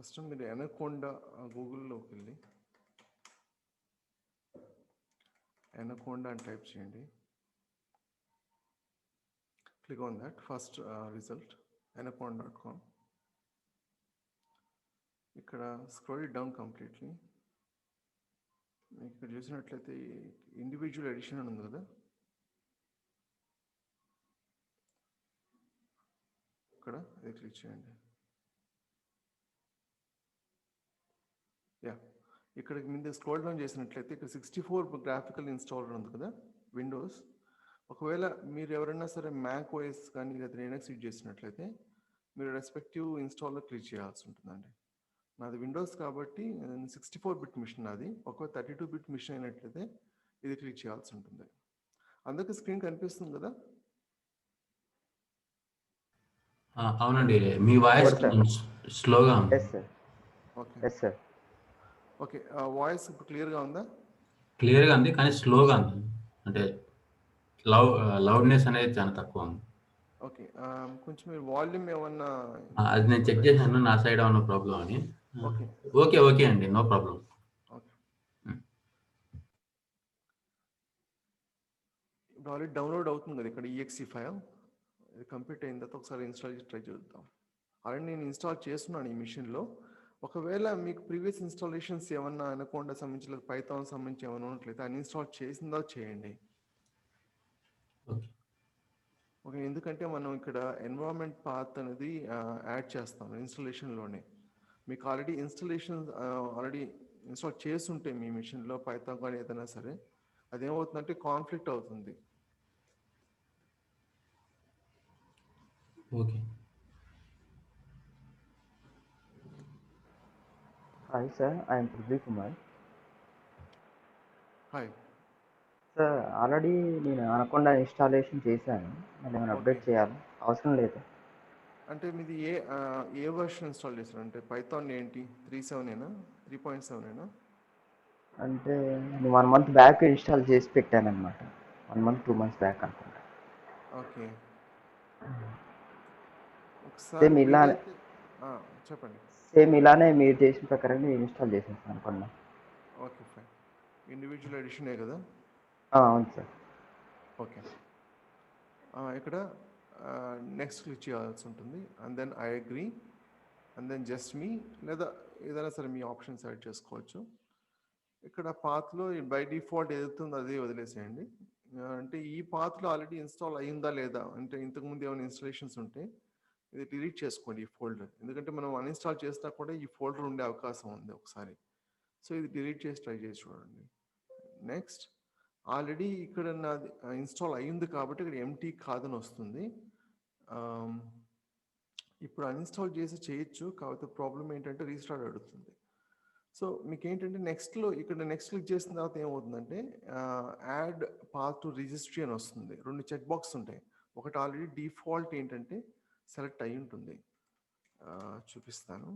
First మీరు ఎనకొండ గూగుల్లోకి వెళ్ళి ఎనకొండ అని టైప్ చేయండి. Click on that first result anaconda.com. ఇక్కడ స్క్రోల్ డౌన్ కంప్లీట్లీ. మీకు ఇక్కడ చూసినట్లయితే ఇండివిజువల్ ఎడిషన్ అని ఉంది కదా, ఇక్కడ అది క్లిక్ చేయండి. ఇక్కడికి ముందు స్క్రోల్ డౌన్ చేసినట్లయితే ఇక్కడ 64 గ్రాఫికల్ ఇన్స్టాలర్ ఉంది కదా విండోస్. ఒకవేళ మీరు ఎవరైనా సరే మ్యాక్ ఓఎస్ కానీ లేదా లినక్స్ యూజ్ చేసినట్లయితే మీరు రెస్పెక్టివ్ ఇన్స్టాలర్ క్లిక్ చేయాల్సి ఉంటుందండి. నాది విండోస్ కాబట్టి 64 బిట్ మిషన్ నాది. ఒకవేళ 32 బిట్ మిషన్ అయినట్లయితే ఇది క్లిక్ చేయాల్సి ఉంటుంది. అందరికీ స్క్రీన్ కనిపిస్తుంది కదా? అవునండి, మీ వాయిస్ స్లోగా ఉంది. ఓకే ఓకే, వాయిస్ ఇప్పుడు క్లియర్గా ఉందా? క్లియర్గా ఉంది కానీ స్లోగా ఉంది, అంటే లౌడ్నెస్ అనేది చాలా తక్కువ ఉంది. ఓకే, కొంచెం మీరు వాల్యూమ్ ఏమన్నా అది నేను చెక్ చేశాను, నా సైడ్ ఏమన్నా ప్రాబ్లం అని. ఓకే ఓకే అండి, నో ప్రాబ్లం. ఓకే, ఇప్పుడు ఆల్రెడీ డౌన్లోడ్ అవుతుంది కదా ఇక్కడ EXE ఫైల్. ఇది కంప్లీట్ అయిన తర్వాత ఒకసారి ఇన్స్టాల్ చేసి ట్రై చేద్దాం. ఆల్రెడీ నేను ఇన్స్టాల్ చేస్తున్నాను ఈ మిషన్లో. ఒకవేళ మీకు ప్రీవియస్ ఇన్స్టాలేషన్స్ ఏమన్నా అనకొండ సంబంధించి లేదా పైథాన్ సంబంధించి ఏమైనా ఉన్నట్లయితే అన్ఇన్స్టాల్ చేసిందో చేయండి. ఓకే, ఎందుకంటే మనం ఇక్కడ ఎన్విరాన్మెంట్ పాత్ అనేది యాడ్ చేస్తాం ఇన్స్టాలేషన్లోనే. మీకు ఆల్రెడీ ఇన్స్టాల్ చేస్తుంటే మీ మిషన్లో పైథాన్ కానీ ఏదైనా సరే అదేమవుతుందంటే కాన్ఫ్లిక్ట్ అవుతుంది. Okay. Hi sir, I am Prithvi Kumar. Hi sir, already నేను అనకొండ ఇన్స్టాలేషన్ చేశాను. మళ్ళీ ఏమైనా అప్డేట్ చేయాలి? అవసరం లేదు. అంటే మీది ఏ వర్షన్ ఇన్స్టాల్ చేశారు? అంటే పైథాన్ ఏంటి 3.7 3.7? అంటే నేను 1 month బ్యాక్ ఇన్స్టాల్ చేసి పెట్టాను అనమాట. 1 month 2 months బ్యాక్ అనుకుంటా. ఓకే, సేమ్ ఇలానే చెప్పండి. సేమ్ ఇలానే మీరు చేసిన ప్రకారం ఇన్స్టాల్ చేసేసాను అనుకున్నా. ఓకే ఫైన్, ఇండివిజువల్ ఎడిషనే కదా? అవును సార్. ఓకే, ఇక్కడ నెక్స్ట్ క్లిక్ చేయాల్సి ఉంటుంది. And then I agree and then just మీ, లేదా ఏదైనా సరే మీ ఆప్షన్ సెలెక్ట్ చేసుకోవచ్చు. ఇక్కడ పాత్లో బై డిఫాల్ట్ ఏదైతుందో అదే వదిలేసేయండి. అంటే ఈ పాత్లో ఆల్రెడీ ఇన్స్టాల్ అయ్యిందా లేదా, అంటే ఇంతకుముందు ఏమైనా ఇన్స్టాలేషన్స్ ఉంటే ఇది డిలీట్ చేసుకోండి ఈ ఫోల్డర్. ఎందుకంటే మనం అన్ఇన్స్టాల్ చేసినా కూడా ఈ ఫోల్డర్ ఉండే అవకాశం ఉంది ఒకసారి. సో ఇది డిలీట్ చేసి ట్రై చేసి చూడండి. నెక్స్ట్, ఆల్రెడీ ఇక్కడ నాది ఇన్స్టాల్ అయ్యింది కాబట్టి ఇక్కడ ఎంటీ కాదని వస్తుంది. ఇప్పుడు అన్ఇన్స్టాల్ చేసి చేయొచ్చు, కాకపోతే ప్రాబ్లం ఏంటంటే రీస్టార్ట్ అడుగుతుంది. సో మీకు ఏంటంటే ఇక్కడ నెక్స్ట్ క్లిక్ చేసిన తర్వాత ఏమవుతుందంటే యాడ్ పాత్ టు రిజిస్ట్రీ అని వస్తుంది. 2 చెక్ బాక్స్ ఉంటాయి. ఒకటి ఆల్రెడీ డిఫాల్ట్ ఏంటంటే సెలెక్ట్ అయి ఉంటుంది. చూపిస్తాను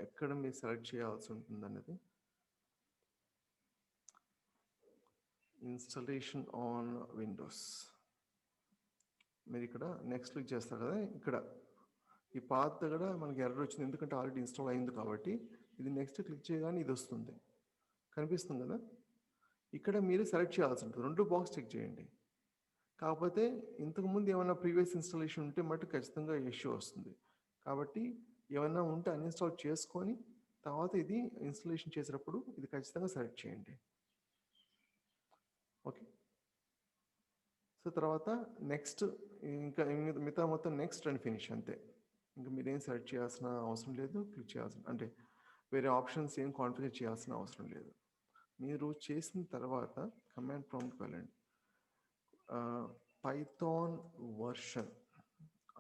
ఎక్కడ మీరు సెలెక్ట్ చేయాల్సి ఉంటుంది అనేది. ఇన్స్టాలేషన్ ఆన్ విండోస్, మీరు ఇక్కడ నెక్స్ట్ క్లిక్ చేస్తారు కదా, ఇక్కడ ఈ పాత్ దగ్గర మనకి ఎర్రర్ వచ్చింది, ఎందుకంటే ఆల్రెడీ ఇన్స్టాల్ అయింది కాబట్టి. ఇది నెక్స్ట్ క్లిక్ చేయగానే ఇది వస్తుంది, కనిపిస్తుంది కదా. ఇక్కడ మీరు సెలెక్ట్ చేయాల్సి ఉంటుంది. 2 బాక్స్ చెక్ చేయండి. కాకపోతే ఇంతకుముందు ఏమైనా ప్రీవియస్ ఇన్స్టాలేషన్ ఉంటే మటు ఖచ్చితంగా ఇష్యూ వస్తుంది. కాబట్టి ఏమైనా ఉంటే అన్ఇన్స్టాల్ చేసుకొని తర్వాత ఇది ఇన్స్టాలేషన్ చేసేటప్పుడు ఇది ఖచ్చితంగా సెలెక్ట్ చేయండి. ఓకే, సో తర్వాత నెక్స్ట్, ఇంకా మిగతా మొత్తం నెక్స్ట్ అండ్ ఫినిష్ అంతే. ఇంకా మీరేం సెలెక్ట్ చేయాల్సిన అవసరం లేదు, క్లిక్ చేయాల్సిన అంటే వేరే ఆప్షన్స్ ఏం కాన్ఫిగర్ చేయాల్సిన అవసరం లేదు. మీరు చేసిన తర్వాత కమాండ్ ప్రాంప్ట్కి వెళ్ళండి. పైథాన్ వర్షన్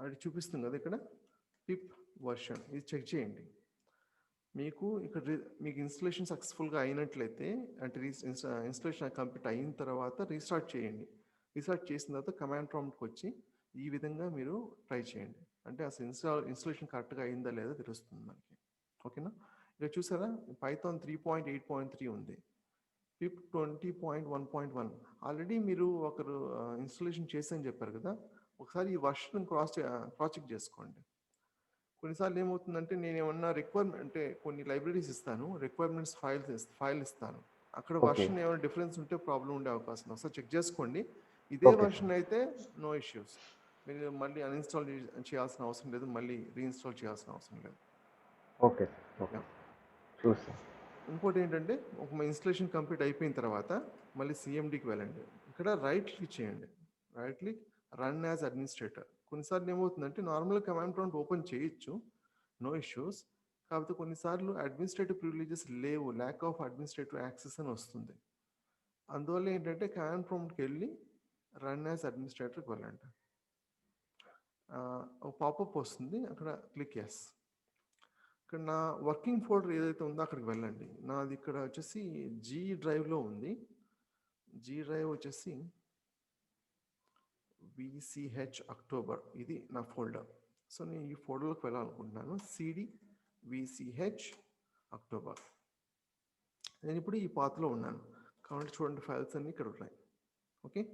అది చూపిస్తుంది కదా ఇక్కడ, పిప్ వర్షన్, ఇది చెక్ చేయండి. మీకు ఇన్స్టాలేషన్ సక్సెస్ఫుల్గా అయినట్లయితే, అంటే ఇన్స్టాలేషన్ కంప్లీట్ అయిన తర్వాత రీస్టార్ట్ చేయండి. రీస్టార్ట్ చేసిన తర్వాత కమాండ్ ప్రాంప్ట్కి వచ్చి ఈ విధంగా మీరు ట్రై చేయండి. అంటే అసలు ఇన్స్టాలేషన్ కరెక్ట్గా అయిందా లేదా తెలుస్తుంది మనకి. ఓకేనా? ఇక్కడ చూసారా పైథాన్ 3.8.3 ఉంది, పిప్ 20.1.1. ఆల్రెడీ మీరు ఒకరు ఇన్స్టాలేషన్ చేసని చెప్పారు కదా, ఒకసారి ఈ వర్షన్ క్రాస్ చెక్ చేసుకోండి. కొన్నిసార్లు ఏమవుతుందంటే నేను ఏమన్నా రిక్వైర్మెంట్ అంటే కొన్ని లైబ్రరీస్ ఇస్తాను, రిక్వైర్మెంట్స్ ఫైల్ ఇస్తాను, అక్కడ ఓకే వర్షన్ ఏమైనా డిఫరెన్స్ ఉంటే ప్రాబ్లం ఉండే అవకాశం ఉంది. ఒకసారి చెక్ చేసుకోండి. ఇదే ఓకే సార్ వర్షన్ అయితే నో ఇష్యూస్, మీరు మళ్ళీ అన్ఇన్స్టాల్ చేయాల్సిన అవసరం లేదు, మళ్ళీ రీఇన్స్టాల్ చేయాల్సిన అవసరం లేదు. Okay sir okay Yeah. చూస్తాను. ఇంకోటి ఏంటంటే ఒక ఇన్స్టలేషన్ కంప్లీట్ అయిపోయిన తర్వాత మళ్ళీ సిఎండికి వెళ్ళండి. ఇక్కడ రైట్ క్లిక్ చేయండి, right click run as administrator. కొన్నిసార్లు ఏమవుతుందంటే నార్మల్ కమాండ్ ప్రాంప్ట్ ఓపెన్ చేయొచ్చు, నో ఇష్యూస్, కాకపోతే కొన్నిసార్లు అడ్మినిస్ట్రేటివ్ ప్రివిలేజెస్ లేవు, ల్యాక్ ఆఫ్ అడ్మినిస్ట్రేటివ్ యాక్సెస్ అని వస్తుంది. అందువల్ల ఏంటంటే కమాండ్ ప్రాంప్ట్కి వెళ్ళి రన్ యాజ్ అడ్మినిస్ట్రేటర్కి వెళ్ళండి. ఒక పాపప్ వస్తుంది, అక్కడ క్లిక్ ఎస్. ఇక్కడ నా వర్కింగ్ ఫోల్డర్ ఏదైతే ఉందో అక్కడికి వెళ్ళండి. నాది ఇక్కడ వచ్చేసి జీ డ్రైవ్లో ఉంది. జీ డ్రైవ్ వచ్చేసి VCH అక్టోబర్, ఇది నా ఫోల్డర్. సో నేను ఈ ఫోల్డర్లోకి వెళ్ళాలనుకుంటున్నాను, CD VCH అక్టోబర్. నేను ఇప్పుడు ఈ పాత్లో ఉన్నాను కాబట్టి చూడండి ఫైల్స్ అన్నీ ఇక్కడ ఉన్నాయి. ఓకే,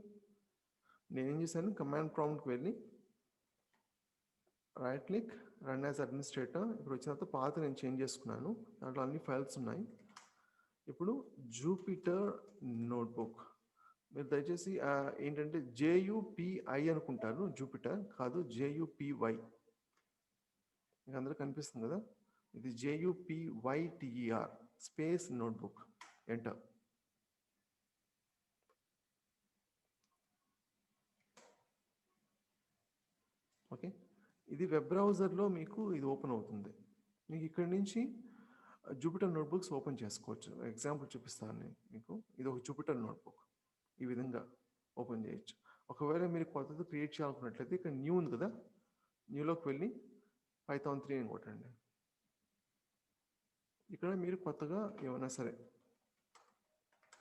నేనేం చేశాను, కమాండ్ ప్రాంప్ట్కి వెళ్ళి right click run as administrator. ఇప్పుడు వచ్చిన తర్వాత పాత నేను చేంజ్ చేసుకున్నాను, దాంట్లో అన్ని ఫైల్స్ ఉన్నాయి. ఇప్పుడు జూపిటర్ నోట్బుక్, మీరు దయచేసి ఏంటంటే JUPI అనుకుంటారు, జూపిటర్ కాదు, JUPY. మీకు అందరూ కనిపిస్తుంది కదా, ఇది JUPYTER space notebook, enter. Okay, ఇది వెబ్ బ్రౌజర్లో మీకు ఇది ఓపెన్ అవుతుంది. మీకు ఇక్కడ నుంచి జూపిటర్ నోట్బుక్స్ ఓపెన్ చేసుకోవచ్చు. ఎగ్జాంపుల్ చూపిస్తాను నేను మీకు. ఇది ఒక జూపిటర్ నోట్బుక్, ఈ విధంగా ఓపెన్ చేయొచ్చు. ఒకవేళ మీరు కొత్తది క్రియేట్ చేయాలనుకున్నట్లయితే ఇక్కడ న్యూ ఉంది కదా, న్యూలోకి వెళ్ళి Python 3 అని కొట్టండి. ఇక్కడ మీరు కొత్తగా ఏమైనా సరే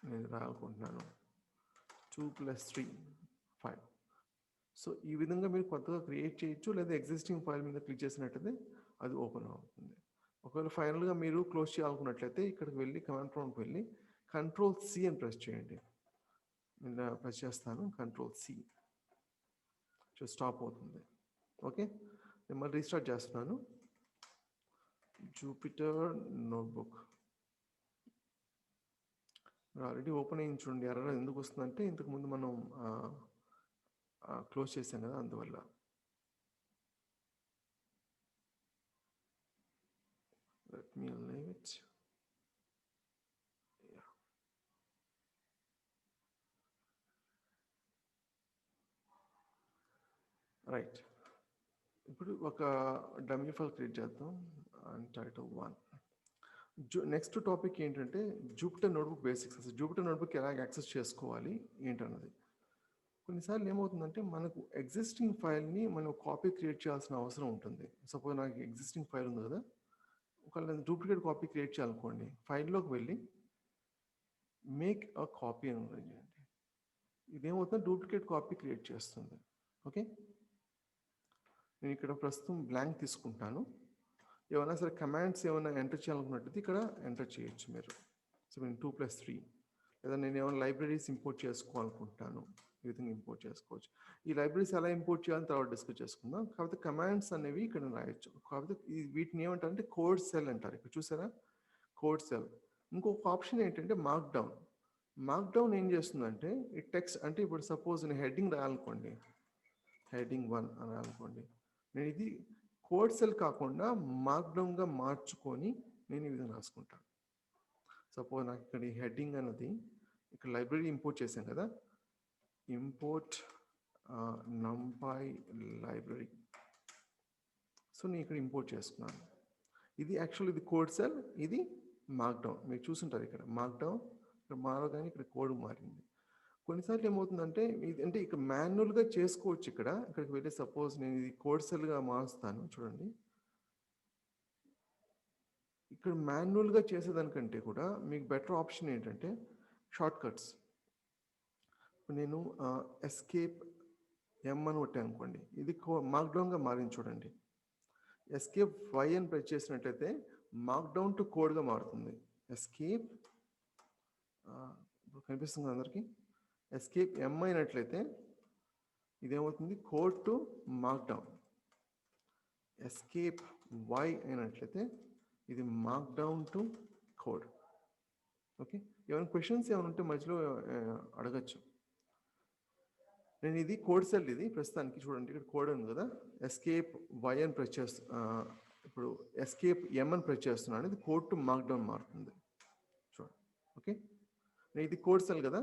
నేను రాయాలనుకుంటున్నాను 2 + 3 5. సో ఈ విధంగా మీరు కొత్తగా క్రియేట్ చేయొచ్చు, లేదా ఎగ్జిస్టింగ్ ఫైల్ మీద క్లిక్ చేసినట్లయితే అది ఓపెన్ అవుతుంది. ఒకవేళ ఫైనల్గా మీరు క్లోజ్ చేయాలనుకున్నట్లయితే ఇక్కడికి వెళ్ళి కమాండ్ ప్రాంప్ట్కి వెళ్ళి Ctrl+C అని ప్రెస్ చేయండి. నేను ప్రెస్ చేస్తాను, Ctrl+C, స్టాప్ అవుతుంది. ఓకే, నేను మళ్ళీ రీస్టార్ట్ చేస్తున్నాను. జూపిటర్ నోట్బుక్ ఆల్రెడీ ఓపెన్ అయ్యి చూడండి. ఎర్రర్ ఎందుకు వస్తుందంటే ఇంతకుముందు మనం క్లోజ్ చేసాం కదా, అందువల్ల. Let me leave it. Yeah. Right, ఇప్పుడు ఒక డమ్మీ ఫైల్ క్రియేట్ చేద్దాం, టైటిల్ 1. నెక్స్ట్ టాపిక్ ఏంటంటే జూపిటర్ నోట్బుక్ బేసిక్స్. అసలు జూపిటర్ నోట్బుక్ ఎలా యాక్సెస్ చేసుకోవాలి ఏంటన్నది. కొన్నిసార్లు ఏమవుతుందంటే మనకు ఎగ్జిస్టింగ్ ఫైల్ని మనం కాపీ క్రియేట్ చేయాల్సిన అవసరం ఉంటుంది. సపోజ్ నాకు ఎగ్జిస్టింగ్ ఫైల్ ఉంది కదా, ఒకవేళ డూప్లికేట్ కాపీ క్రియేట్ చేయాలనుకోండి, ఫైల్లోకి వెళ్ళి మేక్ అ కాపీ అని చేయండి. ఇదేమవుతుంది, డూప్లికేట్ కాపీ క్రియేట్ చేస్తుంది. ఓకే, నేను ఇక్కడ ప్రస్తుతం బ్లాంక్ తీసుకుంటాను. ఏమైనా సరే కమాండ్స్ ఏమైనా ఎంటర్ చేయాలనుకున్నట్లయితే ఇక్కడ ఎంటర్ చేయొచ్చు మీరు. సో నేను 2 + 3, లేదా నేను ఏమైనా లైబ్రరీస్ ఇంపోర్ట్ చేసుకోవాలనుకుంటాను, ఈ విధంగా ఇంపోర్ట్ చేసుకోవచ్చు. ఈ లైబ్రరీస్ ఎలా ఇంపోర్ట్ చేయాలని తర్వాత డిస్కస్ చేసుకుందాం. కాకపోతే కమాండ్స్ అనేవి ఇక్కడ రాయొచ్చు. కాకపోతే వీటిని ఏమంటారంటే కోడ్ సెల్ అంటారు. ఇక్కడ చూసారా, కోడ్ సెల్. ఇంకొక ఆప్షన్ ఏంటంటే మార్క్ డౌన్. మార్క్ డౌన్ ఏం చేస్తుందంటే ఈ టెక్స్ట్, అంటే ఇప్పుడు సపోజ్ నేను హెడ్డింగ్ రాయాలనుకోండి, హెడ్డింగ్ 1 అని రాయాలనుకోండి, నేను ఇది కోడ్ సెల్ కాకుండా మార్క్ డౌన్గా మార్చుకొని నేను ఈ విధంగా రాసుకుంటాను. సపోజ్ నాకు ఇక్కడ ఈ హెడ్డింగ్ అన్నది ఇక్కడ లైబ్రరీ ఇంపోర్ట్ చేశాను కదా, ఇంపోర్ట్ numpy లైబ్రరీ. సో నేను ఇక్కడ ఇంపోర్ట్ చేసుకున్నాను. ఇది యాక్చువల్, ఇది కోడ్ సెల్, ఇది మార్క్ డౌన్. మీరు చూసుంటారు ఇక్కడ మార్క్ డౌన్, ఇక్కడ మారగానే ఇక్కడ కోడ్ మారింది. కొన్నిసార్లు ఏమవుతుందంటే ఇది అంటే ఇక్కడ మాన్యువల్గా చేసుకోవచ్చు. ఇక్కడికి వెళ్ళి సపోజ్ నేను ఇది కోడ్ సెల్గా మారుస్తాను. చూడండి, ఇక్కడ మాన్యువల్గా చేసేదానికంటే కూడా మీకు బెటర్ ఆప్షన్ ఏంటంటే షార్ట్ కట్స్. నేను ఎస్కేప్ M అని కొట్టాను అనుకోండి, ఇది మార్క్ డౌన్గా మారింది. చూడండి, ఎస్కేప్ Y అని ప్రెస్ చేసినట్లయితే మార్క్ డౌన్ టు కోడ్గా మారుతుంది. ఎస్కేప్ కనిపిస్తుంది అందరికీ, ఎస్కేప్ M అయినట్లయితే ఇదేమవుతుంది, code to markdown. Escape Y అయినట్లయితే ఇది markdown to code. Okay, ఏమైనా క్వశ్చన్స్ ఏమైనా ఉంటే మధ్యలో అడగచ్చు. నేను ఇది కోడ్ సెల్, ఇది ప్రస్తుతానికి చూడండి ఇక్కడ కోడ్ ఉంది కదా, ఎస్కేప్ వై అని ప్రెస్ ఇప్పుడు ఎస్కేప్ ఎం అని ప్రెస్ చేస్తున్నాను, ఇది కోడ్ టు మార్క్ డౌన్ మారుతుంది చూడండి. ఓకే, ఇది కోడ్ సెల్ కదా,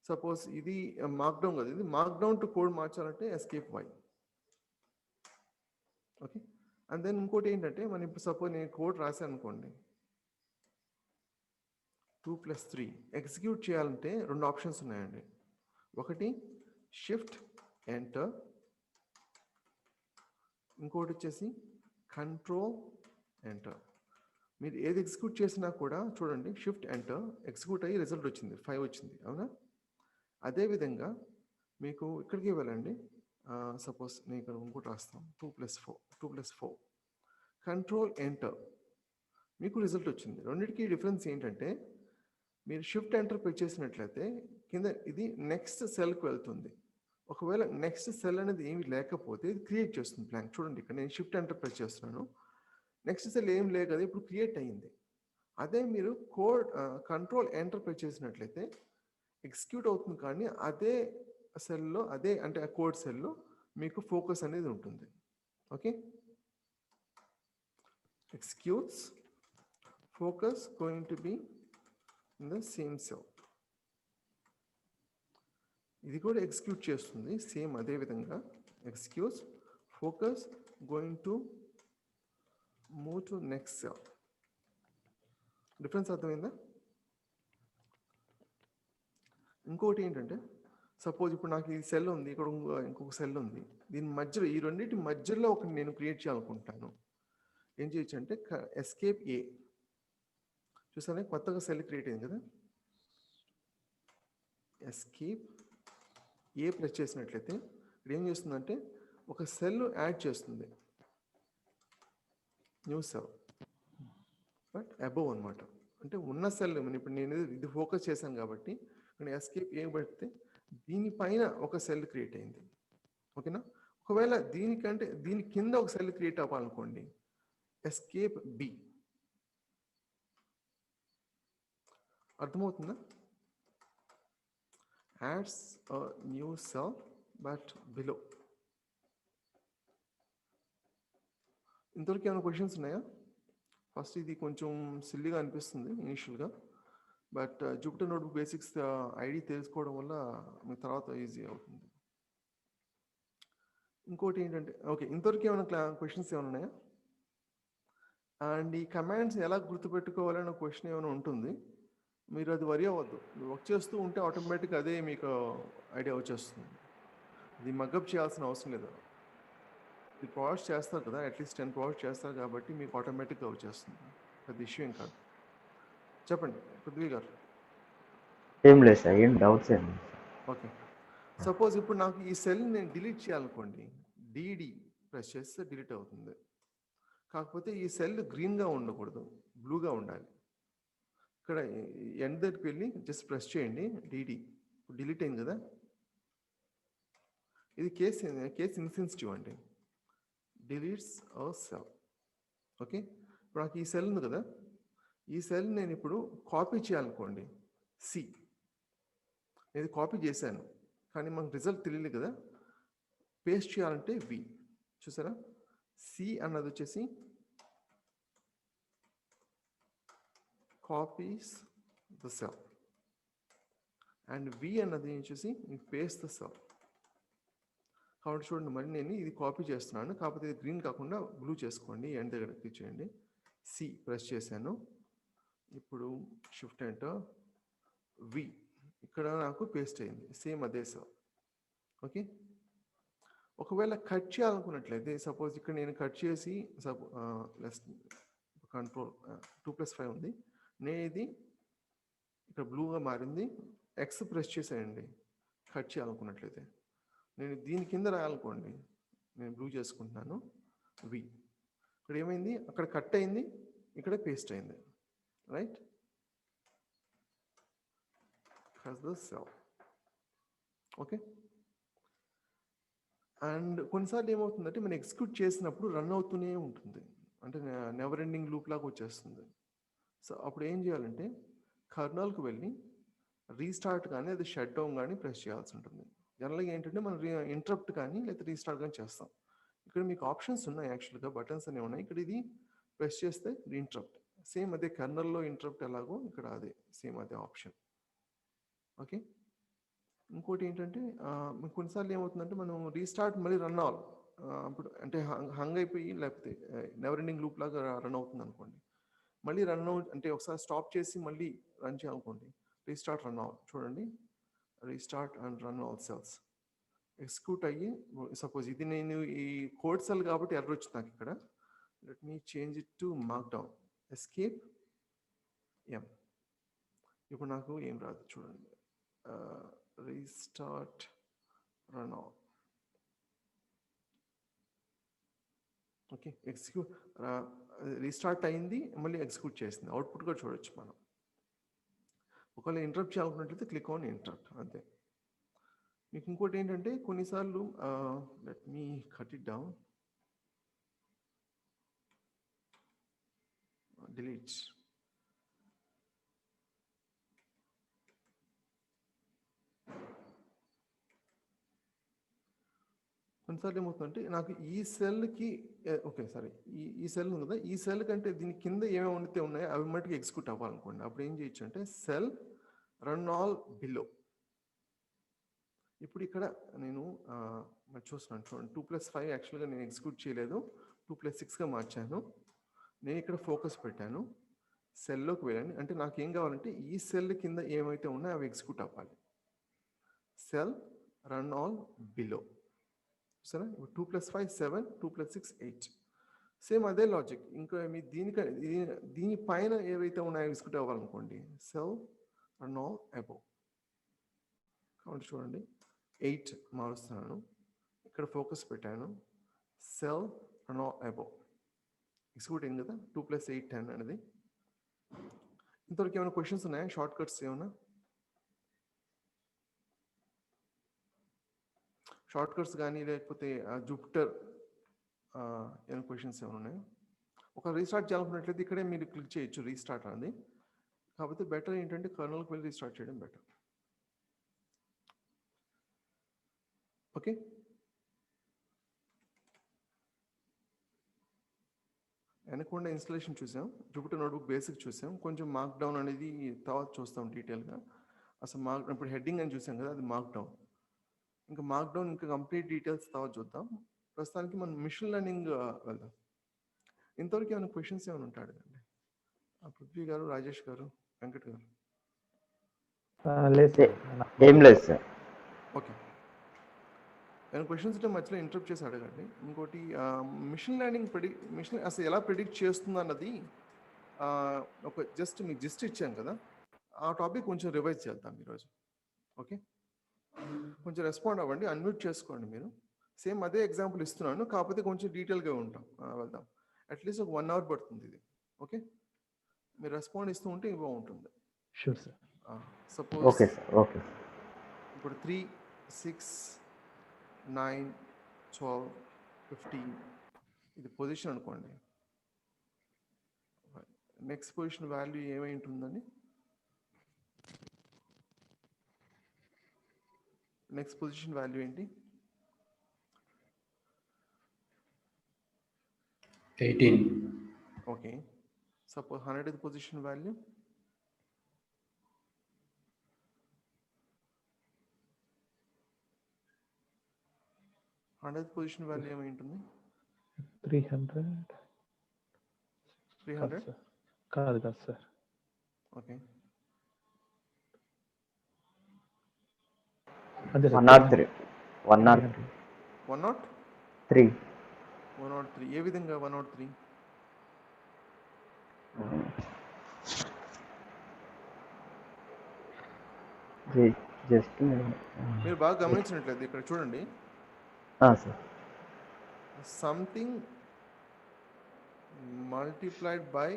సపోజ్ ఇది మార్క్ డౌన్ కదా, ఇది మార్క్ డౌన్ టు కోడ్ మార్చాలంటే escape Y. Okay, and then ఇంకోటి ఏంటంటే మనం ఇప్పుడు సపోజ్ నేను కోడ్ రాశాను అనుకోండి, 2+3 ఎగ్జిక్యూట్ చేయాలంటే 2 ఆప్షన్స్ ఉన్నాయండి. ఒకటి షిఫ్ట్ ఎంటర్, ఇంకోటి వచ్చేసి కంట్రోల్ ఎంటర్. మీరు ఏది ఎగ్జిక్యూట్ చేసినా కూడా చూడండి, షిఫ్ట్ ఎంటర్ ఎగ్జిక్యూట్ అయ్యి రిజల్ట్ వచ్చింది 5 వచ్చింది, అవునా? అదేవిధంగా మీకు ఇక్కడికి వెళ్ళండి, సపోజ్ నేను ఇక్కడ ఇంకోటి రాస్తాను, 2+4 కంట్రోల్ ఎంటర్, మీకు రిజల్ట్ వచ్చింది. రెండింటికి డిఫరెన్స్ ఏంటంటే మీరు షిఫ్ట్ ఎంటర్ ప్రెస్ చేసినట్లయితే కింద ఇది నెక్స్ట్ సెల్కి వెళ్తుంది. ఒకవేళ నెక్స్ట్ సెల్ అనేది ఏమి లేకపోతే ఇది క్రియేట్ చేస్తుంది బ్లాంక్. చూడండి ఇక్కడ నేను షిఫ్ట్ ఎంటర్ ప్రెస్ చేస్తున్నాను, నెక్స్ట్ సెల్ ఏం లేదు కదా, ఇప్పుడు క్రియేట్ అయ్యింది. అదే మీరు కోడ్ కంట్రోల్ ఎంటర్ ప్రెస్ చేసినట్లయితే ఎగ్జిక్యూట్ అవుతుంది, కానీ అదే సెల్లో, అదే అంటే ఆ కోడ్ సెల్లో మీకు ఫోకస్ అనేది ఉంటుంది. Okay, executes focus going to be in the same cell. ఇది కూడా ఎగ్జిక్యూట్ చేస్తుంది సేమ్ అదే విధంగా, executes focus going to move to next cell. Difference అర్థమైందా? ఇంకోటి ఏంటంటే సపోజ్ ఇప్పుడు నాకు ఈ సెల్ ఉంది, ఇక్కడ ఇంకొక సెల్ ఉంది, దీని మధ్యలో ఈ రెండింటి మధ్యలో ఒకటి నేను క్రియేట్ చేయాలనుకుంటాను. ఏం చేయొచ్చు అంటే ఎస్కేప్ ఏ, చూసానే కొత్తగా సెల్ క్రియేట్ అయింది కదా, ఎస్కేప్ ఏ ప్రెస్ చేసినట్లయితే ఇక్కడ ఏం చేస్తుందంటే ఒక సెల్ యాడ్ చేస్తుంది, న్యూ సెల్ బట్ అబోవ్ అనమాట. అంటే ఉన్న సెల్ ఇప్పుడు నేను ఇది ఫోకస్ చేశాను కాబట్టి ఇక్కడ ఎస్కేప్ ఏ పెడితే దీనిపైన ఒక సెల్ క్రియేట్ అయింది. ఓకేనా, ఒకవేళ దీనికంటే దీని కింద ఒక సెల్ క్రియేట్ అవ్వాలనుకోండి, ఎస్కేప్ బి. అర్థమవుతుందా? Ads a new cell but below. ఇంతవరకు ఏమైనా క్వశ్చన్స్ ఉన్నాయా? ఫస్ట్ ఇది కొంచెం సిల్లీగా అనిపిస్తుంది ఇనిషియల్గా, but Jupiter notebook basics ID తెలుసుకోవడం వల్ల మీ తర్వాత ఈజీ అవుతుంది. ఇంకోటి ఏంటంటే, ఓకే, ఇంతవరకు ఏమైనా క్వశ్చన్స్ ఏమైనా ఉన్నాయా? అండ్ ఈ కమాండ్స్ ఎలా గుర్తుపెట్టుకోవాలనే క్వశ్చన్ ఏమైనా ఉంటుంది, మీరు అది వరి అవ్వద్దు. వర్క్ చేస్తూ ఉంటే ఆటోమేటిక్గా అదే మీకు ఐడియా వచ్చేస్తుంది. ఇది మగ్గప్ చేయాల్సిన అవసరం లేదు. ఇది ప్రొవైడ్ చేస్తారు కదా, అట్లీస్ట్ 10 ప్రొవైడ్ చేస్తారు కాబట్టి మీకు ఆటోమేటిక్గా వచ్చేస్తుంది, పెద్ద ఇష్యూ ఏం కాదు. చెప్పండి పృథ్వీ గారు. ఏం లేదు సార్, ఏం డౌట్స్ ఏం లేదు. ఓకే, సపోజ్ ఇప్పుడు నాకు ఈ సెల్ నేను డిలీట్ చేయాలనుకోండి, డిడి ప్రెస్ చేస్తే డిలీట్ అవుతుంది. కాకపోతే ఈ సెల్ గ్రీన్గా ఉండకూడదు, బ్లూగా ఉండాలి. ఇక్కడ ఎండ్ దగ్గరికి వెళ్ళి జస్ట్ ప్రెస్ చేయండి, డిడి డిలీట్ అయింది కదా, ఇది కేస్ ఇన్సెన్సిటివ్ అండి, డిలీట్స్ అ సెల్. ఓకే, ఇప్పుడు నాకు ఈ సెల్ ఉంది కదా, ఈ సెల్ నేను ఇప్పుడు కాపీ చేయాలనుకోండి, సి. నేను కాపీ చేశాను కానీ మనకు రిజల్ట్ తెలియదు కదా, పేస్ట్ చేయాలంటే వి. చూసారా, సి అన్నది వచ్చేసి copies the cell and V అన్నది వచ్చేసి పేస్ట్ ద సెల్. కాబట్టి చూడండి, మరి నేను ఇది కాపీ చేస్తున్నాను, కాకపోతే ఇది గ్రీన్ కాకుండా బ్లూ చేసుకోండి, ఎండ్ దగ్గర క్లిక్ చేయండి, సి ప్రెస్ చేశాను, ఇప్పుడు షిఫ్ట్ ఎంటర్, వి ఇక్కడ నాకు పేస్ట్ అయింది, సేమ్ అదే సెల్. ఓకే, ఒకవేళ కట్ చేయాలనుకున్నట్లయితే సపోజ్ ఇక్కడ నేను కట్ చేసి కంట్రోల్ 2+5 ఉంది, నేను ఇది ఇక్కడ బ్లూగా మారింది, ఎక్స్ ప్రెస్ చేసేయండి కట్ చేయాలనుకున్నట్లయితే. నేను దీని కింద రాయాలనుకోండి, నేను బ్లూ చేసుకుంటున్నాను, వి. ఇక్కడ ఏమైంది, అక్కడ కట్ అయింది, ఇక్కడ పేస్ట్ అయింది, right? The cell. Okay, and కొన్నిసార్లు ఏమవుతుందంటే మనం ఎగ్జిక్యూట్ చేసినప్పుడు రన్ అవుతూనే ఉంటుంది. అంటే నెవర్ ఎండింగ్ లూప్ లాగా వచ్చేస్తుంది. సో అప్పుడు ఏం చేయాలంటే కర్నల్కి వెళ్ళి రీస్టార్ట్ కానీ అది షట్ డౌన్ కానీ ప్రెస్ చేయాల్సి ఉంటుంది. జనరల్గా ఏంటంటే మనం ఇంటరప్ట్ కానీ లేకపోతే రీస్టార్ట్ కానీ చేస్తాం. ఇక్కడ మీకు ఆప్షన్స్ ఉన్నాయి, యాక్చువల్గా బటన్స్ అనేవి ఉన్నాయి. ఇక్కడ ఇది ప్రెస్ చేస్తే ఇంటరప్ట్, సేమ్ అదే కర్నల్లో ఇంటరప్ట్ ఎలాగో ఇక్కడ అదే సేమ్ అదే ఆప్షన్. ఓకే. ఇంకోటి ఏంటంటే కొన్నిసార్లు ఏమవుతుందంటే మనం రీస్టార్ట్ మళ్ళీ రన్ అవ్వాలి. అప్పుడు అంటే హంగ్ అయిపోయి లేకపోతే నెవర్ ఎండింగ్ లూప్ లాగా రన్ అవుతుంది అనుకోండి. మళ్ళీ రన్ అంటే ఒకసారి స్టాప్ చేసి మళ్ళీ రన్ చేయాలనుకోండి, రీస్టార్ట్ రన్ అవ్వాలి. చూడండి, restart and run all cells execute అయ్యి, సపోజ్ ఇది నేను ఈ కోడ్ సెల్ కాబట్టి ఎర్రర్ వచ్చింది నాకు ఇక్కడ. Let me change it to markdown, escape M. ఇప్పుడు నాకు ఏం రాదు చూడండి. Restart run all. Okay, execute restart అయింది, మళ్ళీ ఎగ్జిక్యూట్ చేసింది. అవుట్పుట్ కూడా చూడొచ్చు మనం. ఒకవేళ ఇంటరప్ట్ చేయాలనుకున్నట్లయితే క్లిక్ ఆన్ ఇంటరప్ట్, అంతే. మీకు ఇంకోటి ఏంటంటే కొన్నిసార్లు let me cut it down, delete. కొన్నిసార్లు ఏమవుతుందంటే నాకు ఈ సెల్కి ఓకే సారీ ఈ సెల్ ఉంది కదా, ఈ సెల్ కంటే దీని కింద ఏమేమి ఉంటే ఉన్నాయో అవి మటుకు ఎగ్జిక్యూట్ అవ్వాలనుకోండి. అప్పుడు ఏం చేయొచ్చు అంటే సెల్ రన్ ఆల్ బిలో. ఇప్పుడు ఇక్కడ నేను చూస్తున్నాను చూడండి, 2+5 యాక్చువల్గా నేను ఎగ్జిక్యూట్ చేయలేదు, 2+6గా మార్చాను. నేను ఇక్కడ ఫోకస్ పెట్టాను, సెల్లోకి వెళ్ళండి. అంటే నాకు ఏం కావాలంటే ఈ సెల్ కింద ఏమైతే ఉన్నాయో అవి ఎగ్జిక్యూట్ అవ్వాలి. Cell run all below. సరే, 2+5 7, 2+6 8. సేమ్ అదే లాజిక్. ఇంకా మీ దీనిపైన ఏవైతే ఉన్నాయో ఎగ్జిక్యూట్ అవ్వాలనుకోండి, సెల్ రన్ ఆల్ అబోవ్. కాబట్టి చూడండి, 8 మారుస్తున్నాను, ఇక్కడ ఫోకస్ పెట్టాను, cell run all above, execute అయింది కదా. 2+8 10 అనేది. ఇంతవరకు ఏమైనా క్వశ్చన్స్ ఉన్నాయా? షార్ట్ కట్స్ ఏమైనా? షార్ట్ కట్స్ కానీ లేకపోతే జూపిటర్ ఏమైనా క్వశ్చన్స్ ఏమైనా ఉన్నాయా? ఒక రీస్టార్ట్ చేయాలనుకున్నట్లయితే ఇక్కడే మీరు క్లిక్ చేయొచ్చు రీస్టార్ట్ అనేది. కాకపోతే బెటర్ ఏంటంటే కర్నల్కి వెళ్ళి రీస్టార్ట్ చేయడం బెటర్. ఓకే, వెనకుండా ఇన్స్టలేషన్ చూసాం, జూపిటర్ నోట్బుక్ బేసిక్ చూసాం, కొంచెం మార్క్ డౌన్ అనేది తర్వాత చూస్తాం డీటెయిల్గా. అసలు ఇప్పుడు హెడ్డింగ్ అని చూసాం కదా, అది మార్క్ డౌన్. ఇంకా మార్క్ డౌన్ ఇంకా కంప్లీట్ డీటెయిల్స్ తర్వాత చూద్దాం. ప్రస్తుతానికి మనం మిషన్ లెర్నింగ్ వెళ్దాం. ఇంతవరకు ఏమైనా క్వశ్చన్స్ ఏమైనా ఉంటాడు అండి? పృథ్వీ గారు, రాజేష్ గారు, వెంకట్ గారు? ఏం లేదు సార్. ఓకే, ఏమైనా క్వశ్చన్స్ ఉంటే మధ్యలో ఇంటరప్ట్ చేసి అడగండి. ఇంకోటి మిషన్ లెర్నింగ్ అసలు ఎలా ప్రిడిక్ట్ చేస్తుంది అన్నది ఒక మీకు జస్ట్ ఇచ్చాం కదా, ఆ టాపిక్ కొంచెం రివైజ్ చేద్దాం ఈరోజు. ఓకే, కొంచెం రెస్పాండ్ అవ్వండి, అన్మ్యూట్ చేసుకోండి మీరు. సేమ్ అదే ఎగ్జాంపుల్ ఇస్తున్నాను, కాకపోతే కొంచెం డీటెయిల్గా వెళ్దాం. అట్లీస్ట్ ఒక 1 hour పడుతుంది ఇది. ఓకే, మీరు రెస్పాండ్ ఇస్తూ ఉంటే బాగుంటుంది. Sure sir. Suppose okay sir. Okay. ఇప్పుడు 3, 6, 9, 12, 15 ఇది పొజిషన్ అనుకోండి. నెక్స్ట్ పొజిషన్ వాల్యూ ఏమై ఉంటుందని? నెక్స్ట్ పొజిషన్ వాల్యూ ఏంటి? 18. Okay, suppose 100th position value? 100th position value ఏమై ఉంటుంది? 300 కాదు సార్. ఓకే, అదే 103. 103. ఏ విధంగా 103? జస్ట్ మీరు బాగా గమనించినట్లయితే ఇక్కడ చూడండి, sir, something multiplied by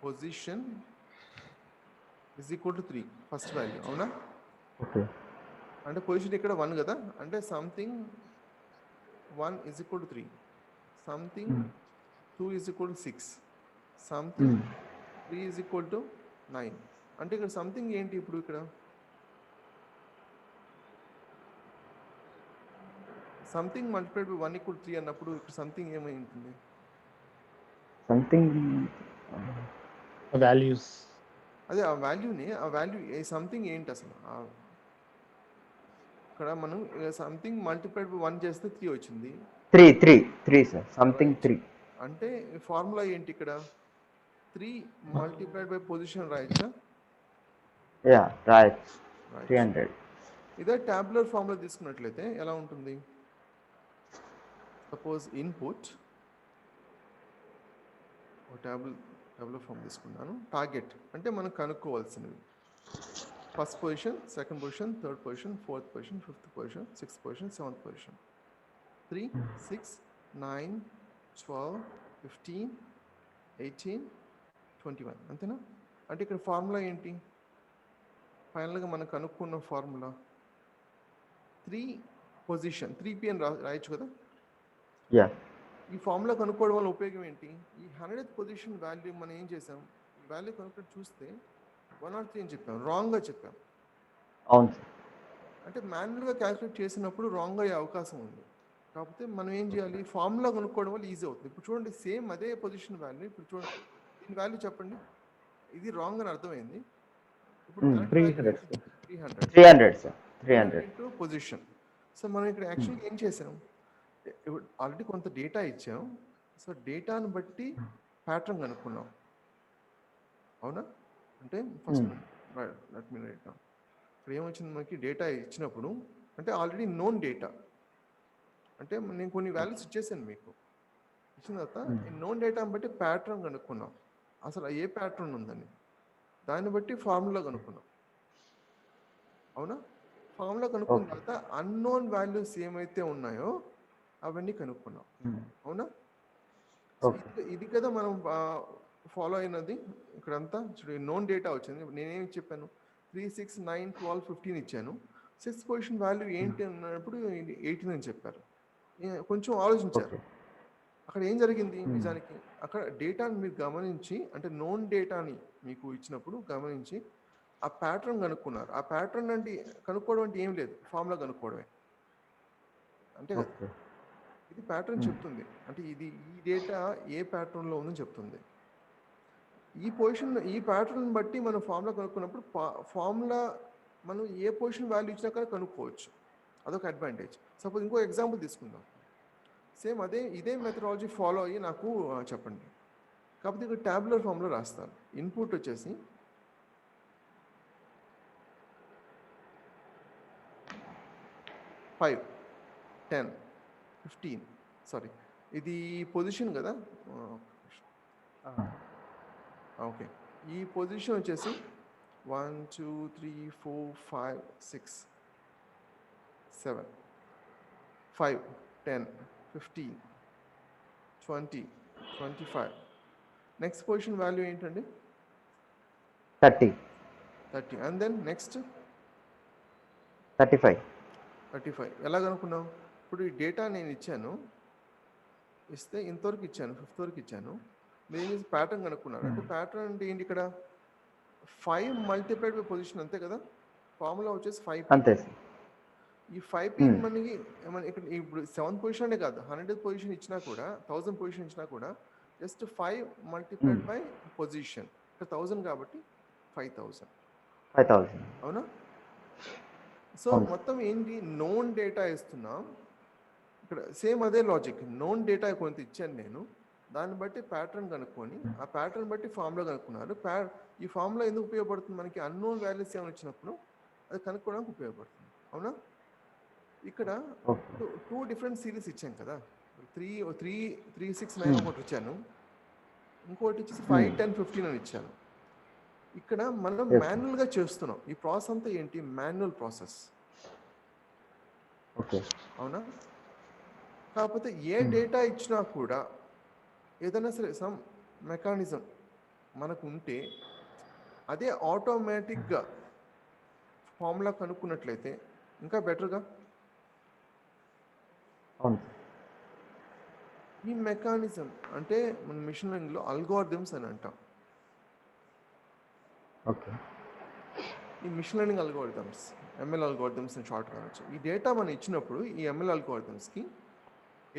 position is equal to 3 first value. అవునా? ఓకే. అంటే పొజిషన్ ఇక్కడ 1 కదా, అంటే something 1 is equal to 3, something 2 is equal to 6, something 3 is equal to 9. అంటే ఇక్కడ సంథింగ్ ఏంటి ఇప్పుడు ఇక్కడ? సంథింగ్ మల్టిప్లైడ్ బై 1 ఈక్వల్ 3 అన్నప్పుడు ఇక్కడ సంథింగ్ ఏమై ఉంటుంది? Something values. అదే ఆ వాల్యూని, ఆ వాల్యూ సంథింగ్ ఏంటి అసలు? ఇక్కడ మనం సంథింగ్ మల్టిప్లైడ్ బై 1 చేస్తే 3 వచ్చింది. 3 సార్, సంథింగ్ 3. అంటే ఫార్ములా ఏంటి ఇక్కడ? 3 మల్టిప్లైడ్ బై పొజిషన్ రాయొచ్చా? యా, రాయొచ్చు. 300. ఇదే టాబ్యులర్ ఫార్ములా తీసుకున్నట్లయితే ఎలా ఉంటుంది? సపోజ్ ఇన్పుట్ టాబ్యులర్ ఫార్మ్ తీసుకున్నాను. టార్గెట్ అంటే మనం కనుక్కోవాల్సినవి first position, second position, third position, fourth position, fifth position, sixth position, seventh position. 3, 6, 9, 12, 15, 18, 21. అంతేనా? అంటే ఇక్కడ ఫార్ములా ఏంటి? ఫైనల్గా మనం కనుక్కున్న ఫార్ములా 3 పొజిషన్, 3p అని రాయొచ్చు కదా. యా, ఈ ఫార్ములా కనుక్కోవడం వల్ల ఉపయోగం ఏంటి? ఈ 100th పొజిషన్ వాల్యూ మనం ఏం చేసాం? ఈ వాల్యూ కనుక్కొని చూస్తే 1 or 3 అని చెప్పాం, రాంగ్గా చెప్పాం. అవును సార్. అంటే మాన్యువల్గా క్యాలిక్యులేట్ చేసినప్పుడు రాంగ్ అయ్యే అవకాశం ఉంది. కాకపోతే మనం ఏం చేయాలి? ఫార్ములా కనుక్కోవడం వల్ల ఈజీ అవుతుంది. ఇప్పుడు చూడండి, సేమ్ అదే పొజిషన్ వాల్యూ. ఇప్పుడు చూడండి, దీని వాల్యూ చెప్పండి. ఇది రాంగ్ అని అర్థమైంది. ఇప్పుడు 300 300 సార్, 300 ఇంటూ పొజిషన్. సో మనం ఇక్కడ యాక్చువల్గా ఏం చేసాం? ఇప్పుడు ఆల్రెడీ కొంత డేటా ఇచ్చాం. సో డేటాను బట్టి ప్యాటర్న్ కనుక్కున్నాం. అవునా? అంటే first let me right down. ఇప్పుడు ఏమొచ్చింది మనకి? డేటా ఇచ్చినప్పుడు అంటే ఆల్రెడీ నోన్ డేటా, అంటే నేను కొన్ని వాల్యూస్ ఇచ్చేసాను మీకు. ఇచ్చిన తర్వాత ఈ నోన్ డేటాను బట్టి ప్యాటర్న్ కనుక్కున్నాం. అసలు ఏ ప్యాటర్న్ ఉందని దాన్ని బట్టి ఫార్ములా కనుక్కున్నాం. అవునా? ఫార్ములా కనుక్కున్న తర్వాత అన్నోన్ వాల్యూస్ ఏమైతే ఉన్నాయో అవన్నీ కనుక్కున్నాం. అవునా? ఇది కదా మనం ఫాలో అయినది. ఇక్కడంతా చూడండి, నోన్ డేటా వచ్చింది. నేనేం చెప్పాను? 3, 6, 9, 12, 15 ఇచ్చాను. 6th పొజిషన్ వాల్యూ ఏంటి అన్నప్పుడు 18 అని చెప్పారు. కొంచెం ఆలోచించారు. అక్కడ ఏం జరిగింది నిజానికి? అక్కడ డేటాని మీరు గమనించి, అంటే నోన్ డేటాని మీకు ఇచ్చినప్పుడు గమనించి ఆ ప్యాటర్న్ కనుక్కున్నారు. ఆ ప్యాటర్న్ అంటే కనుక్కోవడం అంటే ఏం లేదు, ఫార్ములా కనుక్కోవడమే. అంటే ఇది ప్యాటర్న్ చెప్తుంది. అంటే ఇది ఈ డేటా ఏ ప్యాటర్న్లో ఉందని చెప్తుంది. ఈ పొజిషన్, ఈ ప్యాటర్న్ బట్టి మనం ఫార్ములా కనుక్కున్నప్పుడు ఫార్ములా మనం ఏ పొజిషన్ వాల్యూ ఇచ్చినా కానీ కనుక్కోవచ్చు. అదొక అడ్వాంటేజ్. సపోజ్ ఇంకో ఎగ్జాంపుల్ తీసుకుందాం. సేమ్ ఇదే మెథడాలజీ ఫాలో అయ్యి నాకు చెప్పండి. కాకపోతే ఇక్కడ ట్యాబులర్ ఫామ్లో రాస్తాను. ఇన్పుట్ వచ్చేసి 5, 10, 15, సారీ ఇది పొజిషన్ కదా. ఓకే, ఈ పొజిషన్ వచ్చేసి 1, 2, 3, 4, 5, 6, 7, 5, 10, 15, 20, 25. నెక్స్ట్ పొజిషన్ వాల్యూ ఏంటండి? 30. And then next 35. ఎలా కనుక్కున్నాం? ఇప్పుడు ఈ డేటా నేను ఇచ్చాను, ఇస్తే ఇంతవరకు ఇచ్చాను, 5th వరకు ఇచ్చాను. మీరు ఏం చేసి ప్యాటర్న్ కనుక్కున్నారు. అంటే ప్యాటర్న్ అంటే ఏంటి? ఇక్కడ 5 మల్టిప్లైడ్ బై పొజిషన్, అంతే కదా. ఫార్ములా వచ్చేసి 5. అంతే సార్. ఈ 5p మనకి ఇక్కడ ఇప్పుడు 7th పొజిషన్ అనే కాదు, 100th పొజిషన్ ఇచ్చినా కూడా, 1000 పొజిషన్ ఇచ్చినా కూడా జస్ట్ 5 మల్టిప్లైడ్ బై పొజిషన్. ఇక్కడ 1000 కాబట్టి 5000. అవునా? సో మొత్తం ఏంటి? నోన్ డేటా ఇస్తున్నాం. ఇక్కడ సేమ్ అదే లాజిక్. నోన్ డేటా కొంత ఇచ్చాను నేను, దాన్ని బట్టి ప్యాటర్న్ కనుక్కొని ఆ ప్యాటర్న్ బట్టి ఫార్ములా కనుక్కున్నారు. ఈ ఫార్ములా ఎందుకు ఉపయోగపడుతుంది? మనకి అన్నోన్ వాల్యూస్ ఏమైనా వచ్చినప్పుడు అది కనుక్కోవడానికి ఉపయోగపడుతుంది. అవునా? ఇక్కడ 2 డిఫరెంట్ సిరీస్ ఇచ్చాం కదా. 3, 6, 9 ఒకటి ఇచ్చాను, ఇంకోటి వచ్చేసి 5, 10, 15 అని ఇచ్చాను. ఇక్కడ మనం మాన్యువల్గా చేస్తున్నాం. ఈ ప్రాసెస్ అంతా ఏంటి? Manual process. అవునా? కాకపోతే ఏ డేటా ఇచ్చినా కూడా ఏదైనా సరే సమ్ మెకానిజం మనకు ఉంటే అదే ఆటోమేటిక్గా ఫార్ములా కనుక్కున్నట్లయితే ఇంకా బెటర్గా. ఈ మెకానిజం అంటే మన మిషన్ లెర్నింగ్లో అల్గోరిథమ్స్ అని అంటాం. ఓకే. ఈ machine learning algorithms, ML algorithms అని షార్ట్ కావచ్చు. ఈ డేటా మనం ఇచ్చినప్పుడు ఈ ఎంఎల్ అల్గోరిథమ్స్కి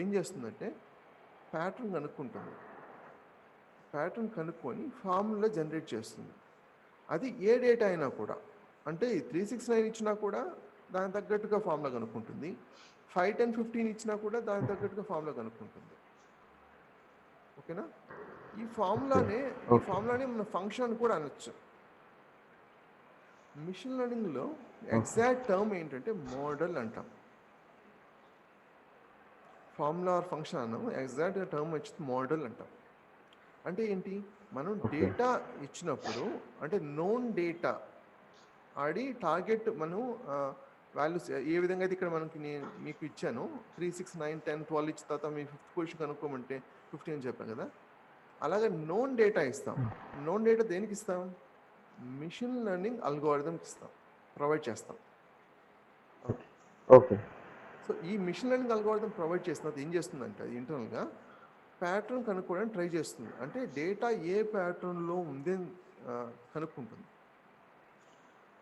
ఏం చేస్తుందంటే ప్యాటర్న్ కనుక్కుంటుంది. ప్యాటర్న్ కనుక్కొని ఫార్ములా జనరేట్ చేస్తుంది. అది ఏ డేటా అయినా కూడా, అంటే 369 ఇచ్చినా కూడా దానికి తగ్గట్టుగా ఫార్ములా కనుక్కుంటుంది. 5, 10, 15 ఇచ్చినా కూడా దానికి తగ్గట్టుగా ఫార్ములా కనుక్కుంటుంది. ఓకేనా? ఈ ఫార్ములానే మన ఫంక్షన్ కూడా అనొచ్చు. మిషన్ లెర్నింగ్లో ఎగ్జాక్ట్ టర్మ్ ఏంటంటే మోడల్ అంటాం. ఫార్ములా ఆర్ ఫంక్షన్ అన్నాము, ఎగ్జాక్ట్గా టర్మ్ వచ్చి మోడల్ అంటాం. అంటే ఏంటి, మనం డేటా ఇచ్చినప్పుడు అంటే నోన్ డేటా ఆడి టార్గెట్ మనం వాల్యూస్ ఏ విధంగా అయితే ఇక్కడ మనకి నేను మీకు ఇచ్చాను 3, 6, 9, 10, 12 ఇచ్చిన తర్వాత మీ 5th పొజిషన్ కనుక్కోమంటే 15 అని చెప్పాను కదా, అలాగే నోన్ డేటా ఇస్తాం. నోన్ డేటా దేనికి ఇస్తాం? మిషన్ లెర్నింగ్ అల్గోరిథంకి ఇస్తాం, ప్రొవైడ్ చేస్తాం. ఓకే. సో ఈ మిషన్ లెర్నింగ్ అల్గోరిథం ప్రొవైడ్ చేసినది ఏం చేస్తుందంటే అది ఇంటర్నల్గా ప్యాటర్న్ కనుక్కోవడానికి ట్రై చేస్తుంది. అంటే డేటా ఏ ప్యాటర్న్లో ఉంది కనుక్కుంటుంది.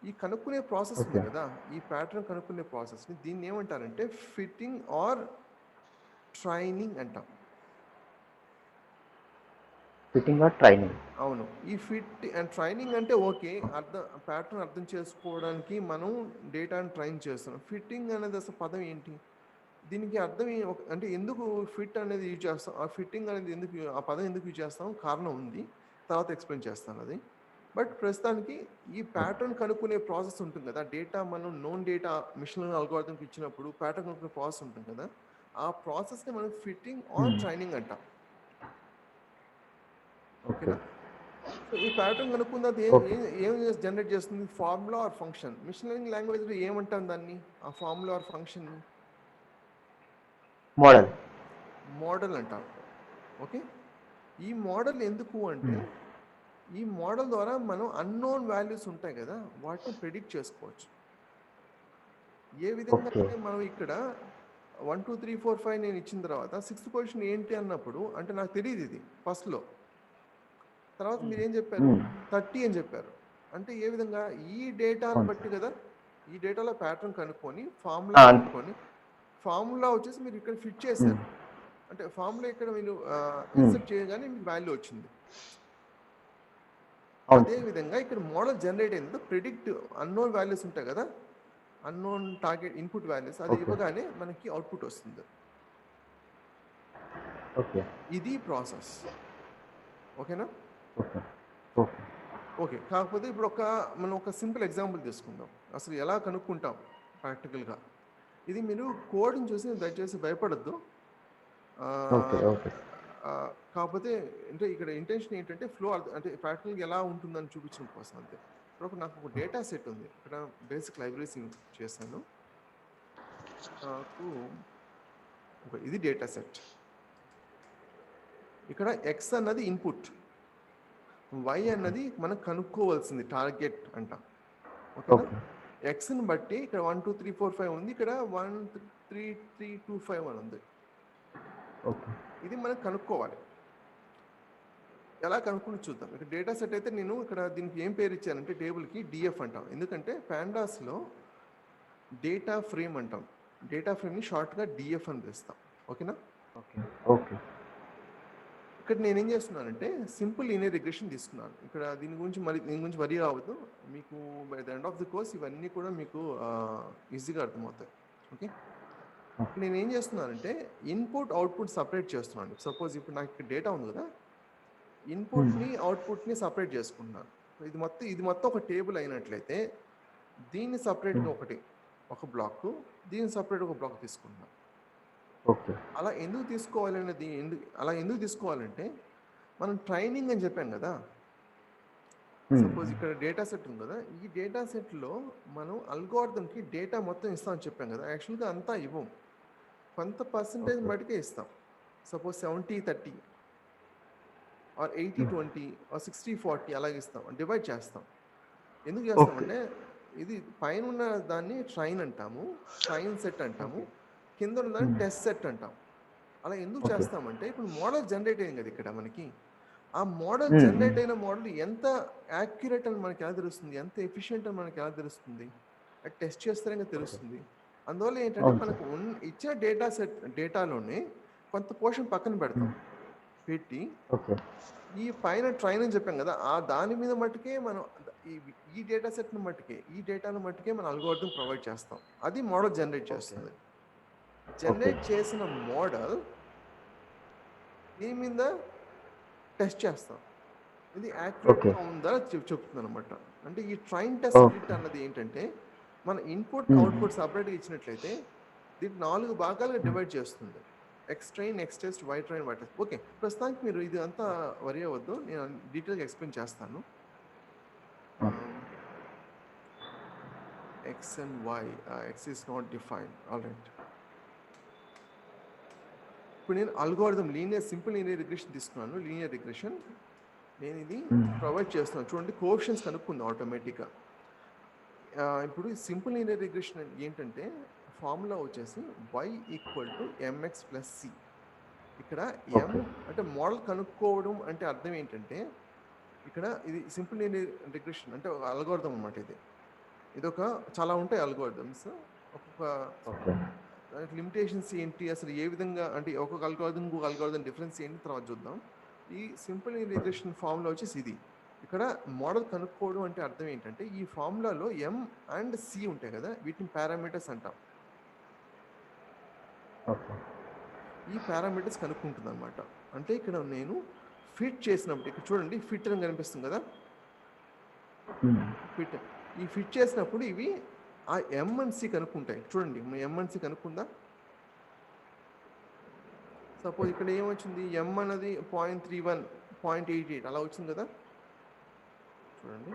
ఈ కనుక్కునే ప్రాసెస్ ఉంది కదా, ఈ ప్యాటర్న్ కనుక్కునే ప్రాసెస్ని దీన్ని ఏమంటారంటే ఫిట్టింగ్ ఆర్ ట్రైనింగ్ అంటాం. Fitting or training. అవును. ఈ ఫిట్ అండ్ ట్రైనింగ్ అంటే ఓకే, ప్యాటర్న్ అర్థం చేసుకోవడానికి మనం డేటాను ట్రైన్ చేస్తున్నాం. ఫిట్టింగ్ అనేది అసలు పదం ఏంటి, దీనికి అర్థం అంటే ఎందుకు ఫిట్ అనేది యూజ్ చేస్తాం, ఆ ఫిట్టింగ్ అనేది ఎందుకు, ఆ పదం ఎందుకు యూజ్ చేస్తాం, కారణం ఉంది, తర్వాత ఎక్స్ప్లెయిన్ చేస్తాను అది. బట్ ప్రస్తుతానికి ఈ ప్యాటర్న్ కనుక్కునే ప్రాసెస్ ఉంటుంది కదా, డేటా మనం నోన్ డేటా మిషన్ లెర్నింగ్ అల్గోరిథంకి ఇచ్చినప్పుడు ప్యాటర్న్ కనుక్కునే ప్రాసెస్ ఉంటుంది కదా, ఆ ప్రాసెస్ని మనం ఫిట్టింగ్ ఆర్ ట్రైనింగ్ అంటాం. ఓకేనా? సో ఈ ప్యాటర్న్ కనుక్కున్నది ఏం జనరేట్ చేస్తుంది? Formula or function. Machine learning లాంగ్వేజ్లో ఏమంటాం దాన్ని, ఆ ఫార్ములా ఆర్ ఫంక్షన్? మోడల్ అంటాం. ఓకే. ఈ మోడల్ ఎందుకు అంటే ఈ మోడల్ ద్వారా మనం అన్నోన్ వాల్యూస్ ఉంటాయి కదా, వాటిని ప్రెడిక్ట్ చేసుకోవచ్చు. ఏ విధంగా అంటే మనం ఇక్కడ 1, 2, 3, 4, 5 నేను ఇచ్చిన తర్వాత 6th పొజిషన్ ఏంటి అన్నప్పుడు అంటే నాకు తెలియదు ఇది ఫస్ట్లో, తర్వాత మీరు ఏం చెప్పారు 30 అని చెప్పారు. అంటే ఏ విధంగా ఈ డేటాను బట్టి కదా, ఈ డేటాలో ప్యాటర్న్ కనుక్కొని ఫార్ములా కనుక్కొని ఫార్ములా వచ్చేసి మీరు ఇక్కడ ఫిట్ చేశారు. అంటే ఫార్ములా ఇక్కడ మీరు ఇన్సర్ట్ చేయగానే మీకు వాల్యూ వచ్చింది. అదేవిధంగా ఇక్కడ మోడల్ జనరేట్ అయింది, ప్రిడిక్ట్ అన్నోన్ వాల్యూస్ ఉంటాయి కదా, అన్నోన్ టార్గెట్ ఇన్పుట్ వాల్యూస్, అది ఇవ్వగానే మనకి అవుట్పుట్ వస్తుంది. ఇది ప్రాసెస్. ఓకేనా? ఓకే. కాకపోతే ఇప్పుడు మనం ఒక సింపుల్ ఎగ్జాంపుల్ తీసుకుందాం, అసలు ఎలా కనుక్కుంటాం ప్రాక్టికల్గా. ఇది మీరు కోడ్ని చూసి దయచేసి భయపడద్దు. కాకపోతే అంటే ఇక్కడ ఇంటెన్షన్ ఏంటంటే ఫ్లో అంటే ప్రాక్టికల్గా ఎలా ఉంటుందని చూపించడం కోసం అంతే. ఇప్పుడు నాకు ఒక డేటా సెట్ ఉంది, ఇక్కడ బేసిక్ లైబ్రరీస్ చేశాను. నాకు ఇది డేటా సెట్, ఇక్కడ ఎక్స్ అన్నది ఇన్పుట్, వై అన్నది మనం కనుక్కోవాల్సింది టార్గెట్ అంటాం. ఓకేనా? ఎక్స్ని బట్టి ఇక్కడ 1, 2, 3, 4, 5 ఉంది, ఇక్కడ 1, 3, 3, 2, 5 అని ఉంది. ఇది మనం కనుక్కోవాలి. ఎలా కనుక్కొని చూద్దాం. ఇక్కడ డేటా సెట్ అయితే నేను ఇక్కడ దీనికి ఏం పేరు ఇచ్చానంటే టేబుల్కి డిఎఫ్ అంటాం. ఎందుకంటే ప్యాండాస్లో డేటా ఫ్రేమ్ అంటాం, డేటా ఫ్రేమ్ని షార్ట్గా డిఎఫ్ అని పిలుస్తాం. ఓకేనా? ఓకే. ఇక్కడ నేనేం చేస్తున్నానంటే సింపుల్ లీనియర్ రిగ్రెషన్ తీసుకున్నాను. ఇక్కడ దీని గురించి వరీ అవ్వద్దు, మీకు by the end of the course ఇవన్నీ కూడా మీకు ఈజీగా అర్థమవుతాయి. ఓకే. నేను ఏం చేస్తున్నానంటే ఇన్పుట్ అవుట్పుట్ సపరేట్ చేస్తున్నాను. సపోజ్ ఇప్పుడు నాకు ఇక్కడ డేటా ఉంది కదా, ఇన్పుట్ని అవుట్పుట్ని సపరేట్ చేసుకుంటున్నాను. ఇది మొత్తం ఒక టేబుల్ అయినట్లయితే దీన్ని సపరేట్గా ఒక బ్లాక్, దీన్ని సపరేట్ ఒక బ్లాక్ తీసుకుంటున్నాను. అలా ఎందుకు తీసుకోవాలంటే మనం ట్రైనింగ్ అని చెప్పాం కదా. సపోజ్ ఇక్కడ డేటా సెట్ ఉంది కదా, ఈ డేటా సెట్లో మనం అల్గోరిథంకి డేటా మొత్తం ఇస్తామని చెప్పాం కదా. యాక్చువల్గా అంతా ఇవ్వం, కొంత పర్సంటేజ్ మటుకే ఇస్తాం. సపోజ్ 70-30 ఆర్ 80-20 ఆర్ 60-40 అలాగే ఇస్తాం, డివైడ్ చేస్తాం. ఎందుకు చేస్తామంటే ఇది పైన ఉన్న దాన్ని ట్రైన్ అంటాము, ట్రైన్ సెట్ అంటాము, కింద ఉన్న దాన్ని టెస్ట్ సెట్ అంటాం. అలా ఎందుకు ఓకే. చేస్తామంటే ఇప్పుడు మోడల్ జనరేట్ అయింది కదా ఇక్కడ మనకి. ఆ మోడల్ హ్మ్. జనరేట్ హ్మ్. అయిన మోడల్ ఎంత యాక్యురేట్ అని మనకి ఎలా తెలుస్తుంది? ఎంత ఎఫిషియెంట్ అని మనకి ఎలా తెలుస్తుంది? అది టెస్ట్ చేస్తేనే కదా ఓకే. తెలుస్తుంది. అందువల్ల ఏంటంటే అవును సార్. మనకు ఇచ్చిన డేటాలోనే కొంత పోర్షన్ పక్కన పెడతాం. హ్మ్. పెట్టి ఓకే. ఈ పైన ట్రైన్ అని చెప్పాం కదా! ఆ దాని మీద మట్టుకే మనం ఈ ఈ డేటా సెట్‌ని మట్టుకే, ఈ డేటాను మట్టుకే మనం అల్గోరిథం ప్రొవైడ్ చేస్తాం. అది మోడల్ జనరేట్ ఓకే. చేస్తుంది. ఓకే. జనరేట్ చేసిన మోడల్ దీని మీద టెస్ట్ చేస్తాం. ఇది ఓకే. యాక్యురేట్‌గా ఉందా చెప్తుందనమాట. అంటే ఈ ట్రైన్ టెస్ట్ ఓకే. బిట్ అన్నది ఏంటంటే, మన ఇన్‌పుట్, హ్మ్. అవుట్‌పుట్ సెపరేట్‌గా ఇచ్చినట్లయితే దీన్ని 4 భాగాలుగా డివైడ్ చేస్తుంది. X train, X test, Y train, Y test. Okay. ప్రస్తుతానికి మీరు ఇది అంతా వరి అవ్వద్దు. నేను డీటెయిల్‌గా ఎక్స్‌ప్లెయిన్ చేస్తాను. Okay. X and Y X is not defined. Alright. ఇప్పుడు నేను అల్గోరిథం సింపుల్ లీనియర్ రిగ్రెషన్ తీసుకున్నాను. లీనియర్ రిగ్రెషన్ నేను ఇది హ్మ్. ప్రొవైడ్ చేస్తున్నాను. చూడండి కోఎఫిషియెంట్స్ కనుక్కుంది ఆటోమేటిక్‌గా. ఇప్పుడు సింపుల్ లీనియర్ రిగ్రెషన్ ఏంటంటే ఫార్ములా వచ్చేసి y = mx + c. ఇక్కడ m ఓకే. అంటే మోడల్ కనుక్కోవడం అంటే అర్థం ఏంటంటే ఇక్కడ ఇది సింపుల్ లీనియర్ రిగ్రెషన్ అంటే ఒక అల్గోరిథం అన్నమాట ఇది. ఇదొక చాలా ఉంటాయి అల్గోరిథమ్స్. ఒక్కొక్క ఓకే. దానికి లిమిటేషన్స్ ఏంటి? అసలు ఏ విధంగా అంటే ఒక్కొక్క అల్గోరిథం ఇంకొక అల్గోరిథం డిఫరెన్స్ ఏంటి తర్వాత చూద్దాం. ఈ సింపుల్ రిగ్రెషన్ ఫార్ములా వచ్చేసి ఇది. ఇక్కడ మోడల్ కనుక్కోవడం అంటే అర్థం ఏంటంటే ఈ ఫార్ములాలో m అండ్ c ఉంటాయి కదా! వీటిని పారామీటర్స్ అంటాం. ఓకే. ఈ పారామీటర్స్ కనుక్కుంటుందన్నమాట. అంటే ఇక్కడ నేను ఫిట్ చేసినప్పుడు ఇక్కడ చూడండి ఫిట్ అని కనిపిస్తుంది కదా! హ్మ్. ఫిట్. ఈ ఫిట్ చేసినప్పుడు ఇవి ఆ m అండ్ c కనుక్కుంటాయి. చూడండి m అండ్ c కనుక్కుందా? సపోజ్ ఇక్కడ ఏమొచ్చింది? m అన్నది 0.31, 0.88 అలా వచ్చింది కదా! చూడండి.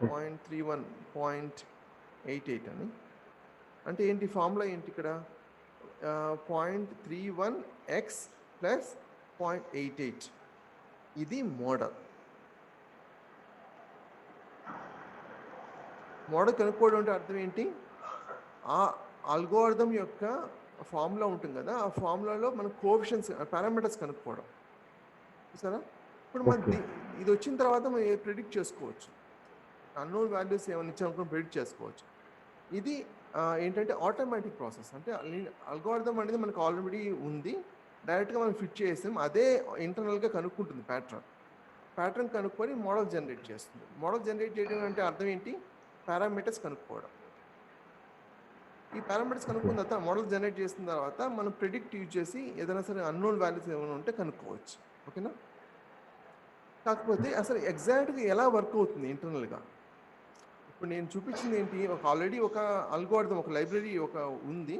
0.31, 0.88 అని. అంటే ఏంటి ఫార్ములా ఏంటి ఇక్కడ? 0.31x ప్లస్ 0.88 ఇది మోడల్. మోడల్ కనుక్కోవడం అంటే అర్థం ఏంటి? ఆ అల్గోరిథం యొక్క ఫార్ములా ఉంటుంది కదా! ఆ ఫార్ములాలో మనం కోఎఫిషియెంట్స్ పారామీటర్స్ కనుక్కోవడం. చూసారా? ఇప్పుడు మన ఓకే. ఇది వచ్చిన తర్వాత మనం ప్రిడిక్ట్ చేసుకోవచ్చు. అన్నోన్ వాల్యూస్ ఏమైనా ఇచ్చామనుకో ప్రిడిక్ట్ చేసుకోవచ్చు. ఇది ఏంటంటే ఆటోమేటిక్ ప్రాసెస్. అంటే అల్గోరిథం అనేది మనకు ఆల్రెడీ ఉంది. డైరెక్ట్‌గా మనం ఫిట్ చేసాం. అదే ఇంటర్నల్‌గా కనుక్కుంటుంది ప్యాటర్న్ కనుక్కొని మోడల్ జనరేట్ చేస్తుంది. మోడల్ జనరేట్ చేయడం అంటే అర్థం ఏంటి? పారామీటర్స్ కనుక్కోవడం. ఈ పారామీటర్స్ ఓకే. కనుక్కున్న తర్వాత మోడల్ జనరేట్ చేసిన తర్వాత మనం ప్రిడిక్ట్ యూజ్ చేసి ఏదైనా సరే అన్నోన్ వాల్యూస్ ఏమైనా ఉంటే కనుక్కోవచ్చు. ఓకేనా? కాకపోతే అసలు ఎగ్జాక్ట్‌గా ఎలా వర్క్ అవుతుంది ఇంటర్నల్‌గా? ఇప్పుడు నేను చూపించింది ఏంటి? ఆల్రెడీ ఒక అల్గోరిథం ఒక లైబ్రరీ ఉంది.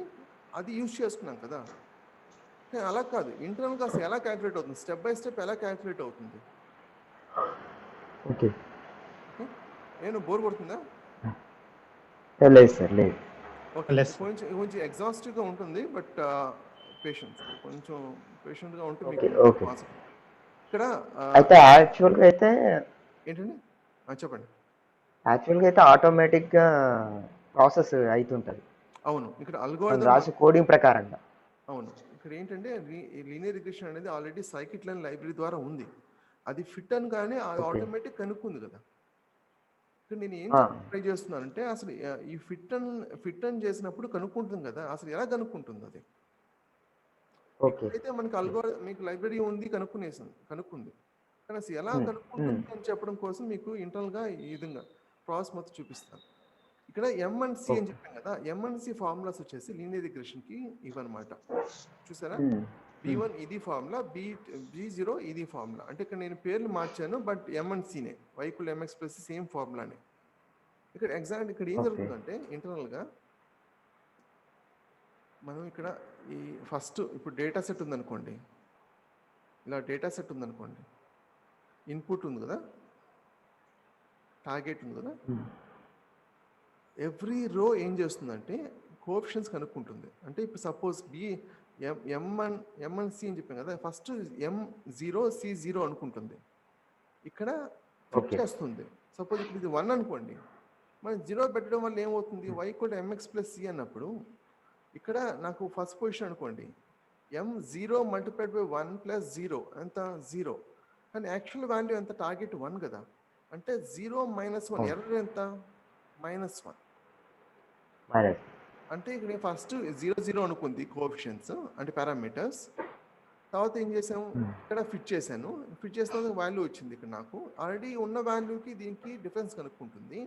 అది యూజ్ చేసుకున్నాం కదా! కానీ అలా కాదు. ఇంటర్నల్‌గా అసలు ఎలా కాలిక్యులేట్ అవుతుంది? స్టెప్ బై స్టెప్ ఎలా కాలిక్యులేట్ అవుతుంది? ఓకే. ఓకే. బోర్ కొడుతుందా? లేదు సార్. లేదు. ఓకే. Less sir. కొంచెం ఎగ్జాస్టివ్‌గా ఉంటుంది. But patience. కొంచెం పేషెంట్‌గా ఉంటే ఓకే. మీకు ఓకే. పాసిబుల్. ఇక్కడ అయితే యాక్చువల్‌గా అయితే ఏంటండి? చెప్పండి. ఆటోమేటిక్‌గా ప్రాసెస్ అయితుంటది. అవును. ఇక్కడ మనం అల్గోరిథం రాసే కోడింగ్ ప్రకారంగా. అవును. ఇక్కడ ఏంటంటే లీనియర్ రిగ్రెషన్ అనేది ఆల్రెడీ సైకిట్-లెర్న్ లైబ్రరీ ద్వారా ఉంది. అది ఫిట్ అనగానే అది ఓకే. ఆటోమేటిక్ కనుక్కుంది కదా! ఇక్కడ నేను ఏం ఆ! ట్రై చేస్తున్నానంటే అసలు ఈ ఫిట్ అని చేసినప్పుడు కనుక్కుంటుంది కదా! అసలు ఎలా కనుక్కుంటుంది అది? ఓకే. ఇక్కడైతే మనకు మీకు లైబ్రరీ ఉంది కనుక్కుంది. కానీ అసలు ఎలా హ్మ్. హ్మ్. కనుక్కుంటుంది అని చెప్పడం కోసం మీకు ఇంటర్నల్‌గా ఈ విధంగా ప్రాసెస్ మొత్తం చూపిస్తాను. ఇక్కడ ఎం అండ్ సి అని ఓకే. చెప్పాను కదా! ఎం అండ్ సి ఫార్ములాస్ వచ్చేసి లీనియర్ రిగ్రెషన్‌కి ఇవన్నమాట. చూసారా? హ్మ్. హ్మ్. B1 ఇది ఫార్ములా, B0 ఇది ఫార్ములా. అంటే ఇక్కడ నేను పేర్లు మార్చాను. బట్ ఎం అండ్ సినే. y = mx + సేమ్ ఫార్ములానే. ఇక్కడ ఇక్కడ ఏం ఓకే. జరుగుతుందంటే ఇంటర్నల్‌గా మనం ఇక్కడ ఈ ఫస్ట్ ఇప్పుడు డేటా సెట్ ఉందనుకోండి. ఇలా డేటా సెట్ ఉందనుకోండి. ఇన్పుట్ ఉంది కదా! టార్గెట్ ఉంది కదా! హ్మ్. ఎవ్రీ రో ఏం చేస్తుందంటే కోఎఫిషియెంట్స్ కనుక్కుంటుంది. అంటే ఇప్పుడు సపోజ్ M1 C అని చెప్పాను కదా! ఫస్ట్ M0 C0 అనుకుంటుంది. ఇక్కడ ఫిట్ ఓకే. చేస్తుంది. సపోజ్ ఇప్పుడు ఇది 1 అనుకోండి. మనం 0 పెట్టడం వల్ల ఏమవుతుంది? y = mx + c అన్నప్పుడు ఇక్కడ నాకు ఫస్ట్ పొజిషన్ అనుకోండి. m 0 మల్టిప్లైడ్ బై 1 ప్లస్ 0 ఎంత 0. కానీ యాక్చువల్ వాల్యూ ఎంత టార్గెట్ 1 కదా, అంటే 0 మైనస్ 1 ఎర్రర్ ఎంత -1. మైనస్ అంటే ఇక్కడ ఫస్ట్ 0 0 అనుకుంది కోఎఫిషియన్స్ అంటే పారామీటర్స్. తర్వాత ఏం చేసాము, ఇక్కడ ఫిట్ చేశాను. ఫిట్ చేసిన వాల్యూ వచ్చింది. ఇక్కడ నాకు ఆల్రెడీ ఉన్న వాల్యూకి దీనికి డిఫరెన్స్ కనుక్కుంటుంది.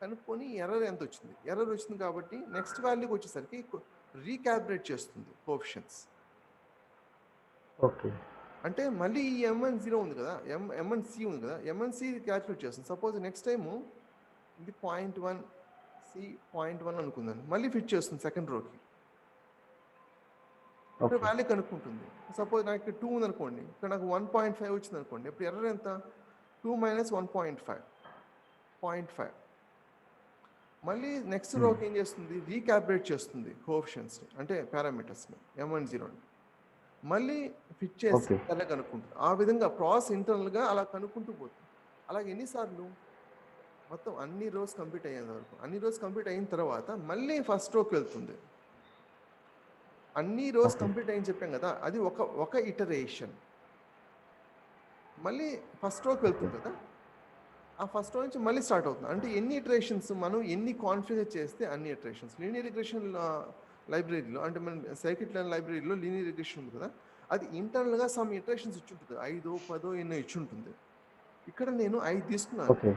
కనుక్కొని ఎర్రర్ ఎంత వచ్చింది, ఎర్రర్ వచ్చింది కాబట్టి నెక్స్ట్ వాల్యూకి వచ్చేసరికి రీకాల్కులేట్ చేస్తుంది కోఎఫిషియన్స్. ఓకే అంటే మళ్ళీ ఈ mn0 ఉంది కదా, mnc ఉంది కదా, mnc క్యాల్కులేట్ చేస్తుంది. సపోజ్ నెక్స్ట్ టైము ఇది 0.1 c 0.1 అనుకుందాను, మళ్ళీ ఫిట్ చేస్తుంది సెకండ్ రోకి. ఇక్కడ ఓకే వాల్యూ కనుక్కుంటుంది. సపోజ్ నాకు ఇక్కడ 2 ఉంది అనుకోండి, ఇక్కడ నాకు 1.5 వచ్చింది అనుకోండి. ఇప్పుడు ఎర్రర్ ఎంత 2 మైనస్ 1.5 0.5. మళ్ళీ నెక్స్ట్ రోకి ఏం చేస్తుంది, రీకాల్కులేట్ చేస్తుంది కోఎఫిషియన్స్ని అంటే పారామీటర్స్ని mn0ని. మళ్ళీ ఫిట్ చేసి Okay. అలా కనుక్కుంటుంది. ఆ విధంగా ప్రాసెస్ ఇంటర్నల్గా అలా కనుక్కుంటూ పోతుంది. అలాగే ఎన్నిసార్లు మొత్తం అన్ని రోస్ కంప్లీట్ అయ్యేంత వరకు. అన్ని రోస్ కంప్లీట్ అయిన తర్వాత మళ్ళీ ఫస్ట్ రోకి వెళ్తుంది. అన్ని రోస్ Okay. కంప్లీట్ అయ్యని చెప్పాం కదా, అది ఒక ఇటరేషన్. మళ్ళీ ఫస్ట్ రోకి వెళ్తుంది కదా, ఆ ఫస్ట్ రో నుంచి మళ్ళీ స్టార్ట్ అవుతుంది. అంటే ఎన్ని ఇటరేషన్స్ మనం ఎన్ని కాన్ఫిగర్ చేస్తే అన్ని ఇటరేషన్స్. లీనియర్ రిగ్రెషన్ లైబ్రరీలో అంటే మన సైకిట్ లైబ్రరీలో లీనియర్ రిగ్రెషన్ ఉంది కదా, అది ఇంటర్నల్గా సమ్ ఇటరేషన్స్ ఇచ్చి ఉంటుంది. 5 10 ఎన్నో ఇచ్చి ఉంటుంది. ఇక్కడ నేను 5 తీసుకున్నాను. ఓకే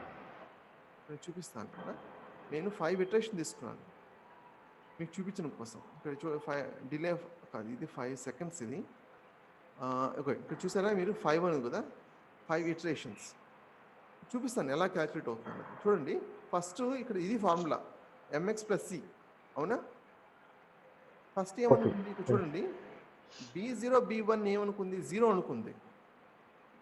నేను చూపిస్తాను కదా, నేను 5 ఇటరేషన్ తీసుకున్నాను మీకు చూపించడం కోసం. ఇక్కడ 5 డిలే కాదు, ఇది 5 సెకండ్స్ ఇది. ఓకే, ఇక్కడ చూసారా మీరు 5 అని కదా, 5 ఇటరేషన్స్ చూపిస్తాను ఎలా క్యాల్కులేట్ అవుతుంది. చూడండి ఫస్ట్ ఇక్కడ ఇది ఫార్ములా mx ప్లస్ సి, అవునా? ఫస్ట్ ఏమనుకుంది ఇక్కడ చూడండి, b0 b1 ఏమనుకుంది 0 అనుకుంది.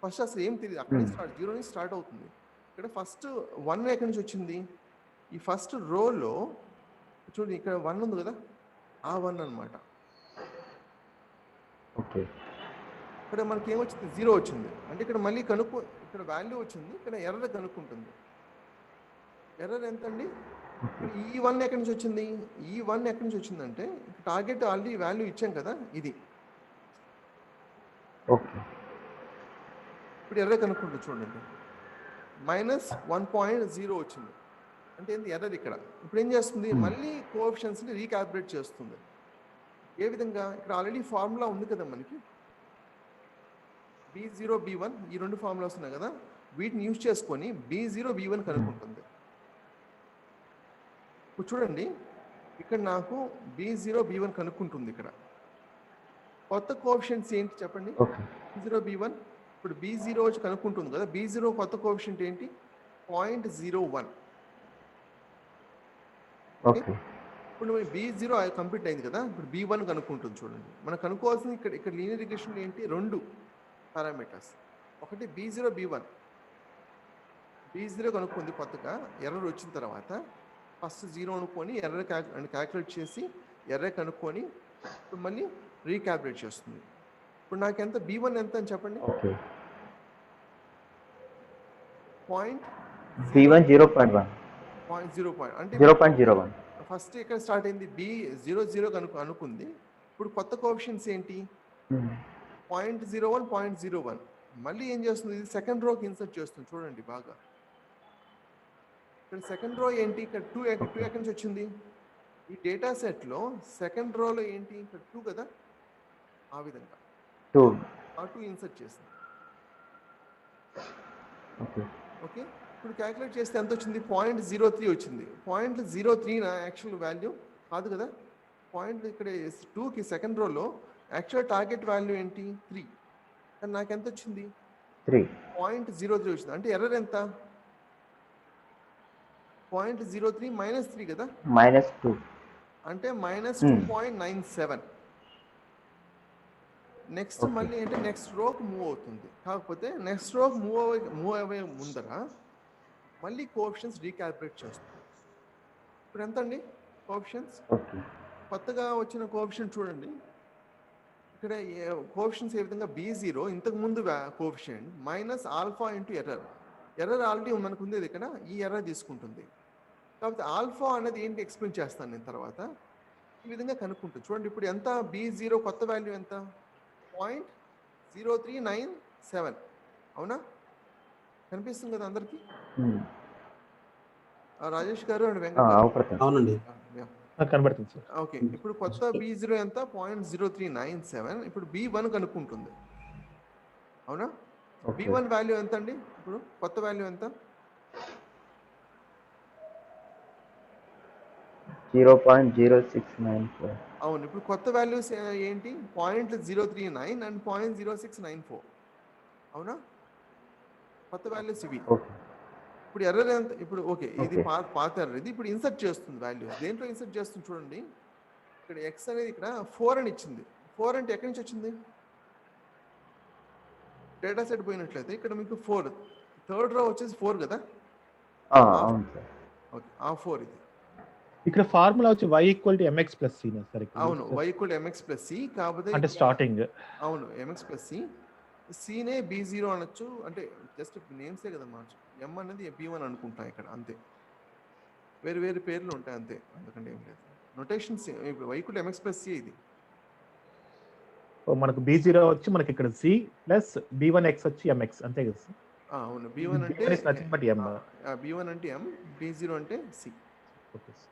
ఫస్ట్ అసలు ఏం తెలియదు, అక్కడ నుంచి స్టార్ట్ 0 నుంచి స్టార్ట్ అవుతుంది. ఇక్కడ ఫస్ట్ 1 ఎక్కడి నుంచి వచ్చింది, ఈ ఫస్ట్ రోలో చూడండి ఇక్కడ 1 ఉంది కదా, ఆ 1 అనమాట. ఓకే ఇక్కడ మనకి ఏమొచ్చింది 0 వచ్చింది. అంటే ఇక్కడ మళ్ళీ ఇక్కడ వాల్యూ వచ్చింది, ఇక్కడ ఎర్రర్ కనుక్కుంటుంది. ఎర్రర్ ఎంత అండి, ఈ 1 ఎక్కడి నుంచి వచ్చింది, ఈ 1 ఎక్కడి నుంచి వచ్చిందంటే టార్గెట్ ఆల్రెడీ వాల్యూ ఇచ్చాం కదా ఇది. ఓకే ఇప్పుడు ఎర్రర్ కనుక్కుంటుంది చూడండి, -1.0 వచ్చింది. అంటే ఏంది ఎర్రర్ ఇక్కడ. ఇప్పుడు ఏం చేస్తుంది, మళ్ళీ కోఎఫిషియన్స్ని రీకాల్కులేట్ చేస్తుంది. ఏ విధంగా, ఇక్కడ ఆల్రెడీ ఫార్ములా ఉంది కదా మనకి, b0 b1 ఈ 2 ఫార్ములాస్ ఉన్నాయి కదా, వీటిని యూజ్ చేసుకొని b0 b1 కనుక్కుంటుంది. ఇప్పుడు చూడండి ఇక్కడ నాకు b0 b1 కనుక్కుంటుంది. ఇక్కడ కొత్త కోఎఫిషియెంట్స్ ఏంటి చెప్పండి, ఓకే b0 b1. ఇప్పుడు b0 వచ్చి కనుక్కుంటుంది కదా, b0 కొత్త కోఎఫిషియెంట్ ఏంటి 0.01. ఓకే ఇప్పుడు b0 కంప్లీట్ అయింది కదా, ఇప్పుడు b1 కనుక్కుంటుంది. చూడండి మనం కనుక్కోవాల్సింది ఇక్కడ లీనియర్ రిగ్రెషన్ ఏంటి, 2 పారామీటర్స్. ఒకటి b0 b1. b0 కనుక్కుంది కొత్తగా, ఎర్రర్ వచ్చిన తర్వాత ఫస్ట్ 0 అనుకొని ఎర్రర్ క్యాల్కులేట్ చేసి ఎర్రర్ కనుక్కొని ఇప్పుడు మళ్ళీ రీకాల్కులేట్ చేస్తుంది. ఇప్పుడు నాకు ఎంత b1 ఎంత అని చెప్పండి, ఓకే 0.01 అంటే 0.01 ఫస్ట్ ఇక్కడ స్టార్ట్ అయింది b00 అనుకుంది. ఇప్పుడు కొత్త కోఎఫిషియెంట్స్ ఏంటి 0.01 0.01. మళ్ళీ ఏం చేస్తుంది, ఇది సెకండ్ రోకి ఇన్సర్ట్ చేస్తుంది. చూడండి బాగా, ఇక్కడ సెకండ్ రో ఏంటి, ఇక్కడ 2 ఎక్కడి నుంచి వచ్చింది, ఈ డేటా సెట్లో సెకండ్ రోలో ఏంటి ఇక్కడ 2 కదా, ఆ విధంగా 2 ఆ 2 ఇన్సర్ట్ చేసింది. ఓకే ఓకే, ఇప్పుడు క్యాల్కులేట్ చేస్తే ఎంత వచ్చింది, 0.03 వచ్చింది. 0.03 నా యాక్చువల్ వాల్యూ కాదు కదా, ఇక్కడ 2కి సెకండ్ రోలో యాక్చువల్ టార్గెట్ వాల్యూ ఏంటి 3, కానీ నాకు ఎంత వచ్చింది 3 0.03 వచ్చింది. అంటే ఎర్రర్ ఎంత 0.03 -3 కదా, -2 అంటే -2.97. Next Okay. మళ్ళీ అంటే నెక్స్ట్ రోకి మూవ్ అవుతుంది. కాకపోతే నెక్స్ట్ రోకి మూవ్ అయ్యే ముందర మళ్ళీ కోఎఫిషియన్స్ రీకాల్కులేట్ చేస్తుంది. ఇప్పుడు ఎంత అండి కోఎఫిషియన్స్, ఓకే కొత్తగా వచ్చిన కోఎఫిషియంట్ చూడండి. ఇక్కడ కోఎఫిషియన్స్ ఏ విధంగా b0 ఇంతకు ముందు కోఎఫిషియంట్ -α ఇంటూ ఎర్రర్ ఆల్రెడీ మనకు ఉంది ఇక్కడ, ఈ ఎర్రర్ తీసుకుంటుంది. కాబట్టి ఆల్ఫా అనేది ఏంటి ఎక్స్ప్లెయిన్ చేస్తాను నేను తర్వాత. ఈ విధంగా కనుక్కుంటుంది. చూడండి ఇప్పుడు ఎంత B0 కొత్త వాల్యూ ఎంత 0.0397 అవునా? కనిపిస్తుంది కదా అందరికి? రాజేష్ గారు అండ్ వెంకట్ గారు. అవుపడుతుంది. అవునండి. Yeah. కనబడుతుంది సార్. ఓకే ఇప్పుడు కొత్త B0 ఎంత 0.0397. ఇప్పుడు B1 కనుక్కుంటుంది అవునా? ఓకే. B1 వాల్యూ ఎంత అండి? ఇప్పుడు కొత్త వాల్యూ ఎంత? 0.0694. అవును ఇప్పుడు కొత్త వాల్యూస్ ఏంటి 0.039 అండ్ 0.0694 అవునా? కొత్త వాల్యూస్ ఇవి. ఓకే. ఇప్పుడు ఎర్రర్ ఎంత? ఇప్పుడు ఓకే ఇది Okay. పాత ఎర్రర్. ఇది ఇప్పుడు ఇన్సర్ట్ చేస్తుంది వాల్యూస్. దేంట్లో ఇన్సర్ట్ చేస్తుంది చూడండి. ఇక్కడ ఎక్స్ అనేది ఇక్కడ 4 అని ఇచ్చింది. 4 అంటే ఎక్కడి నుంచి వచ్చింది? డేటా సెట్ పోయినట్లయితే ఇక్కడ మీకు 4 థర్డ్ రో వచ్చేసి 4 కదా? అవును సార్. ఓకే ఆ 4 ఇది. ఇక్కడ ఫార్ములా వచ్చి y = mx + c సార్. అవును y = mx + c కాకపోతే అంటే స్టార్టింగ్. అవును mx + c cనే B0 అనొచ్చు. అంటే జస్ట్ నేమ్సే కదా మార్చు. m అనేది B1 అనుకుంటాం ఇక్కడ అంతే. వేరు వేరు పేర్లు ఉంటాయి అంతే. అందుకంటే ఏం లేదు. నొటేషన్స్ ఇప్పుడు y = mx + c ఇది. మనకు B0 వచ్చి మనకి ఇక్కడ c ప్లస్ B1x వచ్చి mx అంతే కదా సార్? అవును B1 అంటే B1 is nothing but m. B1 అంటే m, B0 అంటే c. Okay sir.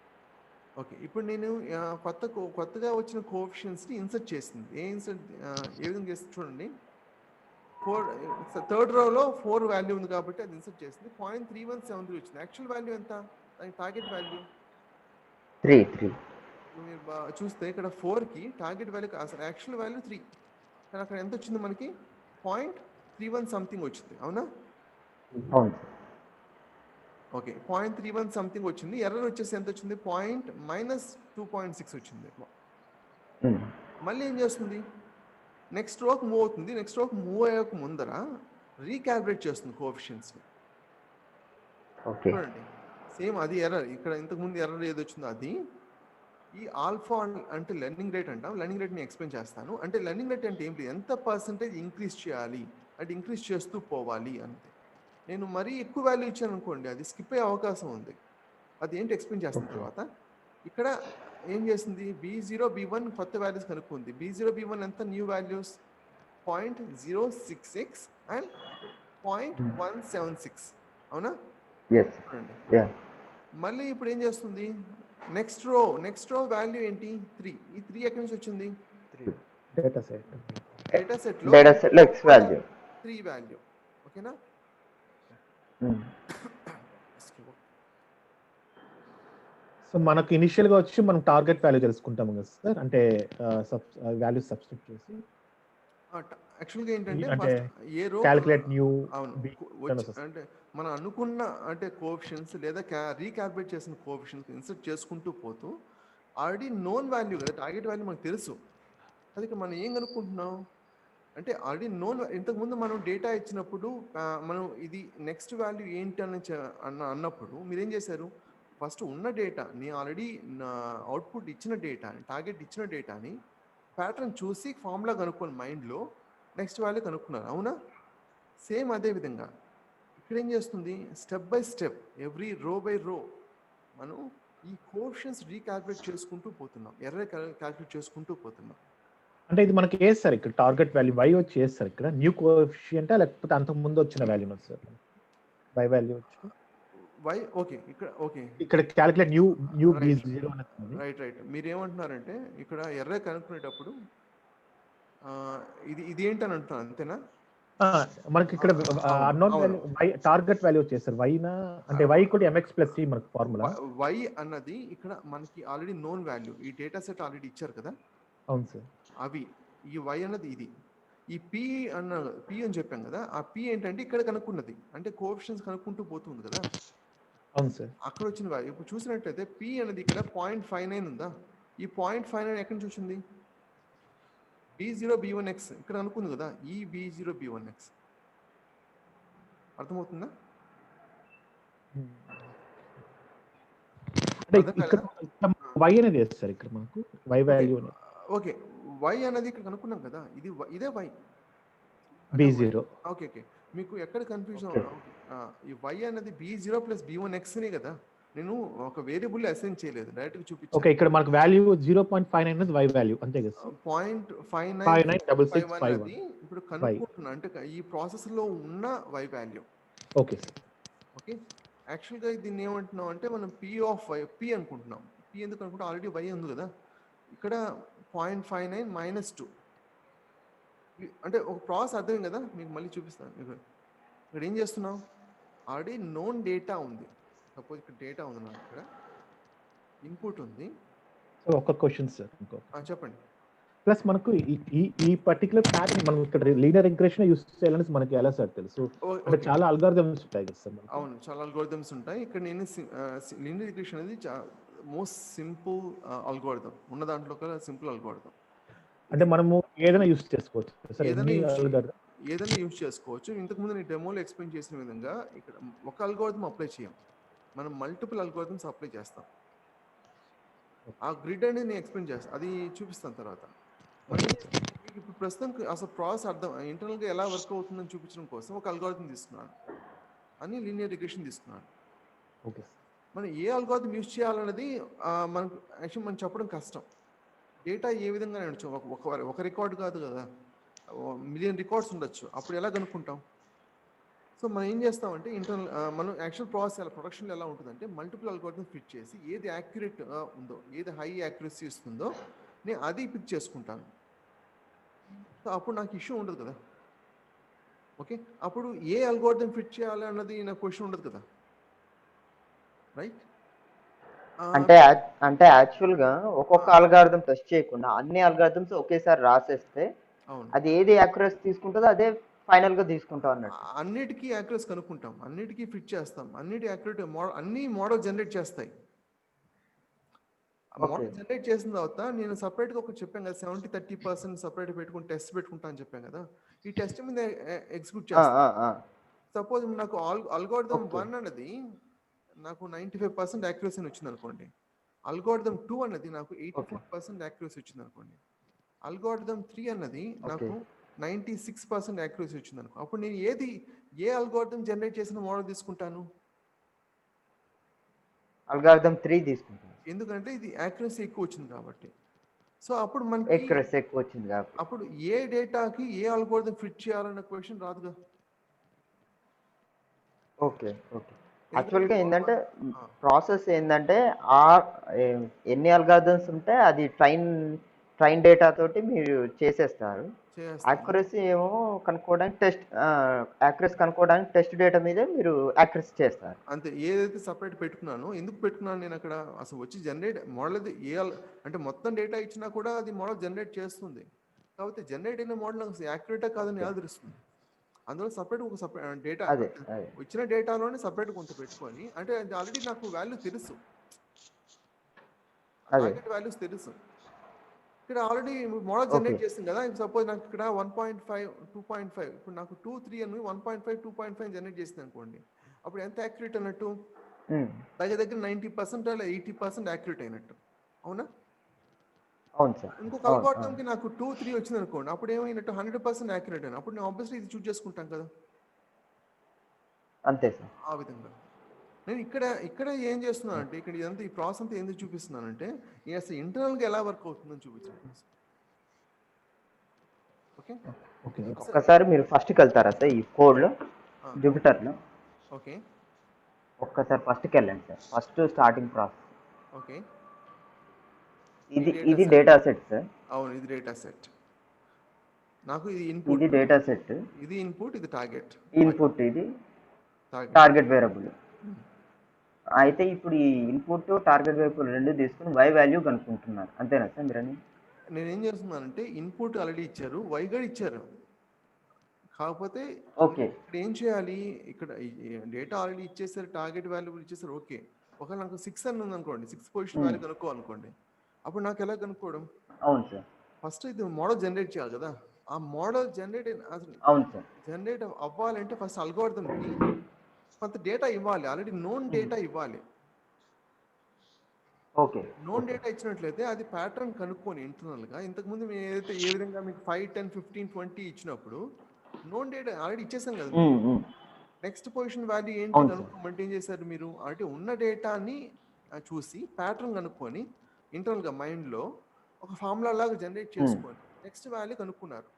ఓకే ఇప్పుడు నేను కొత్తగా వచ్చిన కోఎఫిషియన్స్ని ఇన్సర్ట్ చేసింది. ఏ విధంగా చేస్తుంది చూడండి. 4 థర్డ్ రోలో 4 వాల్యూ ఉంది కాబట్టి అది ఇన్సర్ట్ చేసింది. 0.3173 వచ్చింది. యాక్చువల్ వాల్యూ ఎంత? దాని టార్గెట్ వాల్యూ 3. మీరు చూస్తే ఇక్కడ 4కి టార్గెట్ వాల్యూ అసలు యాక్చువల్ వాల్యూ 3 కానీ అక్కడ ఎంత వచ్చింది మనకి 0.31 సంథింగ్ వచ్చింది అవునా? అవును సార్. ఓకే 0.31 సంథింగ్ వచ్చింది. ఎర్రర్ వచ్చేసి ఎంత వచ్చింది? -2.6 వచ్చింది. మళ్ళీ ఏం చేస్తుంది? నెక్స్ట్ రోకి మూవ్ అవుతుంది. నెక్స్ట్ రోకి మూవ్ అయ్యాక ముందర రీకాల్కులేట్ చేస్తుంది కోఎఫిషియన్స్ని. ఓకే. చూడండి సేమ్ అది ఎర్రర్. ఇక్కడ ఇంతకుముందు ఎర్రర్ ఏది వచ్చిందో అది. ఈ ఆల్ఫా అంటే లెర్నింగ్ రేట్ అంటాం. లెర్నింగ్ రేట్ నేను ఎక్స్ప్లెయిన్ చేస్తాను. అంటే లెర్నింగ్ రేట్ అంటే ఏంటి? ఎంత పర్సెంటేజ్ ఇంక్రీజ్ చేయాలి అంటే ఇంక్రీజ్ చేస్తూ పోవాలి అంతే. నేను మరీ ఎక్కువ వాల్యూ ఇచ్చాను అనుకోండి అది స్కిప్ అయ్యే అవకాశం ఉంది. అది ఏంటి ఎక్స్ప్లెయిన్ చేసిన తర్వాత ఇక్కడ ఏం చేసింది? B0 B1 కొత్త వాల్యూస్ కనుక్కుంది. B0 B1 ఎంత న్యూ వాల్యూస్ 0.066 అండ్ 0.176 అవునా? చూడండి మళ్ళీ ఇప్పుడు ఏం చేస్తుంది? నెక్స్ట్ రో వాల్యూ ఏంటి? 3. ఈ 3 ఎక్కడి నుంచి వచ్చింది? Data set. డేటా సెట్లో x వాల్యూ 3 వాల్యూ ఓకేనా? సో మనకు ఇనిషియల్ గా వచ్చి మనం టార్గెట్ వాల్యూ తెలుసుకుంటాము కదా సార్. అంటే వాల్యూ సబ్స్టిట్యూట్ చేసి యాక్చువల్గా ఏంటంటే అంటే ఏ రో క్యాలిక్యులేట్ న్యూ అవును అంటే మనం అనుకున్న అంటే కోఎఫిషియన్స్ లేదా రీకాల్కులేట్ చేసిన కోఎఫిషియన్స్ ఇన్సర్ట్ చేసుకుంటూ పోతూ ఆల్రెడీ నోన్ వాల్యూ కదా టార్గెట్ వాల్యూ మనకు తెలుసు. అది మనం ఏం కనుక్కుంటున్నాం అంటే ఆల్రెడీ ఇంతకుముందు మనం డేటా ఇచ్చినప్పుడు మనం ఇది నెక్స్ట్ వాల్యూ ఏంటి అన్నప్పుడు మీరేం చేశారు? ఫస్ట్ ఉన్న డేటాని ఆల్రెడీ అవుట్పుట్ ఇచ్చిన డేటాని టార్గెట్ ఇచ్చిన డేటాని ప్యాటర్న్ చూసి ఫార్ములా కనుక్కొని మైండ్లో నెక్స్ట్ వాల్యూ కనుక్కున్నారు అవునా? సేమ్ అదే విధంగా ఇక్కడ ఏం చేస్తుంది? స్టెప్ బై స్టెప్ ఎవ్రీ రో బై రో మనం ఈ కోఎఫిషియన్స్ రీకాల్కులేట్ చేసుకుంటూ పోతున్నాం. ఎర్రర్ క్యాల్కులేట్ చేసుకుంటూ పోతున్నాం. అంటే ఇది మనకి ఏది సార్? ఇక్కడ టార్గెట్ వాల్యూ y వచ్చి ఏది సార్? ఇక్కడ న్యూ కోఎఫిషియంటా లేకపోతే అంతకు ముందు వచ్చిన వాల్యూనా సార్? y వాల్యూ వచ్చి ఓకే ఇక్కడ క్యాలిక్యులేట్ న్యూ B0 అనేది. రైట్ మీరు ఏమంటున్నారంటే ఇక్కడ ఎర్రర్ కనుక్కునేటప్పుడు ఇది ఏంటని అంటున్నారు అంతేనా? మనకి ఇక్కడ అన్నోన్ వాల్యూ టార్గెట్ వాల్యూ వచ్చేది సార్ y నా అంటే y = mx + c మనకి ఫార్ములా. y అన్నది ఇక్కడ మనకి ఆల్రెడీ నోన్ వాల్యూ. ఈ డేటా సెట్ ఆల్రెడీ ఇచ్చారు కదా. అవును సార్. అవి ఈ y అన్నది ఇది. ఈ p అని చెప్పాం కదా. ఆ p ఏంటంటే ఇక్కడ కనుక్కున్నది అంటే కోఎఫిషియన్స్ కనుక్కుంటూ పోతుంది కదా. అవును సార్. అక్కడ వచ్చిన వాల్యూ ఇప్పుడు చూసినట్లయితే p అనేది ఇక్కడ 0.59 ఉందా? ఈ 0.59 ఎక్కడి నుంచి వచ్చింది? B0 B1x ఇక్కడ అనుకుంది కదా. ఈ B0 B1x అర్థమవుతుందా? అంటే ఇక్కడ y అనేది వేస్తారు సార్. ఇక్కడ మనకు y వాల్యూ ఓకే y అనేది ఇక్కడ కనుక్కున్నాం కదా. ఇదే y B0. ఓకే మీకు ఎక్కడ కన్ఫ్యూజన్? ఈ y అనేది B0 + B1x నే కదా. నేను ఒక వేరియబుల్ అసైన్ చేయలేదు, డైరెక్ట్గా ఓకే, చూపించాను. ఇక్కడ మనకు వాల్యూ 0.59 అనేది y వాల్యూ అంతే కదా సార్? 0.5951 అది 596651 ఇప్పుడు కనుక్కుంటున్నా, అంటే ఈ ప్రాసెస్లో ఉన్న y value. Okay sir. Okay, యాక్చువల్గా దీన్ని ఏమంటున్నాం అంటే మనం p ఆఫ్ y p అనుకుంటున్నాం. p ఎందుకు అనుకుంటే ఆల్రెడీ y ఉంది కదా. ఇక్కడ 0.59 - 2 అంటే ఒక ప్రాసెస్ అర్థమైంది కదా మీకు. మళ్ళీ చూపిస్తాను మీకు. ఇక్కడ ఏం చేస్తున్నాం, ఆల్రెడీ నోన్ డేటా ఉంది. సపోజ్ ఇక్కడ డేటా ఉంది నాకు, ఇక్కడ ఇన్పుట్ ఉంది. సో ఒక క్వశ్చన్ సార్ ఇంకో చెప్పండి. ప్లస్ మనకు ఈ పర్టికులర్ ప్యాటర్న్ మనం ఇక్కడ లీనియర్ రిగ్రెషన్ యూస్ చేయాలని మనకి ఎలా సార్ తెలుసు? అంటే చాలా అల్గారిథమ్స్ ఉంటాయి కదా సార్ మనకు. అవును, చాలా అల్గోరిథమ్స్ ఉంటాయి. ఇక్కడ నేను లీనియర్ రిగ్రెషన్ అనేది మోస్ట్ సింపుల్ అల్గోరిథం, ఉన్న దాంట్లో ఒక సింపుల్ అల్గోరిథం. అంటే మనము ఏదైనా యూస్ చేసుకోవచ్చు సార్, ఏదైనా యూజ్ చేసుకోవచ్చు. ఇంతకుముందు నేను డెమోలో ఎక్స్ప్లెయిన్ చేసిన విధంగా ఇక్కడ ఒక అల్గోరిథం అప్లై చేయం, మనం మల్టిపుల్ అల్గోరిథమ్స్ అప్లై చేస్తాం. ఆ గ్రిడ్ అనేది నేను ఎక్స్ప్లెయిన్ చేస్తాను, అది చూపిస్తాను తర్వాత. మీకు ఇప్పుడు ప్రస్తుతం అసలు ప్రాసెస్ అర్థం ఇంటర్నల్గా ఎలా వర్క్ అవుతుందని చూపించడం కోసం ఒక అల్గోరిథం తీసుకున్నాను, అని లీనియర్ రిగ్రెషన్ తీసుకున్నాను. ఓకే, మనం ఏ అల్గోరిథం యూజ్ చేయాలన్నది మనకు యాక్చువల్ మనం చెప్పడం కష్టం. డేటా ఏ విధంగా నడచు, ఒక రికార్డు కాదు కదా, మిలియన్ రికార్డ్స్ ఉండొచ్చు, అప్పుడు ఎలా కనుక్కుంటాం? సో మనం ఏం చేస్తామంటే ఇంటర్నల్ మనం యాక్చువల్ ప్రాసెస్ ఎలా ప్రొడక్షన్లో ఎలా ఉంటుందంటే మల్టిపుల్ అల్గోరిథం ఫిట్ చేసి ఏది యాక్యురేట్గా ఉందో, ఏది హై యాక్యురసీ ఇస్తుందో నేను అది పిక్ చేసుకుంటాను. సో అప్పుడు నాకు ఇష్యూ ఉండదు కదా. ఓకే, అప్పుడు ఏ అల్గోరిథం ఫిట్ చేయాలి అన్నది నాకు క్వశ్చన్ ఉండదు కదా, రైట్? అంటే యాక్చువల్గా ఒక్కొక్క అల్గారిథం టెస్ట్ చేయకుండా అన్ని అల్గారిథమ్స్ ఒకేసారి రాసేస్తే అది ఏది యాక్యురసీ తీసుకుంటుందో అదే ఫైనల్ గా తీసుకుంటాం అన్నట్టు. అన్నిటికీ యాక్యురసీ కనుక్కుంటాం, అన్నిటికీ ఫిట్ చేస్తాం, అన్నిటి యాక్యురేట్ అన్ని మోడల్ జనరేట్ చేస్తాయి. మోడల్ జనరేట్ చేసిన తర్వాత నేను సపరేట్గా ఒక చెప్పాను కదా 70-30% సపరేట్ పెట్టుకుని టెస్ట్ పెట్టుకుంటా అని చెప్పాను కదా. ఈ టెస్ట్ మీద ఎగ్జిక్యూట్ చేస్తాను. సపోజ్ నాకు అల్గోరిథం 1 అన్నది నాకు 95% యాక్యురసీ వచ్చింది అనుకోండి, అల్గోరిథం 2 అన్నది నాకు 84% యాక్యురసీ వచ్చింది అనుకోండి, అల్గోరిథం 3 అన్నది నాకు 96% యాక్యురసీ వచ్చింది అనుకో, అప్పుడు నేను ఏ అల్గోరిథం జనరేట్ చేసిన మోడల్ తీసుకుంటాను? అల్గోరిథం 3 తీసుకుంటాను, ఎందుకంటే ఇది యాక్యురసీ ఎక్కువ వచ్చింది కాబట్టి. సో అప్పుడు మనకి యాక్యురసీ ఎక్కువ వచ్చింది కాబట్టి అప్పుడు ఏ డేటాకి ఏ అల్గోరిథం ఫిట్ చేయాలన్న క్వశ్చన్ రాదుగా. Okay okay. యాక్చువల్గా ఏంటంటే ప్రాసెస్ ఏంటంటే ఎన్ని అల్గారిథమ్స్ ఉంటే అది ట్రైన్ డేటా తోటి మీరు చేసేస్తారు. యాక్యురసీ ఏమో కనుక్కోవడానికి టెస్ట్ డేటా మీదే మీరు యాక్యురసీ చేస్తారు అంతే. ఏదైతే సపరేట్ పెట్టుకున్నానో, ఎందుకు పెట్టుకున్నాను నేను అక్కడ అసలు వచ్చి జనరేట్ మోడల్ అది అంటే మొత్తం డేటా ఇచ్చినా కూడా అది మోడల్ జనరేట్ చేస్తుంది. కాబట్టి జనరేట్ అయిన మోడల్ నాకు యాక్యురేటా కాదని ఎలా తెలుస్తుంది? అందులో సపరేట్ ఒక సపరేట్ డేటా ఇచ్చిన డేటాలోనే సపరేట్ కొంత పెట్టుకొని, అంటే అది ఆల్రెడీ నాకు వాల్యూ తెలుసు, టార్గెట్ వాల్యూస్ తెలుసు. ఇక్కడ ఆల్రెడీ మోడల్ జనరేట్ చేస్తుంది కదా. సపోజ్ నాకు ఇక్కడ 1.5 2.5 ఇప్పుడు నాకు 2 3 అని 1.5 2.5 జనరేట్ చేసింది అనుకోండి, అప్పుడు ఎంత యాక్యురేట్ అన్నట్టు? దగ్గర 90% అలా 80% యాక్యురేట్ అయినట్టు, అవునా? అవును సార్. ఇంకొక అల్గోరిథంకి నాకు 2 3 వచ్చింది అనుకోండి, అప్పుడు ఏమైనట్టు 100% యాక్యురేట్ అయినా, అప్పుడు నేను ఆబ్వియస్లీ ఇది చూస్ చేసుకుంటాం కదా. అంతే సార్. ఆ విధంగా నేను ఇక్కడ ఏం చేస్తున్నాను అంటే, ఇక్కడ ఇదంతా ఈ ప్రాసెస్ అంతా ఎందుకు చూపిస్తున్నానంటే అసలు ఇంటర్నల్గా ఎలా వర్క్ అవుతుందని చూపించాను. ఓకే, ఒక్కసారి మీరు ఫస్ట్కి వెళ్తారా సార్ ఈ కోడ్లో జూపిటర్లో? ఓకే, ఒక్కసారి ఫస్ట్కి వెళ్ళండి sir. First starting process. Okay, ఇది డేటా సెట్ సార్. అవును, ఇది డేటా సెట్. నాకు ఇది ఇన్పుట్, ఇది డేటా సెట్, ఇది ఇన్పుట్, ఇది టార్గెట్ ఇది టార్గెట్ వేరియబుల్. అయితే ఇప్పుడు ఈ ఇన్పుట్ టార్గెట్ వేరియబుల్ రెండు తీసుకుని y వాల్యూ కనుక్కుంటున్నారు, అంతేనా సార్ మీరని? నేనేం చేస్తున్నానంటే ఇన్పుట్ ఆల్రెడీ ఇచ్చారు, y కూడా ఇచ్చారు, కాకపోతే ఓకే ఇక్కడ ఏం చేయాలి, ఇక్కడ డేటా ఆల్రెడీ ఇచ్చేసారు, టార్గెట్ వాల్యూ ఇచ్చేసారు. ఓకే, ఒకవేళ నాకు 6 అని ఉంది అనుకోండి, 6 పొజిషన్ వాల్యూ కనుక్కోవాలనుకోండి, అప్పుడు నాకు ఎలా కనుక్కోవడం? అవును సార్. ఫస్ట్ ఇది మోడల్ జనరేట్ చేయాలి కదా. ఆ మోడల్ జనరేట్ అవును సార్. జనరేట్ అవ్వాలంటే ఫస్ట్ అల్గోరిథంకి కొంత డేటా ఇవ్వాలి, ఆల్రెడీ నోన్ డేటా ఇవ్వాలి. ఓకే, నోన్ డేటా ఇచ్చినట్లయితే అది ప్యాటర్న్ కనుక్కొని ఇంటర్నల్గా, ఇంతకుముందు మేము ఏదైతే ఏ విధంగా మీకు 5 10 15 20 ఇచ్చినప్పుడు నోన్ డేటా ఆల్రెడీ ఇచ్చేసాం కదా. నెక్స్ట్ పొజిషన్ వాల్యూ ఏంటి అవును సార్. కనుక్కోమంటే ఏం చేశారు మీరు అంటే ఉన్న డేటాని చూసి ప్యాటర్న్ కనుక్కొని ఇంటర్నల్గా మైండ్లో ఒక ఫార్ములా లాగా జనరేట్ చేసుకొని నెక్స్ట్ వాల్యూ కనుక్కున్నారు.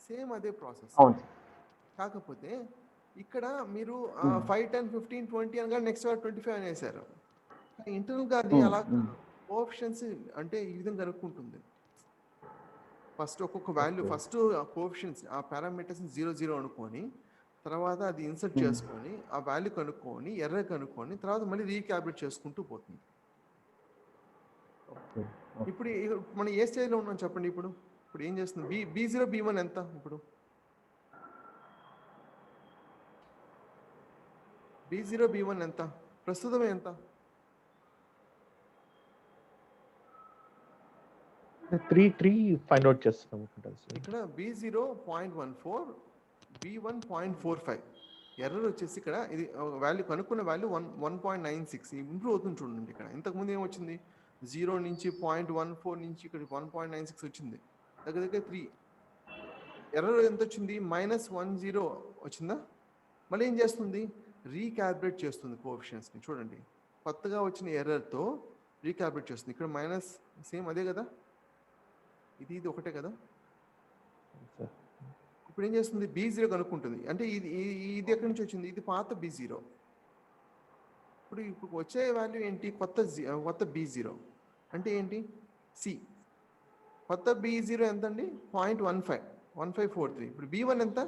సేమ్ అదే ప్రాసెస్. అవును సార్. కాకపోతే ఇక్కడ మీరు 5, 10, 15, 20 అనగా నెక్స్ట్ 25 అనేసారు. ఇంటర్నల్గా అది అలా కోఎఫిషియన్స్ అంటే ఈ విధంగా కనుక్కుంటుంది. ఫస్ట్ ఒక్కొక్క వాల్యూ ఫస్ట్ కోఎఫిషియన్స్ ఆ పారామీటర్స్ 0, 0 అనుకొని తర్వాత అది ఇన్సర్ట్ చేసుకొని ఆ వాల్యూ కనుక్కొని ఎర్రర్ కనుక్కొని తర్వాత మళ్ళీ రీక్యాలిబ్రేట్ చేసుకుంటూ పోతుంది. ఇప్పుడు మనం ఏ స్టేజ్లో ఉన్నాం చెప్పండి. ఇప్పుడు ఏం చేస్తుంది? B0 B1 ఎంత? ఇప్పుడు B0 B1 ఎంత? ప్రస్తుతం ఎంత? 3 ఫైండ్ అవుట్ చేస్తున్నాం ఇక్కడ B0 0.14 B1 0.45 ఎర్రర్ వచ్చేసి ఇక్కడ ఇది వాల్యూ కనుక్కున్న వాల్యూ 1.96 ఇంప్రూవ్ అవుతుంది చూడండి. ఇక్కడ ఇంతకుముందు ఏమొచ్చింది? 0 నుంచి 0.14 నుంచి ఇక్కడ 1.96 వచ్చింది. దగ్గర 3. ఎర్రర్ ఎంత వచ్చింది? -10 వచ్చిందా? మళ్ళీ ఏం చేస్తుంది? రీకాలిబ్రేట్ చేస్తుంది కోఎఫిషియన్స్ని. చూడండి, కొత్తగా వచ్చిన ఎర్రర్తో రీకాలిబ్రేట్ చేస్తుంది. ఇక్కడ మైనస్ సేమ్ అదే కదా, ఇది ఒకటే కదా. ఇప్పుడు ఏం చేస్తుంది? B0 కనుక్కుంటుంది. అంటే ఇది ఎక్కడి నుంచి వచ్చింది? ఇది పాత B0. ఇప్పుడు వచ్చే వాల్యూ ఏంటి? కొత్త B0 అంటే ఏంటి? C. కొత్త B0 ఎంత అండి? 0.1543. ఇప్పుడు B1 ఎంత?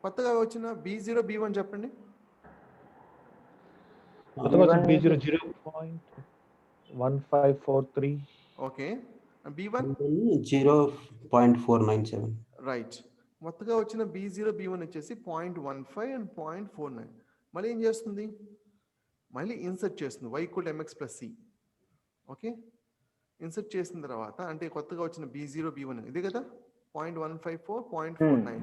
కొత్తగా వచ్చిన B0 B1 చెప్పండి. B0 0.1543. ఓకే. B1 0.497. రైట్. కొత్తగా వచ్చిన B0 B1 వచ్చేసి 0.15 అండ్ 0.49. మళ్ళీ ఏం చేస్తుంది? మళ్ళీ ఇన్సర్ట్ చేస్తుంది y = mx + c. Okay, insert చేసిన తర్వాత అంటే కొత్తగా వచ్చిన B0 B1 ఇదే కదా 0.154 0.49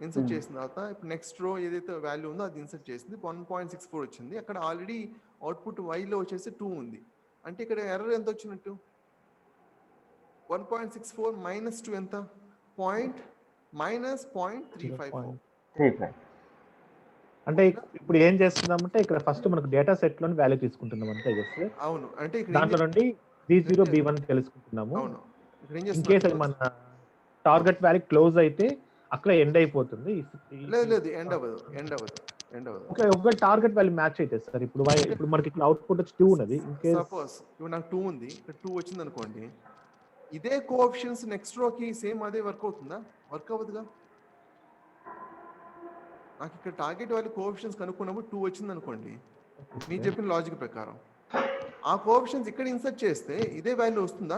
ఇన్సర్ట్ చేసిన తర్వాత ఇప్పుడు నెక్స్ట్ రో ఏదైతే వాల్యూ ఉందో అది ఇన్సర్ట్ చేసింది. 1.64 వచ్చింది. అక్కడ ఆల్రెడీ అవుట్పుట్ వైలో వచ్చేసి 2 ఉంది. అంటే ఇక్కడ ఎర్రర్ ఎంత వచ్చినట్టు? 1.64 - 2 ఎంత? -0.354. అంటే ఇప్పుడు ఏం చేస్తున్నామంటే ఇక్కడ ఫస్ట్ మనకు డేటా సెట్ లోని వాల్యూ తీసుకుంటున్నాం అంతే కదా. అవును, అంటే ఇక్కడ దాంట్లో నుండి B0 B1 తెలుసుకుంటున్నాము. అవును, ఇక్కడ ఏం ఇన్ కేస్ మన టార్గెట్ వాల్యూ క్లోజ్ అయితే అక్కడ ఎండ్ అయిపోతుంది. లేదు ఎండ్ అవ్వదు. ఒక టార్గెట్ వాల్యూ మ్యాచ్ అయితే సార్ ఇప్పుడు మనకి ఇక్కడ అవుట్పుట్ వచ్చి 2 ఉన్నది. ఇన్ కేస్ సపోజ్ ఇప్పుడు నాకు 2 ఉంది, ఇక్కడ 2 వచ్చింది అనుకోండి. ఇదే కోఎఫిషియన్స్ నెక్స్ట్ రోకి సేమ్ అదే వర్క్ అవుతుందా? వర్క్ అవ్వదుగా. నాకు ఇక్కడ టార్గెట్ వాల్యూ కోఎఫిషియన్స్ కనుక్కున్నప్పుడు 2 వచ్చింది అనుకోండి, మీరు చెప్పిన లాజిక్ ప్రకారం ఆ కోఎఫిషియన్స్ ఇక్కడ ఇన్సర్ట్ చేస్తే ఇదే వాల్యూ వస్తుందా?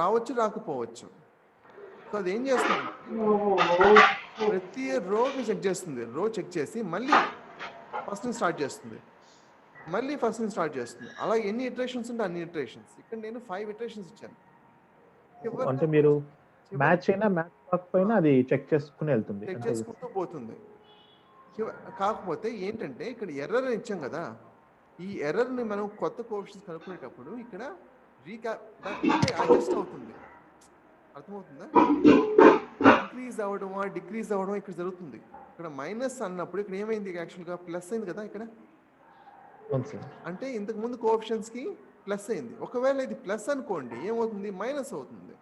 రావచ్చు, రాకపోవచ్చు. సో అది ఏం చేస్తుంది? ప్రతి రోకి చెక్ చేస్తుంది. రో చెక్ చేసి మళ్ళీ ఫస్ట్ నుంచి స్టార్ట్ చేస్తుంది. అలా ఎన్ని ఇటరేషన్స్ ఉంటే అన్ని ఇటరేషన్స్. ఇక్కడ నేను 5 ఇటరేషన్స్ ఇచ్చాను. అంటే మీరు మ్యాచ్ అయినా మ్యాచ్ కాకపోయినా అది చెక్ చేసుకుని వెళ్తుంది, చెక్ చేసుకుంటూ పోతుంది. కాకపోతే ఏంటంటే ఇక్కడ ఎర్రర్ ఇచ్చాం కదా, ఈ ఎర్రర్ని మనం కొత్త కోఎఫిషియన్స్ కనుక్కునేటప్పుడు ఇక్కడ అడ్జస్ట్ అవుతుంది. అర్థమవుతుందా? ఇంక్రీజ్ అవ్వడమా డిక్రీజ్ అవ్వడం ఇక్కడ జరుగుతుంది. ఇక్కడ మైనస్ అన్నప్పుడు ఇక్కడ ఏమైంది? యాక్చువల్గా ప్లస్ అయింది కదా ఇక్కడ. అంటే ఇంతకు ముందు కోఎఫిషియన్స్ కి ప్లస్ అయింది. ఒకవేళ ఇది ప్లస్ అనుకోండి ఏమవుతుంది? మైనస్ అవుతుంది.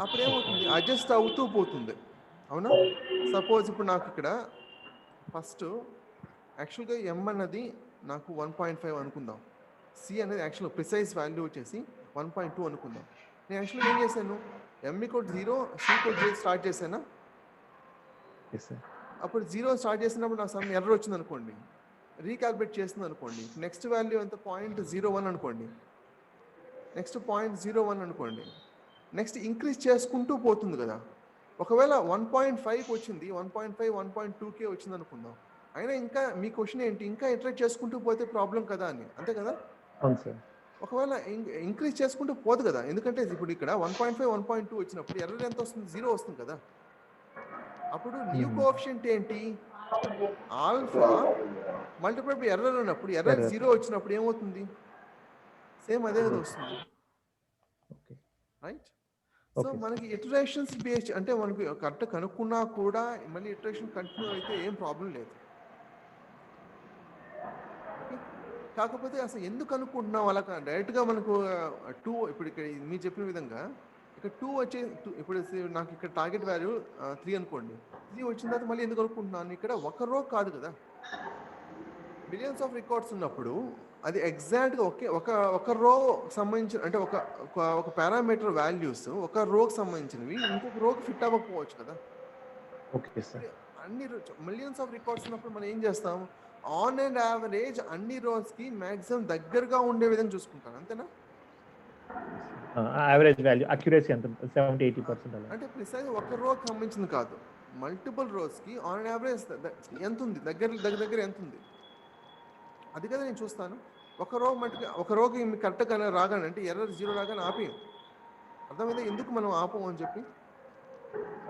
అప్పుడు ఏమవుతుంది? అడ్జస్ట్ అవుతూ పోతుంది. అవునా? సపోజ్ ఇప్పుడు నాకు ఇక్కడ ఫస్ట్ యాక్చువల్గా M అన్నది నాకు 1.5 అనుకుందాం. C అనేది యాక్చువల్గా ప్రిసైజ్ వాల్యూ వచ్చేసి 1.2 అనుకుందాం. నేను యాక్చువల్గా ఏం చేశాను? M = 0 C = 0 స్టార్ట్ చేశానా? అప్పుడు 0 స్టార్ట్ చేసినప్పుడు నాకు సమ్ ఎర్రర్ వచ్చింది అనుకోండి, రీకాలిబ్రేట్ చేస్తుంది అనుకోండి. నెక్స్ట్ వాల్యూ ఎంత? 0.01 అనుకోండి. నెక్స్ట్ 0.01 అనుకోండి. నెక్స్ట్ ఇంక్రీజ్ చేసుకుంటూ పోతుంది కదా. ఒకవేళ 1.5 వచ్చింది, 1.5 1.2K వచ్చింది అనుకుందాం. అయినా ఇంకా మీ క్వశ్చన్ ఏంటి? ఇంకా ఇటరేట్ చేసుకుంటూ పోతే ప్రాబ్లం కదా అని, అంతే కదా? ఒకవేళ ఇంక్రీజ్ చేసుకుంటూ పోదు కదా, ఎందుకంటే ఇప్పుడు ఇక్కడ 1.5 1.2 వచ్చినప్పుడు ఎర్రర్ ఎంత వస్తుంది? 0 వస్తుంది కదా. అప్పుడు న్యూ కోఎఫిషియంట్ ఏంటి? ఆల్ఫా మల్టిప్లై బై ఎర్రర్ అన్నప్పుడు ఎర్రర్ 0 వచ్చినప్పుడు ఏమవుతుంది? సేమ్ అదే కదా వస్తుంది. రైట్. So Okay, sir. మనకి ఇటరేషన్స్ బేస్డ్ అంటే మనకి కరెక్ట్ కనుక్కున్నా కూడా మళ్ళీ ఇటరేషన్ కంటిన్యూ అయితే ఏం ప్రాబ్లం లేదు. ఓకే, కాకపోతే అసలు ఎందుకు అనుకుంటున్నాం అలా డైరెక్ట్గా మనకు 2 ఇప్పుడు ఇక్కడ మీరు చెప్పిన విధంగా ఇక్కడ 2 వచ్చే ఇప్పుడు నాకు ఇక్కడ టార్గెట్ వాల్యూ 3 అనుకోండి, 3 వచ్చిన తర్వాత మళ్ళీ ఎందుకు అనుకుంటున్నాను, ఇక్కడ ఒక రో కాదు కదా, మిలియన్స్ ఆఫ్ రికార్డ్స్ ఉన్నప్పుడు అది ఎగ్జాక్ట్గా ఒక రో సంబంధించిన అంటే ఒక పారామీటర్ వాల్యూస్ ఒక రోకి సంబంధించినవి ఇంకొక రోకి ఫిట్ అవ్వకపోవచ్చు కదా. Okay, sir. అన్ని మిలియన్స్ ఆఫ్ రికార్డ్స్ ఉన్నప్పుడు మనం ఏం చేస్తాం, ఆన్ అండ్ యావరేజ్ అన్ని రోస్కి మ్యాక్సిమం దగ్గరగా ఉండే విధంగా చూసుకుంటాను, అంతేనా? యావరేజ్ వాల్యూ అక్యురసీ ఎంత 70-80% అలా. అంటే ప్రిసైజ్ ఒక రోకి సంబంధించింది కాదు, మల్టిపుల్ రోస్కి ఆన్ యావరేజ్ ఎంత ఉంది, దగ్గర ఎంత ఉంది, అది కదా నేను చూస్తాను. ఒక రోకి కరెక్ట్గా రాగానే అంటే ఎర్రర్ 0 రాగానే ఆపేయం, అర్థమైందా ఎందుకు మనం ఆపం అని చెప్పి?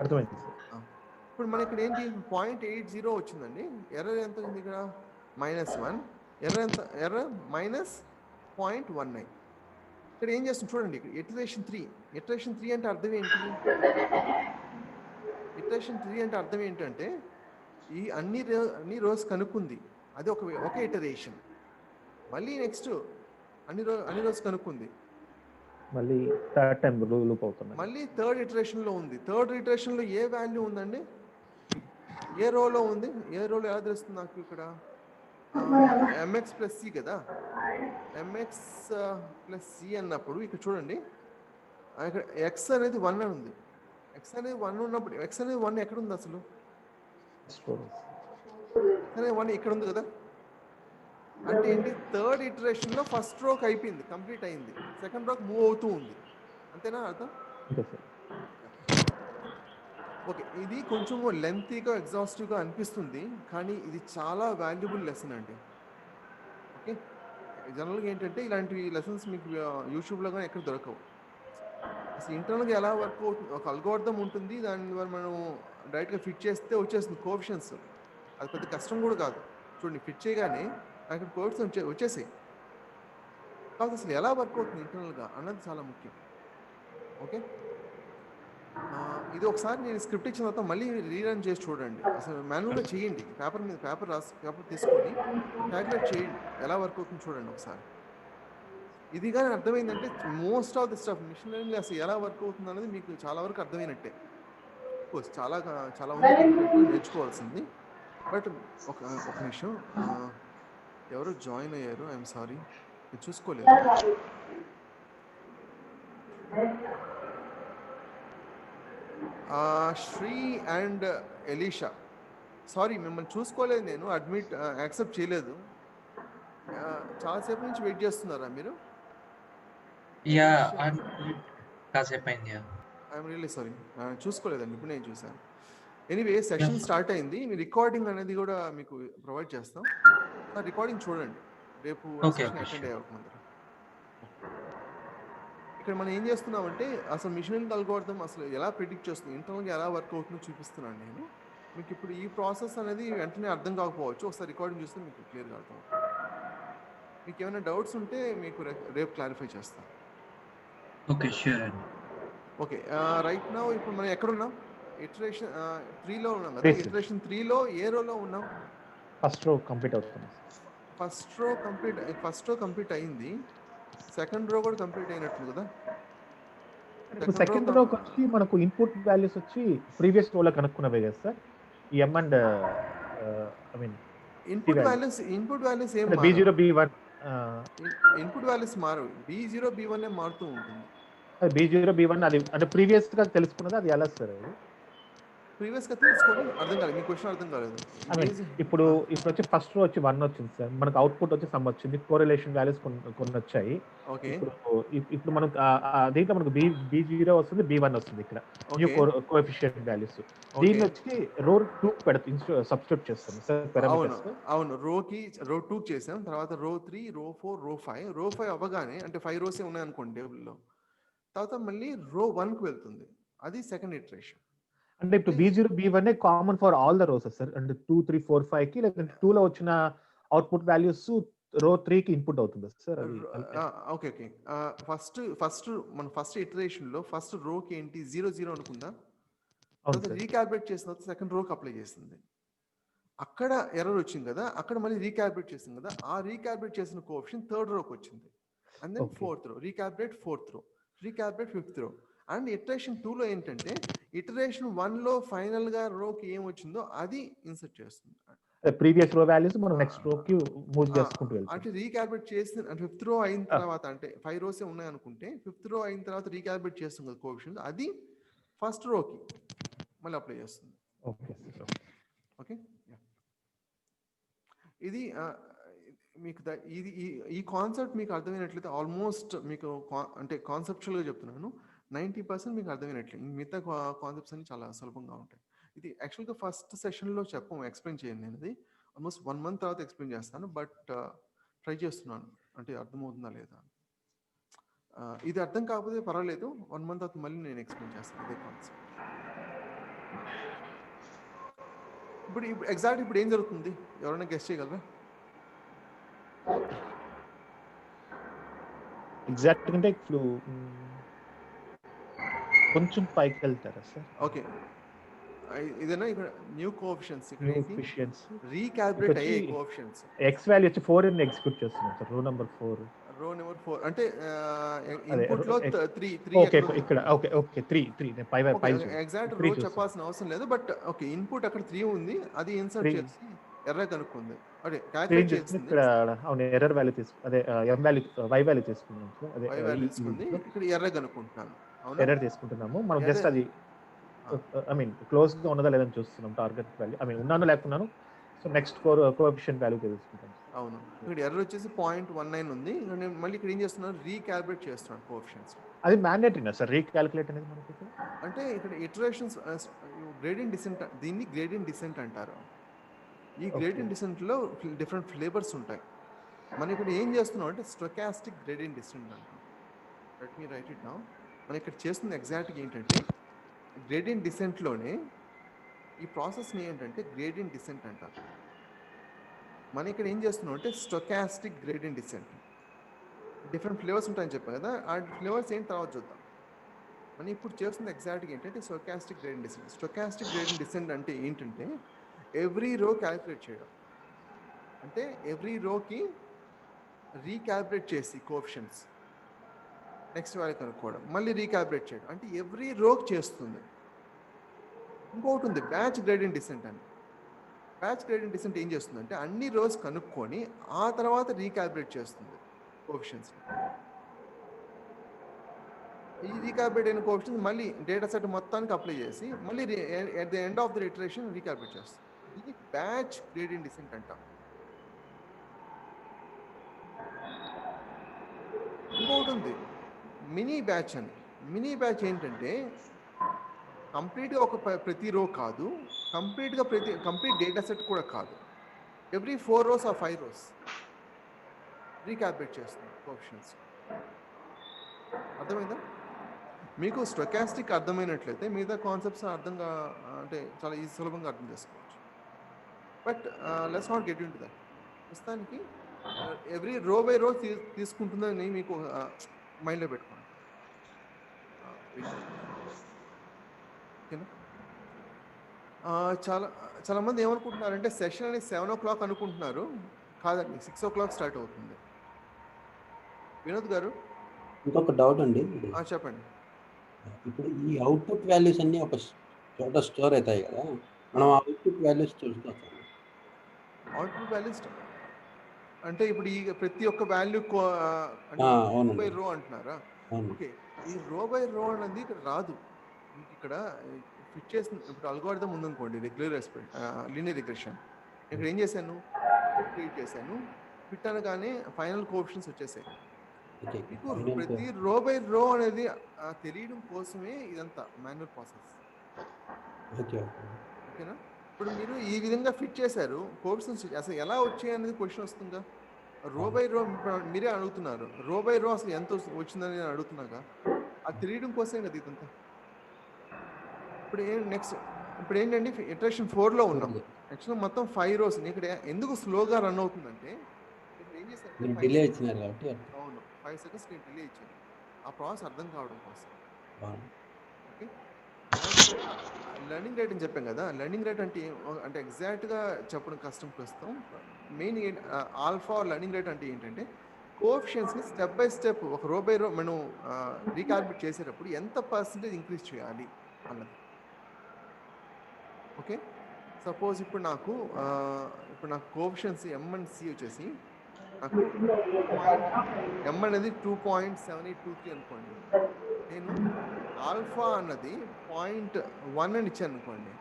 అర్థమైంది సార్. ఇప్పుడు మన ఇక్కడ ఏంటి 0.80 వచ్చిందండి, ఎర్రర్ ఎంత ఉంది ఇక్కడ -1, ఎర్రర్ ఎంత, ఎర్రర్ -0.19. ఇక్కడ ఏం చేస్తుంది చూడండి, ఇక్కడ ఇటరేషన్ 3 అంటే అర్థం ఏంటి, ఇటరేషన్ 3 అంటే అర్థం ఏంటంటే ఈ అన్ని రోస్ కనుక్కుంది, అది ఒక ఇటరేషన్, మళ్ళీ నెక్స్ట్ అన్ని రోస్ కనుక్కుంది, మళ్ళీ థర్డ్ టైం లూప్ అవుతుంది. మళ్ళీ థర్డ్ ఇటరేషన్లో ఉంది, థర్డ్ ఇటరేషన్లో ఏ వాల్యూ ఉందండి, ఏ రోలో ఉంది, ఏ రోలో ఎలా తెలుస్తుంది నాకు ఇక్కడ mx + c కదా, mx + c అన్నప్పుడు ఇక్కడ చూడండి ఇక్కడ x అనేది 1 అని ఉంది, x అనేది 1 ఉన్నప్పుడు x అనేది 1 ఎక్కడ ఉంది అసలు, x అనేది 1 ఇక్కడ ఉంది కదా, అంటే ఏంటి థర్డ్ ఇటరేషన్లో ఫస్ట్ రోకి అయిపోయింది, కంప్లీట్ అయింది, సెకండ్ రోకి మూవ్ అవుతూ ఉంది, అంతేనా అర్థం? ఓకే, ఇది కొంచెం లెంతీగా ఎగ్జాస్టివ్గా అనిపిస్తుంది, కానీ ఇది చాలా వాల్యుబుల్ లెసన్ అండి. ఓకే, జనరల్గా ఏంటంటే ఇలాంటి లెసన్స్ మీకు యూట్యూబ్లో కానీ ఎక్కడ దొరకవు. అసలు ఇంటర్నల్గా ఎలా వర్క్ అవుతుంది, ఒక అల్గోరిథం ఉంటుంది, దాన్ని మనం డైరెక్ట్గా ఫిట్ చేస్తే వచ్చేస్తుంది కోఎఫిషియెంట్స్, అది పెద్ద కష్టం కూడా కాదు. చూడండి ఫిట్ చేయగానే అక్కడ కోఎఫిషియెంట్స్ వచ్చేసాయి, కాదు అసలు ఎలా వర్క్ అవుతుంది ఇంటర్నల్గా అన్నది చాలా ముఖ్యం. ఓకే, ఇది ఒకసారి నేను స్క్రిప్ట్ ఇచ్చిన తర్వాత మళ్ళీ రీరన్ చేసి చూడండి, అసలు మాన్యువల్గా చేయండి, పేపర్ తీసుకొని క్యాల్కులేట్ చేయండి, ఎలా వర్క్ అవుతుంది చూడండి ఒకసారి. ఇది కానీ అర్థమైందంటే most of the stuff machine learning అసలు ఎలా వర్క్ అవుతుంది అనేది మీకు చాలా వరకు అర్థమైనట్టే. కోర్స్ చాలా ఉంది నేర్చుకోవాల్సింది, బట్ ఒక నిమిషం, ఎవరు జాయిన్ అయ్యారు, ఐఎమ్ సారీ నేను చూసుకోలేదు. శ్రీ అండ్ ఎలీషా, సారీ మిమ్మల్ని చూసుకోలేదు, నేను యాక్సెప్ట్ చేయలేదు, చాలాసేపు నుంచి వెయిట్ చేస్తున్నారా మీరు? ఐఎమ్ రియల్లీ సారీ, చూసుకోలేదండి, ఇప్పుడు నేను చూసాను. ఎనీవే సెషన్ స్టార్ట్ అయింది, మీ రికార్డింగ్ అనేది కూడా మీకు ప్రొవైడ్ చేస్తాం, రికార్డింగ్ చూడండి రేపు అటెండ్ అయ్యే. ఇక్కడ మనం ఏం చేస్తున్నామంటే అసలు మిషన్ లెర్నింగ్ అల్గోరిథం అసలు ఎలా ప్రిడిక్ట్ చేస్తుంది, ఇంటర్నల్గా ఎలా వర్క్ అవుతుందో చూపిస్తున్నాను నేను మీకు. ఇప్పుడు ఈ ప్రాసెస్ అనేది వెంటనే అర్థం కాకపోవచ్చు, ఒకసారి రికార్డింగ్ చూస్తే మీకు క్లియర్గా అర్థం అవుతుంది. మీకు ఏమైనా డౌట్స్ ఉంటే మీకు రేపు క్లారిఫై చేస్తాను. ఓకే, ష్యూర్ అండి. ఓకే, రైట్ నౌ ఇప్పుడు మనం ఎక్కడున్నాం, ఇటరేషన్ 3లో ఉన్నాం కదా. ఇటరేషన్ 3లో ఏ రోలో ఉన్నాం, ఫస్ట్ రో కంప్లీట్ అవుతుంది. ఫస్ట్ రో కంప్లీట్ అయింది, సెకండ్ రో కూడా కంప్లీట్ అయినట్లు కదా. సెకండ్ రోకి వచ్చి మనకు ఇన్పుట్ వాల్యూస్ వచ్చి ప్రీవియస్ రోలో కనుక్కున్నవే కదా సార్, ఈ m and I mean input values ఏం B0 B1 ఇన్పుట్ వాల్యూస్ మారు, B0 B1 మారుతూ ఉంటుంది. B0 B1 అది అంటే ప్రీవియస్ గా తెలుసుకున్నది, అది ఎలా సార్ అది ప్రీవియస్ గా తెలుసుకొని అర్థం కాలేదు, మీ క్వశ్చన్ అర్థం కాలేదు. ఇప్పుడు వచ్చి ఫస్ట్ రో వచ్చి 1 వచ్చింది సార్, మనకు అవుట్పుట్ వచ్చి సమ్ వచ్చింది, కోరిలేషన్ వాల్యూస్ కొన్ని వచ్చాయి. ఇప్పుడు మనకు దీంట్లో మనకు B0 వస్తుంది, B1 వస్తుంది, ఇక్కడ న్యూ కోఎఫిషియెంట్ వాల్యూస్. దీన్ని వచ్చి రో 2 పెడుతుంది, సబ్స్టిట్యూట్ చేస్తాం సార్ పారామీటర్స్. అవును, రో 2 చేసాం, తర్వాత రో 3 రో 4 రో 5 రో 5 అవ్వగానే అంటే 5 రోసే ఉన్నాయి అనుకోండి టేబుల్లో, తర్వాత మళ్ళీ రో 1కి వెళ్తుంది, అది సెకండ్ ఇటరేషన్. అంటే ఇప్పుడు B0 B1 common for all the roses sir, అంటే 2 3 4 5 కి, లేదంటే 2 లో వచ్చిన అవుట్పుట్ వాల్యూస్ రో 3కి ఇన్పుట్ అవుతుంది సార్ అది ఓకే ఓకే ఫస్ట్ మన ఫస్ట్ ఇటరేషన్లో ఫస్ట్ రోకి ఏంటి 0 0 అనుకుందా, అవును సార్ రీకాల్కులేట్ చేసిన తర్వాత సెకండ్ రోకి అప్లై చేస్తుంది. అక్కడ ఎర్రర్ వచ్చింది కదా, అక్కడ మళ్ళీ రీకాల్కులేట్ చేసింది కదా, ఆ రీకాల్కులేట్ చేసిన కోఎఫిషియంట్ థర్డ్ రోకి వచ్చింది. And then Okay. Fourth row recalculate, fourth row recalculate, fifth row. And iteration 2లో ఏంటంటే ఇటరేషన్ 1లో ఫైనల్గా రోకి ఏం వచ్చిందో అది ఇన్సర్ట్ చేస్తుంది. ప్రీవియస్ రో వాల్యూస్ మనం నెక్స్ట్ రోకి మూవ్ చేసుకుంటూ వెళ్తాం. అంటే రీకాల్కులేట్ చేసిన అంటే ఫిఫ్త్ రో అయిన తర్వాత అంటే 5 రోసే ఉన్నాయి అనుకుంటే ఫిఫ్త్ రో అయిన తర్వాత రీకాల్కులేట్ చేస్తుంది కదా కోఎఫిషియంట్, అది ఫస్ట్ రోకి మళ్ళీ అప్లై చేస్తుంది. ఓకే ఓకే, ఇది మీకు ఇది ఈ కాన్సెప్ట్ మీకు అర్థమైనట్లయితే ఆల్మోస్ట్ మీకు అంటే కాన్సెప్చువల్గా చెప్తున్నాను 90% మీకు అర్థమైనట్లే. మిగతా కాన్సెప్ట్స్ అన్ని చాలా సులభంగా ఉంటాయి. ఇది యాక్చువల్గా ఫస్ట్ సెషన్లో ఎక్స్ప్లెయిన్ చేయను నేను, ఇది ఆల్మోస్ట్ 1 month తర్వాత ఎక్స్ప్లెయిన్ చేస్తాను. బట్ ట్రై చేస్తున్నాను అంటే అర్థమవుతుందా లేదా. ఇది అర్థం కాకపోతే పర్వాలేదు, 1 month తర్వాత మళ్ళీ నేను ఎక్స్ప్లెయిన్ చేస్తాను ఇదే కాన్సెప్ట్. ఇప్పుడు ఎగ్జాక్ట్ ఇప్పుడు ఏం జరుగుతుంది ఎవరైనా గెస్ చేయగలరా? ఎగ్జాక్ట్ అంటే ఇప్పుడు కొంచెం పైకి వెళ్తారా సార్? ఓకే, ఇదేనా ఇక్కడ న్యూ కోఎఫిషియెంట్స్ ఇక్కడ కోఎఫిషియెంట్స్ రీకాల్కులేట్ అయ్యే కోఎఫిషియెంట్స్. ఎక్స్ వాల్యూ వచ్చి 4 ని ఎగ్జిక్యూట్ చేస్తున్నాం సార్, రో నెంబర్ 4 అంటే ఇన్పుట్ లో 3 ఓకే ఇక్కడ ఓకే 3 నేను పై ఎగ్జాక్ట్ రో చెప్పాల్సిన అవసరం లేదు. బట్ ఓకే ఇన్పుట్ అక్కడ 3 ఉంది, అది ఇన్సర్ట్ చేసి ఎర్రర్ కనుక్కుంది. అదే క్యాల్కులేట్ చేస్తుంది ఇక్కడ. అవును, ఎర్రర్ వాల్యూ అదే ఎం వాల్యూ వై వాల్యూ తీసుకున్నాం సార్, అదే y వాల్యూ తీసుకుంది, ఇక్కడ ఎర్రర్ కనుక్కుంటున్నాను. అవునా, ఎర్రర్ తీసుకుంటున్నాము మనం. జస్ట్ అది ఐ మీన్ క్లోజ్ గా ఉన్నదా లేదని చూస్తున్నాం. టార్గెట్ వాల్యూ ఐ మీన్ ఉన్నానో లేకున్నాను. సో నెక్స్ట్ కోఎఫిషియంట్ వాల్యూ తెలుసుకుంటాం. అవును, ఇక్కడ ఎర్రర్ వచ్చేసి 0.19 ఉంది. నేను మళ్ళీ ఇక్కడ ఏం చేస్తున్నాను, రీకాల్కులేట్ చేస్తున్నాను కోఎఫిషియెంట్స్. అది మ్యాండేటరీనా సార్ రీకాల్కులేట్ అనేది మనకి? అంటే ఇక్కడ ఇటరేషన్స్ గ్రేడియంట్ డిసెంట్, దీన్ని గ్రేడియంట్ డిసెంట్ అంటారు. ఈ గ్రేడియంట్ డిసెంట్లో డిఫరెంట్ ఫ్లేవర్స్ ఉంటాయి. మనం ఇక్కడ ఏం చేస్తున్నాం అంటే స్టొకాస్టిక్ గ్రేడియంట్ డిసెంట్ అంటాం. Let me right it down. మనం ఇక్కడ చేస్తుంది ఎగ్జాక్ట్గా ఏంటంటే గ్రేడియంట్ డిసెంట్లోనే ఈ ప్రాసెస్ని ఏంటంటే గ్రేడియంట్ డిసెంట్ అంటారు. మనం ఇక్కడ ఏం చేస్తున్నాం అంటే stochastic gradient descent. Different flavours ఉంటాయని చెప్పాం కదా, ఆ ఫ్లేవర్స్ ఏంటి తర్వాత చూద్దాం. మనం ఇప్పుడు చేస్తుంది ఎగ్జాక్ట్గా ఏంటంటే stochastic gradient descent. Stochastic gradient descent అంటే ఏంటంటే ఎవ్రీ రో క్యాలిక్యులేట్ చేయడం. అంటే ఎవ్రీ రోకి రీకాల్కులేట్ చేసి కోఎఫిషియెంట్స్ నెక్స్ట్ వాల్యూ కనుక్కోవడం, మళ్ళీ రీకాల్కులేట్ చేయడం, అంటే ఎవ్రీ రోకి చేస్తుంది. ఇంకొకటి ఉంది బ్యాచ్ గ్రేడియంట్ డిసెంట్ అని. బ్యాచ్ గ్రేడియంట్ డిసెంట్ ఏం చేస్తుందంటే అన్ని రోస్ కనుక్కొని ఆ తర్వాత రీకాల్కులేట్ చేస్తుంది కోఎఫిషియెంట్స్. ఈ రీకాల్కులేట్ అయిన కోఎఫిషియెంట్స్ మళ్ళీ డేటా సెట్ మొత్తానికి అప్లై చేసి మళ్ళీ at the end of the iteration recalculate చేస్తుంది. ఇది బ్యాచ్ గ్రేడియంట్ డిసెంట్ అంటాం. ఇంకొకటి ఉంది మినీ బ్యాచ్ అని. మినీ బ్యాచ్ ఏంటంటే కంప్లీట్గా ప్రతి రో కాదు, కంప్లీట్ డేటా సెట్ కూడా కాదు, ఎవ్రీ 4 rows or 5 rows రీకాల్కులేట్ చేస్తుంది కోఎఫిషియెంట్స్. అర్థమైందా మీకు? స్టొకాస్టిక్ అర్థమైనట్లయితే మిగతా కాన్సెప్ట్స్ అర్థంగా అంటే చాలా సులభంగా అర్థం చేసుకోవచ్చు. But let's not get in to that. ప్రస్తుతానికి ఎవ్రీ రో బై రో తీసుకుంటుందని మీకు మైండ్లో పెట్టుకోండి. ఓకేనా? చాలామంది ఏమనుకుంటున్నారంటే సెషన్ అనేది 7 o'clock అనుకుంటున్నారు. కాదండి, 6 o'clock స్టార్ట్ అవుతుంది. వినోద్ గారు ఇంకొక డౌట్ అండి. చెప్పండి. ఇప్పుడు ఈ అవుట్పుట్ వాల్యూస్ అన్ని ఒక చోట స్టోర్ అవుతాయి కదా, మనం అవుట్పుట్ వాల్యూస్ చూసుకోవచ్చు. అవుట్పుట్ వాల్యూస్ అంటే ఇప్పుడు ఈ ప్రతి ఒక్క వాల్యూ బై రో అంటున్నారా? ఓకే, ఈ రో బై రో అనేది ఇక్కడ రాదు. మీకు ఇక్కడ ఫిట్ చేసిన ఇప్పుడు అల్గోరిథం ఉందనుకోండి, లీనియర్ రిగ్రెషన్. ఇక్కడ ఏం చేశాను, క్రియేట్ చేశాను, ఫిట్ అనగానే ఫైనల్ కోఎఫిషియెంట్స్ వచ్చేసాయి. మీకు ప్రతి రో బై రో అనేది తెలియడం కోసమే ఇదంతా మాన్యువల్ ప్రాసెస్. ఓకేనా? ఇప్పుడు మీరు ఈ విధంగా ఫిట్ చేశారు, కోఎఫిషియెంట్స్ అసలు ఎలా వచ్చాయి అనేది క్వశ్చన్ వస్తుందా? రో బై రో మీరే అడుగుతున్నారు, రో బై రో అసలు ఎంత వచ్చిందని నేను అడుగుతున్నాగా, అది తెలియడం కోసమే కదా ఇదంతా. ఇప్పుడు ఏంటంటే ఇటరేషన్ 4లో ఉన్నాం. యాక్చువల్గా మొత్తం 5 rows. ఇక్కడ ఎందుకు స్లోగా రన్ అవుతుందంటే ఇక్కడ ఏం చేశారంటే మీరు 5 డిలే సెకండ్స్ ఇచ్చినారు కాబట్టి అట్లా. అవును 5 సెకండ్స్ నేను డిలే ఇచ్చాను ఆ ప్రాసెస్ అర్థం కావడం కోసం. ఓకే లెర్నింగ్ రేట్ అని చెప్పాం కదా. లెర్నింగ్ రేట్ అంటే అంటే ఎగ్జాక్ట్గా చెప్పడం కష్టం ప్రస్తుతం. మెయిన్ ఆల్ఫా లెర్నింగ్ రేట్ అంటే ఏంటంటే కోఎఫిషియన్స్ని స్టెప్ బై స్టెప్ ఒక రో బై రో మనం రీకాల్కులేట్ చేసేటప్పుడు ఎంత పర్సెంటేజ్ ఇంక్రీజ్ చేయాలి అన్నది. ఓకే సపోజ్ ఇప్పుడు నాకు కోఎఫిషియన్స్ ఎం అండ్ సి వచ్చేసి నాకు ఎం అనేది 2.7823 అనుకోండి. నేను ఆల్ఫా అన్నది 0.1 అని ఇచ్చాను అనుకోండి.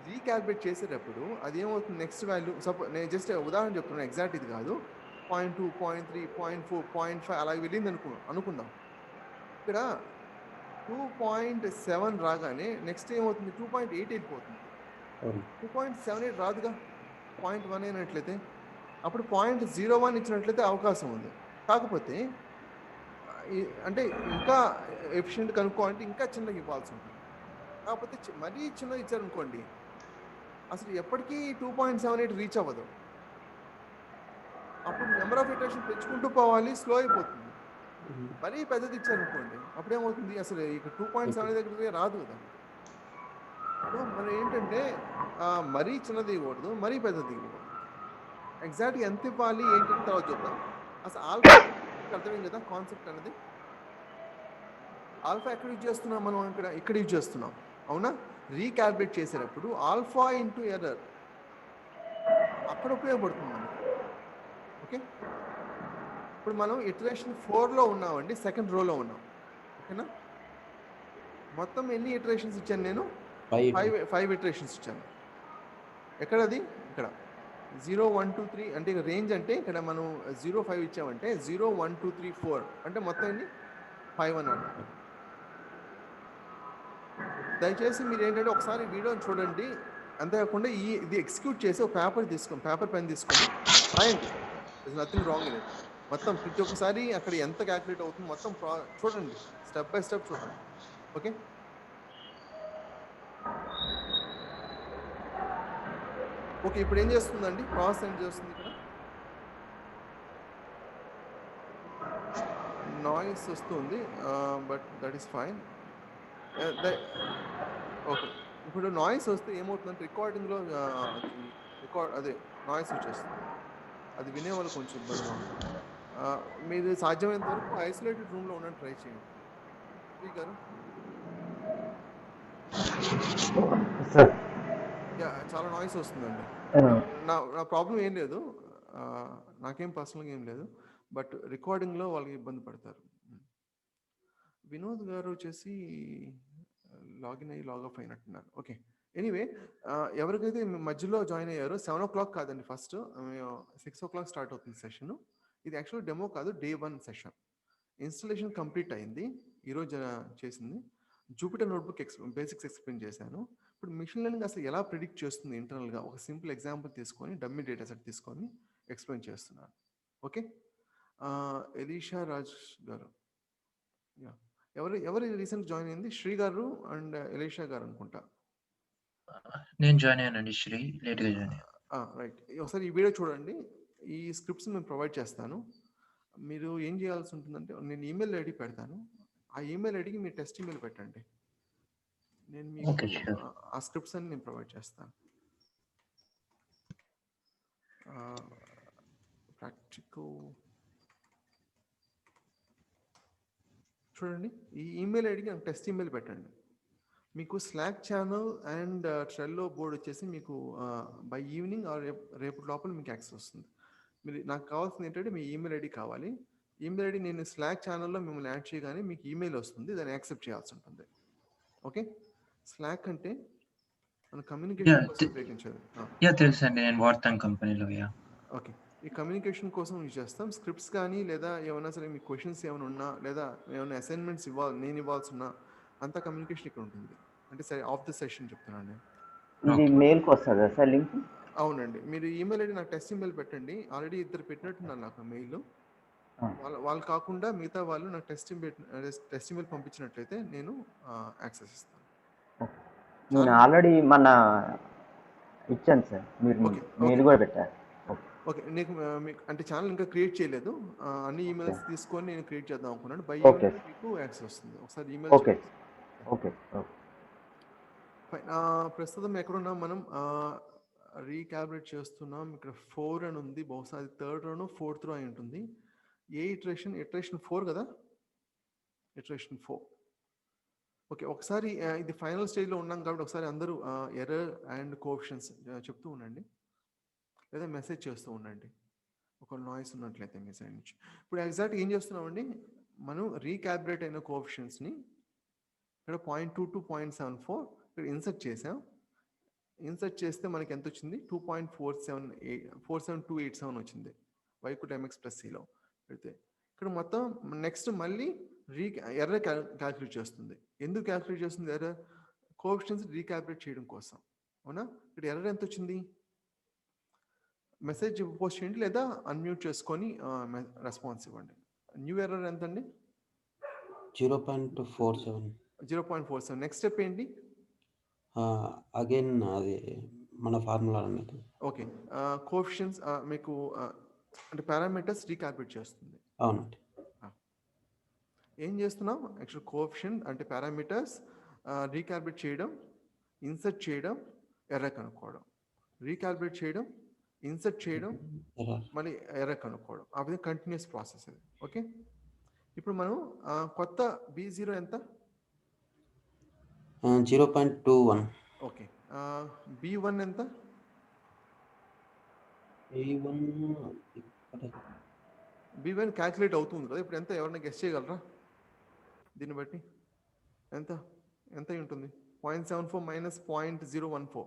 రీకాల్కులేట్ చేసేటప్పుడు అది ఏమవుతుంది నెక్స్ట్ వాల్యూ సపోజ్ నేను జస్ట్ ఉదాహరణ చెప్తున్నాను, ఎగ్జాక్ట్ ఇది కాదు. 0.2 0.3 0.4 0.5 అలా వెళ్ళింది అనుకుందాం. ఇక్కడ 2.7 రాగానే నెక్స్ట్ ఏమవుతుంది 2.8 వెళ్ళిపోతుంది. 2.78 రాదుగా 0.1 అయినట్లయితే. అప్పుడు 0.01 ఇచ్చినట్లయితే అవకాశం ఉంది. కాకపోతే అంటే ఇంకా ఎఫిషియెంట్ కనుక్కోవాలంటే ఇంకా చిన్నగా ఇవ్వాల్సి ఉంటుంది. కాకపోతే మరీ చిన్నగా ఇచ్చారనుకోండి అసలు ఎప్పటికీ 2.78 రీచ్ అవ్వదు. అప్పుడు నెంబర్ ఆఫ్ ఇటరేషన్ పెంచుకుంటూ పోవాలి, స్లో అయిపోతుంది. మరీ పెద్దది ఇచ్చారనుకోండి అప్పుడేమవుతుంది అసలు ఇక 2.7 దగ్గర రాదు కదా. సో మనం ఏంటంటే మరీ చిన్నది ఇవ్వకూడదు, మరీ పెద్దది ఇవ్వకూడదు. ఎగ్జాక్ట్గా ఎంత ఇవ్వాలి ఏంటంటే తర్వాత చూద్దాం. అసలు ఆల్ఫా అర్థమైంది కదా కాన్సెప్ట్ అనేది. ఆల్ఫా ఎక్కడ యూజ్ చేస్తున్నాం మనం? ఇక్కడ యూజ్ చేస్తున్నాం అవునా. రీకాల్కులేట్ చేసేటప్పుడు ఆల్ఫా ఇంటూ ఎర్రర్ అక్కడ ఉపయోగపడుతుంది మనకి. ఓకే ఇప్పుడు మనం ఇటరేషన్ 4లో ఉన్నామండి, సెకండ్ రోలో ఉన్నాం. ఓకేనా మొత్తం ఎన్ని ఇటరేషన్స్ ఇచ్చాను నేను? 5 ఇటరేషన్స్ ఇచ్చాను. ఎక్కడది? ఇక్కడ 0 1 2 3 అంటే రేంజ్ అంటే ఇక్కడ మనం 0 5 ఇచ్చామంటే 0 1 2 3 4 అంటే మొత్తం ఎన్ని 5 అన్నాడు. దయచేసి మీరు ఏంటంటే ఒకసారి వీడియోని చూడండి. అంతేకాకుండా ఇది ఎగ్జిక్యూట్ చేసి ఒక పేపర్ పెన్ తీసుకొని రాయండి. Nothing wrong in it. మొత్తం ప్రతి ఒక్కసారి అక్కడ ఎంత క్యాల్కులేట్ అవుతుంది మొత్తం చూడండి, స్టెప్ బై స్టెప్ చూడండి. ఓకే ఓకే ఇప్పుడు ఏం చేస్తుందండి ప్రాసెస్ ఏం చేస్తుంది? ఇక్కడ నాయిస్ వస్తుంది but that is fine. Okay ఇప్పుడు నాయిస్ వస్తే ఏమవుతుందంటే రికార్డింగ్లో అదే నాయిస్ వచ్చేస్తుంది. అది వినే వాళ్ళు కొంచెం ఇబ్బందిగా ఉంటుంది. మీరు సాధ్యమైనంత వరకు ఐసోలేటెడ్ రూమ్లో ఉండడానికి ట్రై చేయండి. శ్రీ గారు చాలా నాయిస్ వస్తుందండి. నా ప్రాబ్లం ఏం లేదు, నాకేం పర్సనల్గా ఏం లేదు, బట్ రికార్డింగ్లో వాళ్ళకి ఇబ్బంది పడతారు. వినోద్ గారు వచ్చేసి లాగిన్ అయ్యి లాగ్ ఆఫ్ అయినట్టున్నారు. ఓకే ఎనీవే ఎవరికైతే మధ్యలో జాయిన్ అయ్యారో 7 o'clock కాదండి, ఫస్ట్ 6 o'clock స్టార్ట్ అవుతుంది సెషన్. ఇది యాక్చువల్ డెమో కాదు, డే 1 సెషన్. ఇన్స్టలేషన్ కంప్లీట్ అయింది ఈరోజు చేసింది. జూపిటర్ నోట్బుక్ బేసిక్స్ ఎక్స్ప్లెయిన్ చేశాను. ఇప్పుడు మిషన్ లెర్నింగ్ అసలు ఎలా ప్రిడిక్ట్ చేస్తుంది ఇంటర్నల్గా ఒక సింపుల్ ఎగ్జాంపుల్ తీసుకొని డమ్మీ డేటా సెట్ తీసుకొని ఎక్స్ప్లెయిన్ చేస్తున్నాను. ఓకే ఎలీషా రాజ్ గారు ఎవరు రీసెంట్ జాయిన్ అయింది? శ్రీ గారు అండ్ ఎలీషా గారు అనుకుంటా. నేను జాయిన్ అయ్యానండి, శ్రీ లేట్గా జాయిన్ అయ్యాను. రైట్ ఒకసారి ఈ వీడియో చూడండి. ఈ స్క్రిప్ట్స్ నేను ప్రొవైడ్ చేస్తాను. మీరు ఏం చేయాల్సి ఉంటుందంటే నేను ఈమెయిల్ ఐడి పెడతాను, ఆ ఈమెయిల్ ఐడికి మీరు టెస్ట్ ఈమెయిల్ పెట్టండి. నేను మీకు ఆ స్క్రిప్ట్స్ అన్ని నేను ప్రొవైడ్ చేస్తాను. ప్రాక్టికల్ చూడండి, ఈ ఈమెయిల్ ఐడికి నాకు టెస్ట్ ఈమెయిల్ పెట్టండి. మీకు slack channel and Trello board వచ్చేసి మీకు బై ఈవినింగ్ రేపు లోపల మీకు యాక్సెస్ వస్తుంది. మీరు నాకు కావాల్సింది ఏంటంటే మీ ఈమెయిల్ ఐడి కావాలి. ఈమెయిల్ ఐడి నేను స్లాక్ ఛానల్లో మిమ్మల్ని యాడ్ చేయగానే మీకు ఈమెయిల్ వస్తుంది, దాన్ని యాక్సెప్ట్ చేయాల్సి ఉంటుంది. ఓకే స్లాక్ అంటే మన కమ్యూనికేషన్ కోసం ఉపయోగించేది. తెలుసండి, నేను వాడతాను కంపెనీలో. ఓకే ఈ కమ్యూనికేషన్ కోసం యూజ్ చేస్తాం. స్క్రిప్ట్స్ కానీ లేదా ఏమైనా సరే మీ క్వశ్చన్స్ ఏమైనా ఉన్నా లేదా ఏమైనా అసైన్మెంట్స్ నేను ఇవ్వాల్సి ఉన్నా అంతా కమ్యూనికేషన్ ఇక్కడ ఉంటుంది. అంటే సరే ఆఫ్ ద సెషన్ చెప్తున్నాను. ఇది మెయిల్కి వస్తుందా సార్ లింక్? అవునండి, మీరు ఈమెయిల్ ఐడి నాకు టెస్ట్ ఈమెయిల్ పెట్టండి. ఆల్రెడీ ఇద్దరు పెట్టినట్టున్నారు నాకు మెయిల్. వాళ్ళు కాకుండా మిగతా వాళ్ళు నాకు టెస్ట్ ఈమెయిల్ పంపించినట్లయితే నేను యాక్సెస్ ఇస్తాను. నేను ఆల్రెడీ మన ఇచ్చాను సార్, మీరు మెయిల్ కూడా పెట్టారు. ఓకే. మీకు అంటే ఛానల్ ఇంకా క్రియేట్ చేయలేదు. అన్ని ఈమెయిల్స్ తీసుకొని నేను క్రియేట్ చేద్దాం అనుకున్నాను. By okay. ఈమెయిల్ మీకు యాక్సెస్ వస్తుంది. ఒకసారి ఈమెయిల్ ఓకే. చూడండి. ఓకే. ఓకే. ఫైన్. ప్రస్తుతం ఎక్కడున్నాం మనం? రీకాలిబ్రేట్ చేస్తున్నాం. ఇక్కడ 4 అని ఉంది. బహుశా అది థర్డ్ రోనో ఫోర్త్ రో అయి ఉంటుంది. ఏ ఇటరేషన్? ఇటరేషన్ 4 కదా? ఇటరేషన్ 4. ఓకే. ఒకసారి ఇది ఫైనల్ స్టేజ్లో ఉన్నాం కాబట్టి ఒకసారి అందరూ ఎర్రర్ అండ్ కోఎఫిషియెంట్స్ చెప్తూ ఉండండి, లేదా మెసేజ్ చేస్తూ ఉండండి ఒక నాయిస్ ఉన్నట్లయితే మీ సైడ్ నుంచి. ఇప్పుడు ఎగ్జాక్ట్ ఏం చేస్తున్నామండి, మనం రీకాలిబ్రేట్ అయిన కోఎఫిషియెంట్స్ని ఇక్కడ 0.2 to 0.74 ఇక్కడ ఇన్సర్ట్ చేసాం. ఇన్సర్ట్ చేస్తే మనకి ఎంత వచ్చింది? 2.47287 వచ్చింది వైకుట్ ఎంఎక్స్ ప్లస్ సిలో పెడితే. ఇక్కడ మొత్తం నెక్స్ట్ మళ్ళీ ఎర్రర్ క్యాల్కులేట్ చేస్తుంది. ఎందుకు క్యాల్కులేట్ చేస్తుంది ఎర్రర్? కోఎఫిషియెంట్స్ రీకాలిబ్రేట్ చేయడం కోసం, అవునా? ఇక్కడ ఎర్రర్ ఎంత వచ్చింది? మెసేజ్ పోస్ట్ చేయండి లేదా అన్మ్యూట్ చేసుకొని రెస్పాన్స్ ఇవ్వండి. న్యూ ఎర్రర్ ఎంత అండి? 0.47. 0.47. నెక్స్ట్ స్టెప్ ఏంటి? అగైన్ అది మన ఫార్ములా అనేది. ఓకే. కోఎఫిషియెంట్స్ మీకు అంటే పారామీటర్స్ రీకాలిబ్రేట్ చేస్తుంది. అవునండి. ఏం చేస్తున్నాం? యాక్చువల్ కోఎఫిషియెంట్ అంటే పారామీటర్స్ రీకాలిబ్రేట్ చేయడం, ఇన్సర్ట్ చేయడం, ఎర్రర్ కనుక్కోవడం. రీకాలిబ్రేట్ చేయడం, ఇన్సర్ట్ చేయడం, మళ్ళీ ఎర్రర్ కనుక్కోవడం. ఆ విధంగా కంటిన్యూస్ ప్రాసెస్ ఇది. ఓకే. ఇప్పుడు మనం కొత్త B0 ఎంత? 0.21. ఓకే. B1 ఎంత? B1 క్యాల్కులేట్ అవుతుంది కదా ఇప్పుడు. ఎంత ఎవరైనా గెస్ చేయగలరా? దీన్ని బట్టి ఎంత ఎంత అయి ఉంటుంది? 0.74 minus 0.014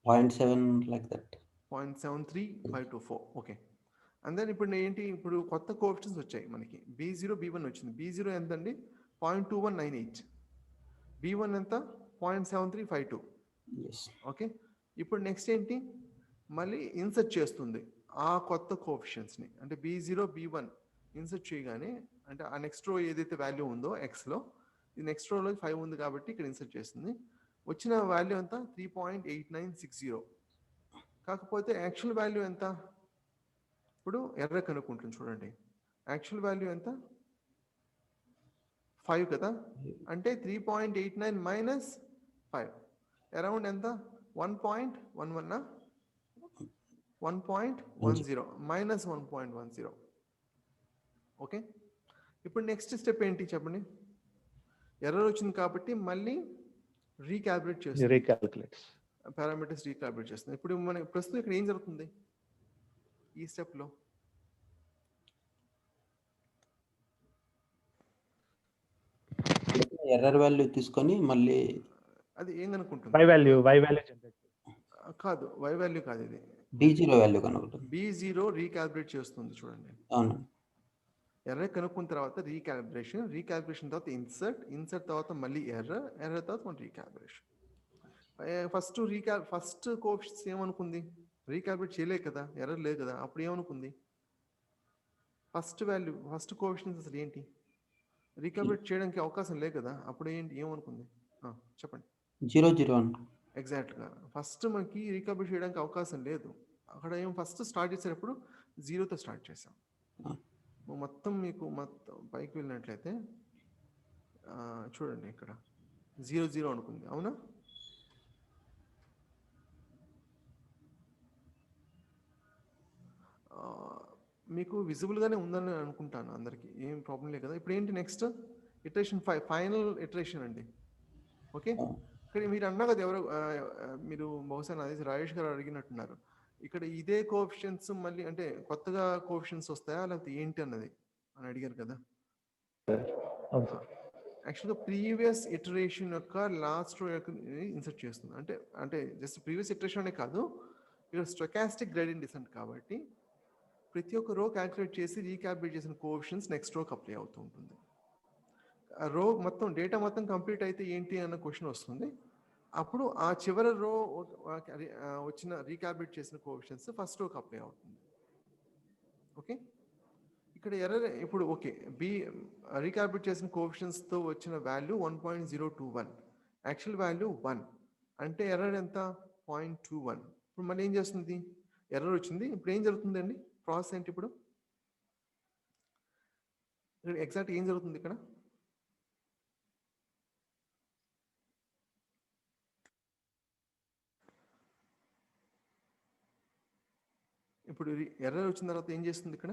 0.7 like that. 0.73524. Okay. And then ఇప్పుడు ఏంటి, ఇప్పుడు కొత్త కోఎఫిషియెంట్స్ వచ్చాయి మనకి. B0 B1 వచ్చింది. B0 ఎంత అండి? 0.2198. B1 ఎంత? 0.7352. ఓకే. ఇప్పుడు నెక్స్ట్ ఏంటి, మళ్ళీ ఇన్సర్ట్ చేస్తుంది ఆ కొత్త కోఎఫిషియెంట్స్ని. అంటే B0 B1 ఇన్సర్ట్ చేయగానే అంటే ఆ నెక్స్ట్ రో ఏదైతే వాల్యూ ఉందో ఎక్స్లో, ఈ నెక్స్ట్ రోలో 5 ఉంది కాబట్టి ఇక్కడ ఇన్సర్ట్ చేస్తుంది. వచ్చిన వాల్యూ ఎంత? 3.8960. కాకపోతే యాక్చువల్ వాల్యూ ఎంత? ఇప్పుడు ఎర్రర్ కనుక్కుంటుంది చూడండి. యాక్చువల్ వాల్యూ ఎంత? 5 కదా? అంటే 3.89 మైనస్ 5 అరౌండ్ ఎంత? 1.11 1.10 మైనస్ 1.10. ఓకే. ఇప్పుడు నెక్స్ట్ స్టెప్ ఏంటి చెప్పండి? ఎర్రర్ వచ్చింది కాబట్టి మళ్ళీ రీకాలిబ్రేట్ చేస్తుంది, పారామీటర్స్ రీకాలిబ్రేట్ చేస్తుంది. ఇప్పుడు మన ప్రస్తుతం ఇక్కడ ఏం జరుగుతుంది ఈ స్టెప్లో? ఎర్రర్ వాల్యూ తీసుకొని మళ్ళీ అది ఏం అనుకుంటుంది? వై వాల్యూ కాదు, వై వాల్యూ కాదు, ఇది B0 వాల్యూ కనుక్కుంటుంది. B0 రీకాలిబ్రేట్ చేస్తుంది చూడండి. అవును. ఎర్రర్ కనుక్కున్న తర్వాత రీకాలిబ్రేషన్ తర్వాత ఇన్సర్ట్ తర్వాత మళ్ళీ ఎర్రర్ తర్వాత మన రీకాలిబ్రేషన్. ఫస్ట్ కోఎఫిషియెంట్స్ ఏమనుకుంది? రీకాలిబ్రేట్ చేయలేదు కదా, ఎర్రర్ లేదు కదా. అప్పుడు ఏమనుకుంది? ఫస్ట్ కోఎఫిషియెంట్స్ అసలు ఏంటి? రీకాలిబ్రేట్ చేయడానికి అవకాశం లేదు కదా. అప్పుడు ఏమనుకుంది చెప్పండి. 0.01. ఎగ్జాక్ట్గా ఫస్ట్ మనకి రీకాలిబ్రేట్ చేయడానికి అవకాశం లేదు. అక్కడ ఫస్ట్ స్టార్ట్ చేసేటప్పుడు 0తో స్టార్ట్ చేసాం. మొత్తం పైకి వెళ్ళినట్లయితే చూడండి ఇక్కడ 0 అనుకుంది, అవునా? మీకు విజిబుల్గానే ఉందని అనుకుంటాను, అందరికీ ఏం ప్రాబ్లం లేదు కదా. ఇప్పుడు ఏంటి నెక్స్ట్ ఇటరేషన్ 5 ఫైనల్ ఇటరేషన్ అండి. ఓకే. ఇక్కడ మీరు అన్నా కదా, ఎవరో మీరు బహుశా నాది రాజేష్ గారు అడిగినట్టున్నారు. ఇక్కడ ఇదే కోఎఫిషియెంట్స్ మళ్ళీ అంటే కొత్తగా కోఎఫిషియెంట్స్ వస్తాయా లేకపోతే ఏంటి అన్నది అని అడిగారు కదా. యాక్చువల్గా ప్రీవియస్ ఇటరేషన్ యొక్క లాస్ట్ రో యొక్క ఇన్సర్ట్ చేస్తుంది. అంటే జస్ట్ ప్రీవియస్ ఇటరేషన్ అనే కాదు, ఇక్కడ స్టొకాస్టిక్ గ్రేడియంట్ డిసెంట్ కాబట్టి ప్రతి ఒక్క రో క్యాల్కులేట్ చేసి రీకాలిబ్రేట్ చేసిన కోఎఫిషియెంట్స్ నెక్స్ట్ రోకి అప్లై అవుతూ ఉంటుంది. రో మొత్తం డేటా మొత్తం కంప్లీట్ అయితే ఏంటి అన్న క్వశ్చన్ వస్తుంది. అప్పుడు ఆ చివరి రో వచ్చిన రీకాలిబ్రేట్ చేసిన కోఎఫిషియెంట్స్ ఫస్ట్ రోకి అప్లై అవుతుంది. ఓకే. ఇక్కడ ఎర్రర్ ఇప్పుడు ఓకే, రీకాలిబ్రేట్ చేసిన కోఎఫిషియెంట్స్తో వచ్చిన వాల్యూ 1.021, యాక్చువల్ వాల్యూ 1, అంటే ఎర్రర్ ఎంత? 0.21. ఇప్పుడు మళ్ళీ ఏం చేస్తుంది? ఎర్రర్ వచ్చింది. ఇప్పుడు ఏం జరుగుతుందండి? ప్రాసెస్ ఏంటి ఇప్పుడు? ఎగ్జాక్ట్ ఏం జరుగుతుంది ఇక్కడ? ఇప్పుడు ఎర్రర్ వచ్చిన తర్వాత ఏం చేస్తుంది ఇక్కడ?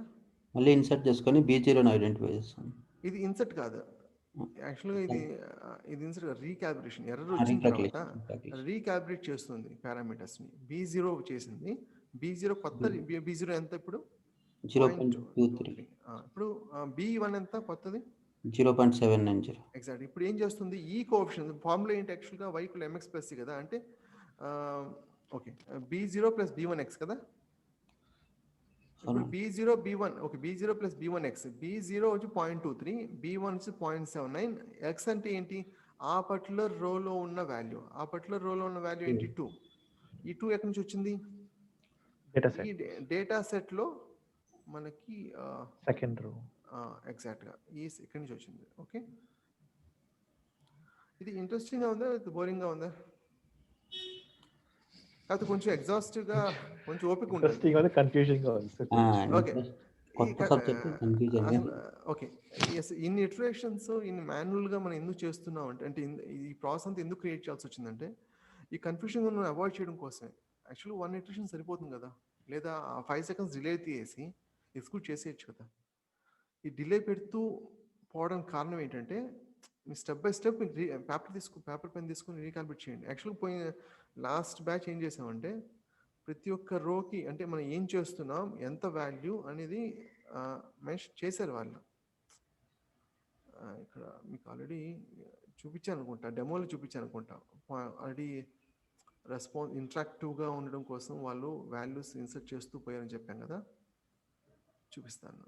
మళ్ళీ ఇన్సర్ట్ చేసుకొని B0ని ఐడెంటిఫై చేస్తాం. ఇది ఇన్సర్ట్ కాదు, యాక్చువల్గా ఇది ఇన్సర్ట్ రీకాలిబ్రేషన్. ఎర్రర్ వచ్చిన తర్వాత రీకాలిబ్రేట్ చేస్తుంది పారామీటర్స్ని. B0 చేసింది. B0 కొత్త B0 ఎంత ఇప్పుడు? 0.23. ఇప్పుడు B1 ఎంత కొత్తది? 0.790. ఎగ్జాక్ట్. ఇప్పుడు ఏం చేస్తుంది? ఈ కోఎఫిషియెంట్ ఫార్ములా ఏంటి యాక్చువల్గా? y = mx + c కదా, అంటే ఓకే B0 + B1x కదా. ఇప్పుడు B0 B1 okay B0 + B1x. B0 వచ్చి 0.23, B1 వచ్చి 0.79. x అంటే ఏంటి? ఆ పర్టికులర్ రోలో ఉన్న వాల్యూ. ఆ పర్టికులర్ రోలో ఉన్న వాల్యూ ఏంటి? 2. ఈ 2 ఎక్కడి నుంచి వచ్చింది? ఈ డేటా సెట్ లో మనకి సెకండ్ రో ఎగ్జాక్ట్ గా ఇక్కడి నుంచి వచ్చింది. ఓకే, ఇది ఇంట్రెస్టింగ్ గా ఉందా, బోరింగ్ గా ఉందా? కాకపోతే కొంచెం ఎగ్జాస్టివ్ గా, కొంచెం ఓపిక ఉంటుంది. కన్ఫ్యూజింగ్ గా ఉంది. ఓకే కొత్త సబ్జెక్ట్ కన్ఫ్యూజన్. ఓకే, ఇన్ని ఇటరేషన్స్ ఇన్ని మాన్యువల్ గా మనం ఎందుకు చేస్తున్నాం అంటే ఈ ప్రాసెస్ అంతా ఎందుకు క్రియేట్ చేయాల్సి వచ్చిందంటే ఈ కన్ఫ్యూజన్ మనం అవాయిడ్ చేయడం కోసమే. యాక్చువల్లీ 1 ఇటరేషన్ సరిపోతుంది కదా, లేదా 5 seconds డిలే తీసి ఎక్స్క్యూట్ చేసేయచ్చు కదా. ఈ డిలే పెడుతూ పోవడానికి కారణం ఏంటంటే మీ step by step paper pen తీసుకుని రీకాలిబ్రేట్ చేయండి. యాక్చువల్గా పోయిన లాస్ట్ బ్యాచ్ ఏం చేసామంటే ప్రతి ఒక్క రోకి అంటే మనం ఏం చేస్తున్నాం, ఎంత వాల్యూ అనేది మెన్షన్ చేశారు వాళ్ళు. ఇక్కడ మీకు ఆల్రెడీ చూపించాను అనుకుంటా, డెమోలో చూపించాను అనుకుంటా. ఆల్రెడీ ఇంటరాక్టివ్గా ఉండడం కోసం వాళ్ళు వాల్యూస్ ఇన్సర్ట్ చేస్తూ పోయారని చెప్పాను కదా, చూపిస్తాను.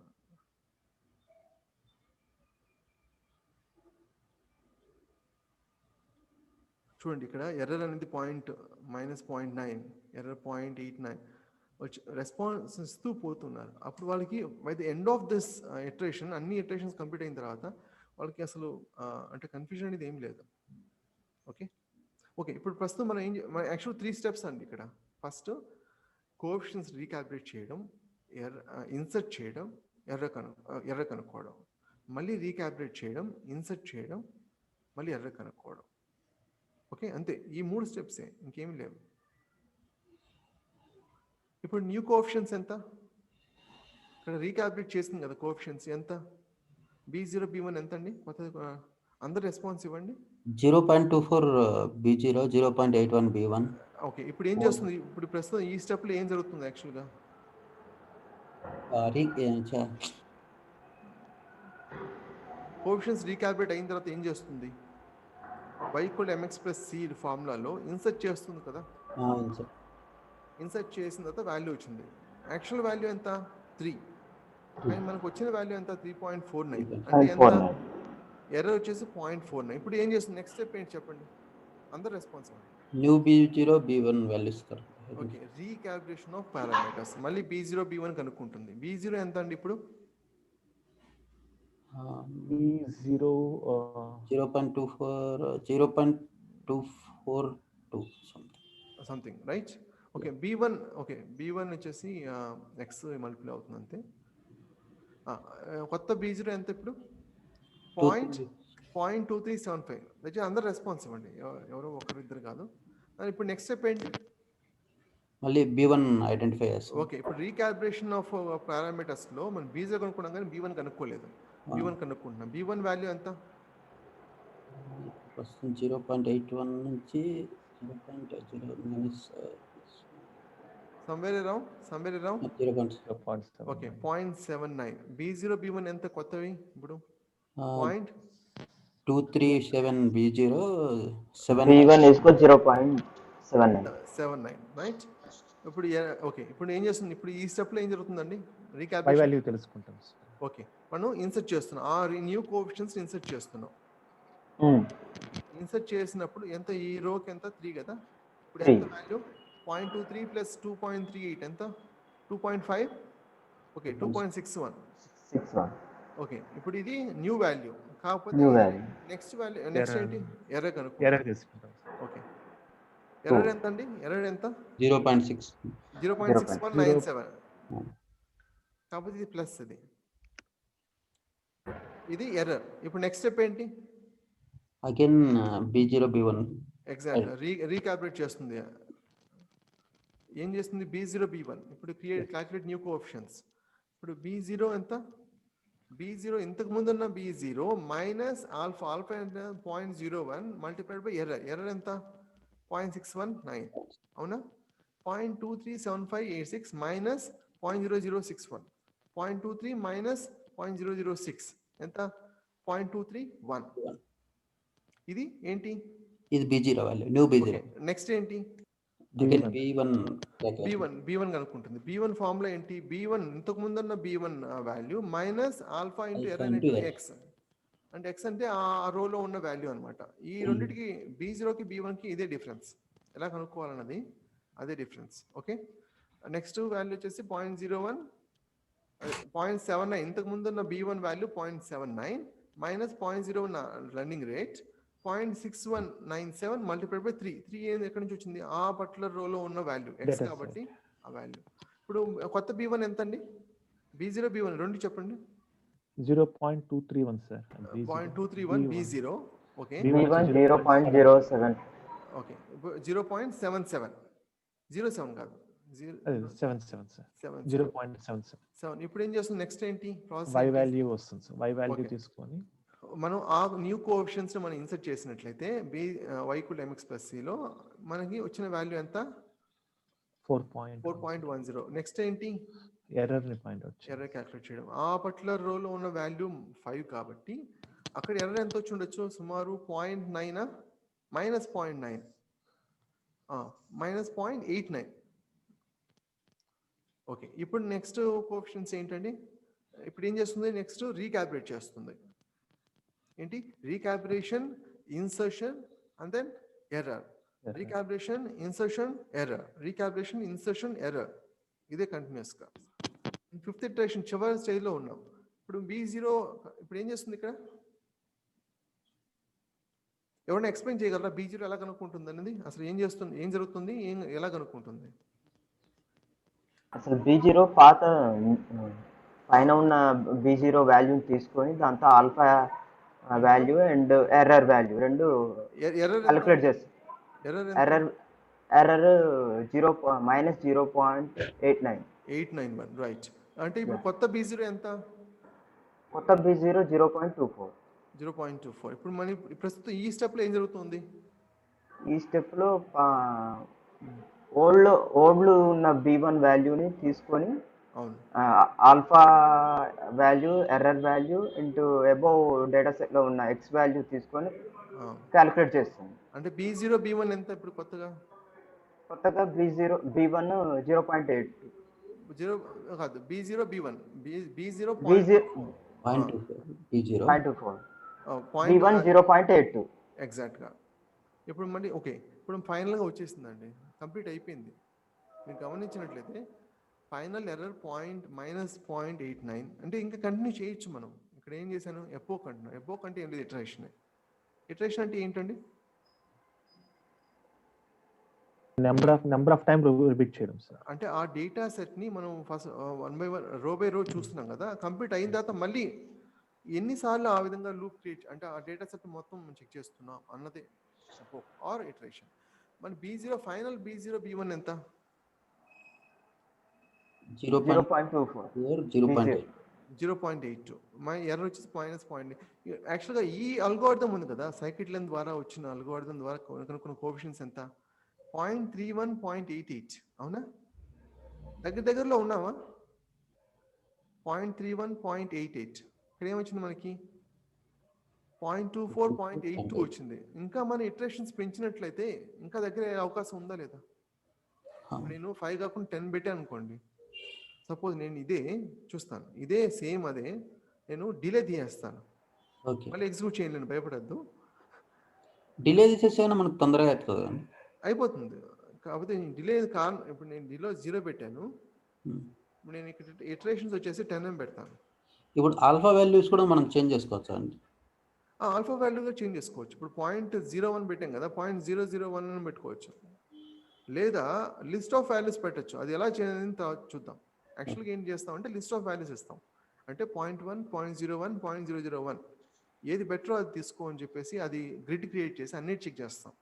చూడండి, ఇక్కడ ఎర్రర్ అనేది -0.9, ఎర్రర్ 0.89 వచ్చి రెస్పాన్స్ ఇస్తూ పోతున్నారు. అప్పుడు వాళ్ళకి by the end of this iteration, అన్ని ఇటరేషన్స్ కంప్లీట్ అయిన తర్వాత వాళ్ళకి అసలు అంటే కన్ఫ్యూజన్ అనేది ఏం లేదు. ఓకే ఓకే, ఇప్పుడు ప్రస్తుతం మనం యాక్చువల్ 3 steps అండి ఇక్కడ. ఫస్ట్ కోఎఫిషియెంట్స్ రీకాలిబ్రేట్ చేయడం, ఇన్సర్ట్ చేయడం, ఎర్ర కనుక్కోవడం, మళ్ళీ రీకాలిబ్రేట్ చేయడం, ఇన్సర్ట్ చేయడం, మళ్ళీ ఎర్ర కనుక్కోవడం. ఓకే, అంతే, ఈ 3 స్టెప్సే, ఇంకేమీ లేవు. ఇప్పుడు న్యూ కోఎఫిషియెంట్స్ ఎంత? ఇక్కడ రీకాలిబ్రేట్ చేసింది కదా కోఎఫిషియెంట్స్ ఎంత? B0 B1 ఎంత అండి కొత్తది? అందరు రెస్పాన్స్ ఇవ్వండి. 0.24 B0, 0.81 B1. ఓకే, ఇప్పుడు ఏం చేస్తుంది? ఇప్పుడు ప్రస్తుతం ఈ స్టెప్లో ఏం జరుగుతుంది యాక్చువల్గా? కోఎఫిషియెంట్స్ రీకాలిబ్రేట్ అయిన తర్వాత ఏం చేస్తుంది? y = mx + c ఫార్ములాలో ఇన్సర్ట్ చేస్తుంది కదా. ఇన్సర్ట్ చేసిన తర్వాత వాల్యూ వచ్చింది. యాక్చువల్ వాల్యూ ఎంత? 3. కానీ మనకు వచ్చిన వాల్యూ ఎంత? 3.49. అంటే ఎంత? ఎర్రర్ వచ్చేసి 0.49. ఇప్పుడు ఏం చేస్తుంది? నెక్స్ట్ స్టెప్ ఏంటి చెప్పండి, అందరు రెస్పాన్స్ ఇవ్వండి. New B0 B1 values. Okay, recalibration of parameters. మళ్ళీ B0 B1 కనుక్కుంటుంది. B0 ఎంత అండి ఇప్పుడు? B0 0.242 something, right? Okay, B1 okay, B1 వచ్చేసి x మల్టిప్లై అవుతుంది అంతే. కొత్త B0 ఎంత ఇప్పుడు? 0.2375. అయితే అందరు రెస్పాన్స్ ఇవ్వండి, ఎవరో ఒకరు ఇద్దరు కాదు. ఇప్పుడు నెక్స్ట్ స్టెప్ ఏంటి? మళ్ళీ B1 ఐడెంటిఫై చేస్తాం. ఓకే, ఇప్పుడు రీకాలిబ్రేషన్ ఆఫ్ పారామీటర్స్లో మనం B0 కనుక్కున్నాం కానీ B1 కనుక్కోలేదు. B1 కనుక్కుంటున్నాం. B1 వాల్యూ ఎంత? ప్రస్తుతం 0.81 నుంచి 0.0 somewhere around 0.7. Okay, 0.79. B0 B1 ఎంత కొత్తవి ఇప్పుడు? 237 B0, B1 is 0.79, రైట్? ఇప్పుడు ఓకే, ఇప్పుడు ఏం చేస్తుంది? ఇప్పుడు ఈ స్టెప్లో ఏం జరుగుతుందండి? పై రీకాలిబ్రేషన్. వాల్యూ తెలుసుకుంటాం. ఓకే, మనం ఇన్సర్ట్ చేస్తున్నాం, ఆ న్యూ కోఎఫిషియెంట్స్ ఇన్సర్ట్ చేస్తున్నాం. ఇన్సర్ట్ చేసినప్పుడు ఎంత? ఈ రోకి ఎంత? 3 కదా. ఇప్పుడు ఎంత వాల్యూ? 0.23 + 2.38 ఎంత? 2.5. ఓకే, 2.61. ఓకే, ఇప్పుడు ఇది న్యూ వాల్యూ. కాకపోతే నెక్స్ట్ వాల్యూ నెక్స్ట్ ఏంటి? ఎర్రర్ కనుక్కో. ఎర్రర్ తీసుకుంటాం. ఓకే, ఎర్రర్ ఎంత అండి? ఎర్రర్ ఎంత? 0.6. 0.6197 కాకపోతే ఇది ప్లస్, ఇది ఎర్రర్. ఇప్పుడు నెక్స్ట్ స్టెప్ ఏంటి? అగైన్ B0 B1 ఎగ్జాక్ట్ రీకాల్కులేట్ చేస్తుంది. ఏం చేస్తుంది? B0 B1. ఇప్పుడు క్యాల్కులేట్ న్యూ కోఎఫిషియన్స్. ఇప్పుడు B0 ఎంత? B0 ఇంతకు ముందు ఉన్న B0 మైనస్ ఆల్ఫా ఎంత 0.01 మల్టిప్లైడ్ బై ఎర్రర్ ఎంత 0.619. అవునా? 0.237586 మైనస్ 0.0061. 0.23 మైనస్ 0.006 ఎంత? 0.231. ఇది ఏంటి? ఇది B0 value, new B0. Next ఏంటి? B1 కనుక్కుంటుంది. B1 ఫార్ములా ఏంటి? B1 ఇంతకు ముందు ఉన్న B1 value minus alpha into error into X. అంటే ఎక్స్ అంటే ఆ రోలో ఉన్న వాల్యూ అనమాట. ఈ రెండింటికి B0కి B1కి ఇదే డిఫరెన్స్. ఎలా కనుక్కోవాలన్నది అదే డిఫరెన్స్. ఓకే, నెక్స్ట్ వాల్యూ వచ్చేసి 0.01 0.79. ఇంతకు ముందు ఉన్న B1 value 0.79 minus 0.01 running rate 0.6197 multiplied by 3. 3 ఎక్కడి నుంచి వచ్చింది? ఆ పర్టికులర్ రోలో ఉన్న వాల్యూ ఎక్స్ కాబట్టి ఆ వాల్యూ. ఇప్పుడు కొత్త B1 ఎంత అండి? B0 B1 రెండు చెప్పండి. 0.231 sir. 0.231 B0. Okay, B1 0.07. Okay 0.77 07 కాదు 77 సార్. 0.77. ఇప్పుడు ఏం చేస్తుంది? నెక్స్ట్ ఏంటి ప్రాసెస్? y వాల్యూ వస్తుంది సార్. y వాల్యూ తీసుకొని మనం ఆ న్యూ కోఎఫిషియన్స్ మనం ఇన్సర్ట్ చేసినట్లయితే y = mx + c లో మనకి వచ్చిన వాల్యూ ఎంత? 4.10. నెక్స్ట్ ఏంటి? ఎర్రర్ ని పాయింట్ అవుట్ ఎర్రర్ క్యాల్కులేట్ చేయడం. ఆ పర్టికులర్ రోలో ఉన్న వాల్యూ 5 కాబట్టి అక్కడ ఎర్రర్ ఎంత వచ్చి ఉండొచ్చు? సుమారు 0.9 మైనస్ 0.9 మైనస్ 0.89. ఓకే, ఇప్పుడు నెక్స్ట్ కోఎఫిషియన్స్ ఏంటండి? ఇప్పుడు ఏం చేస్తుంది? నెక్స్ట్ రీకాల్కులేట్ చేస్తుంది. ఏంటి? Recalculation, insertion and then error. Recalculation, insertion, error, recalculation, insertion, error. ఇదే కంటిన్యూస్గా 5th ఇటరేషన్ చివరి స్టేజ్లో ఉన్నాం. ఇప్పుడు B0 ఇప్పుడు ఏం చేస్తుంది ఇక్కడ? ఎవరైనా ఎక్స్ప్లెయిన్ చేయగలరా B0 ఎలా కనుక్కుంటుంది అనేది? అసలు ఏం చేస్తుంది, ఏం జరుగుతుంది, ఎలా కనుక్కుంటుంది? అసలు B0 పాత పైన ఉన్న B0 వాల్యూని తీసుకొని దాంతో alpha value and error value రెండు క్యాలిక్యులేట్ చేస్తుంది. ఎర్రర్ -0.891. రైట్. అంటే ఇప్పుడు కొత్త B0 ఎంత? కొత్త B0 0.24. ఇప్పుడు మన ప్రస్తుతం ఈ స్టెప్లో ఏం జరుగుతుంది? ఈ స్టెప్లో ఓల్డ్ ఉన్న B1 వాల్యూని తీసుకొని alpha value, error value into above data సెట్లో ఉన్న ఎక్స్ వాల్యూ తీసుకొని క్యాలిక్యులేట్ చేస్తుంది. అంటే B0 B1 ఎంత ఇప్పుడు కొత్తగా? B1 0.8 కాదు, B0 B1 B0 0.82 ఎగ్జాక్ట్గా. ఇప్పుడు మళ్ళీ ఓకే, ఇప్పుడు ఫైనల్గా వచ్చేసిందండి, కంప్లీట్ అయిపోయింది. మీరు గమనించినట్లయితే ఫైనల్ ఎర్రర్ -0.89. అంటే ఇంకా కంటిన్యూ చేయొచ్చు మనం. ఇక్కడ ఏం చేశాను? ఎపోక్ అంటున్నాను. ఎపోక్ అంటే ఏం లేదు, ఇటరేషన్ అంటే ఏంటండి? నెంబర్ ఆఫ్ టైం రిపీట్ చేయడం సార్. అంటే ఆ డేటా సెట్ని మనం ఫస్ట్ 1 by 1 రో బై రో చూస్తున్నాం కదా, కంప్లీట్ అయిన తర్వాత మళ్ళీ ఎన్నిసార్లు ఆ విధంగా లూప్ క్రియేట్, అంటే ఆ డేటా సెట్ మొత్తం చెక్ చేస్తున్నాం అన్నదే ఎపోక్ ఆర్ ఇటరేషన్. మన B0 ఫైనల్ B0 B1 ఎంత? 0.82. మై ఎర్రర్ వచ్చేసి -0.8. యాక్చువల్గా ఈ అల్గోరిథం ఉంది కదా, సైకిట్ లెన్ ద్వారా వచ్చిన అల్గోరిథం ద్వారా కనుక్కున్న కోఎఫిషియన్స్ ఎంత? 0.31 0.88. అవునా? దగ్గరలో ఉన్నావా? 0.31 0.88. ఇక్కడ ఏమొచ్చింది మనకి? 0.24 0.82 వచ్చింది. ఇంకా మన ఇటరేషన్స్ పెంచినట్లయితే ఇంకా దగ్గర అవకాశం ఉందా లేదా? నేను 5 కాకుండా 10 పెట్టాను అనుకోండి. సపోజ్ నేను ఇదే చూస్తాను, ఇదే సేమ్ అదే నేను డిలే తీసేస్తాను, మళ్ళీ ఎగ్జిక్యూట్ చేయలేను, భయపడద్దు. డిలే తీసేస్తే మనకు తొందరగా అయిపోతుంది. కాకపోతే నేను డిలే కారణం, ఇప్పుడు నేను డిలే 0 పెట్టాను, నేను ఇక్కడ ఇటరేషన్స్ వచ్చేసి 10 పెడతాను. ఇప్పుడు ఆల్ఫా వాల్యూస్ కూడా మనం చేంజ్ చేసుకోవచ్చు అండి. ఆల్ఫా వాల్యూగా చేంజ్ చేసుకోవచ్చు. ఇప్పుడు 0.01 పెట్టాం కదా, 0.001 పెట్టుకోవచ్చు. లేదా లిస్ట్ ఆఫ్ వాల్యూస్ పెట్టచ్చు. అది ఎలా చేయాలని చూద్దాం. యాక్చువల్గా ఏం చేస్తామంటే లిస్ట్ ఆఫ్ వాల్యూస్ ఇస్తాం. అంటే 0.1, 0.01, 0.001 ఏది బెటరో అది తీసుకో అని చెప్పేసి అది గ్రిడ్ క్రియేట్ చేసి అన్ని చెక్ చేస్తాం.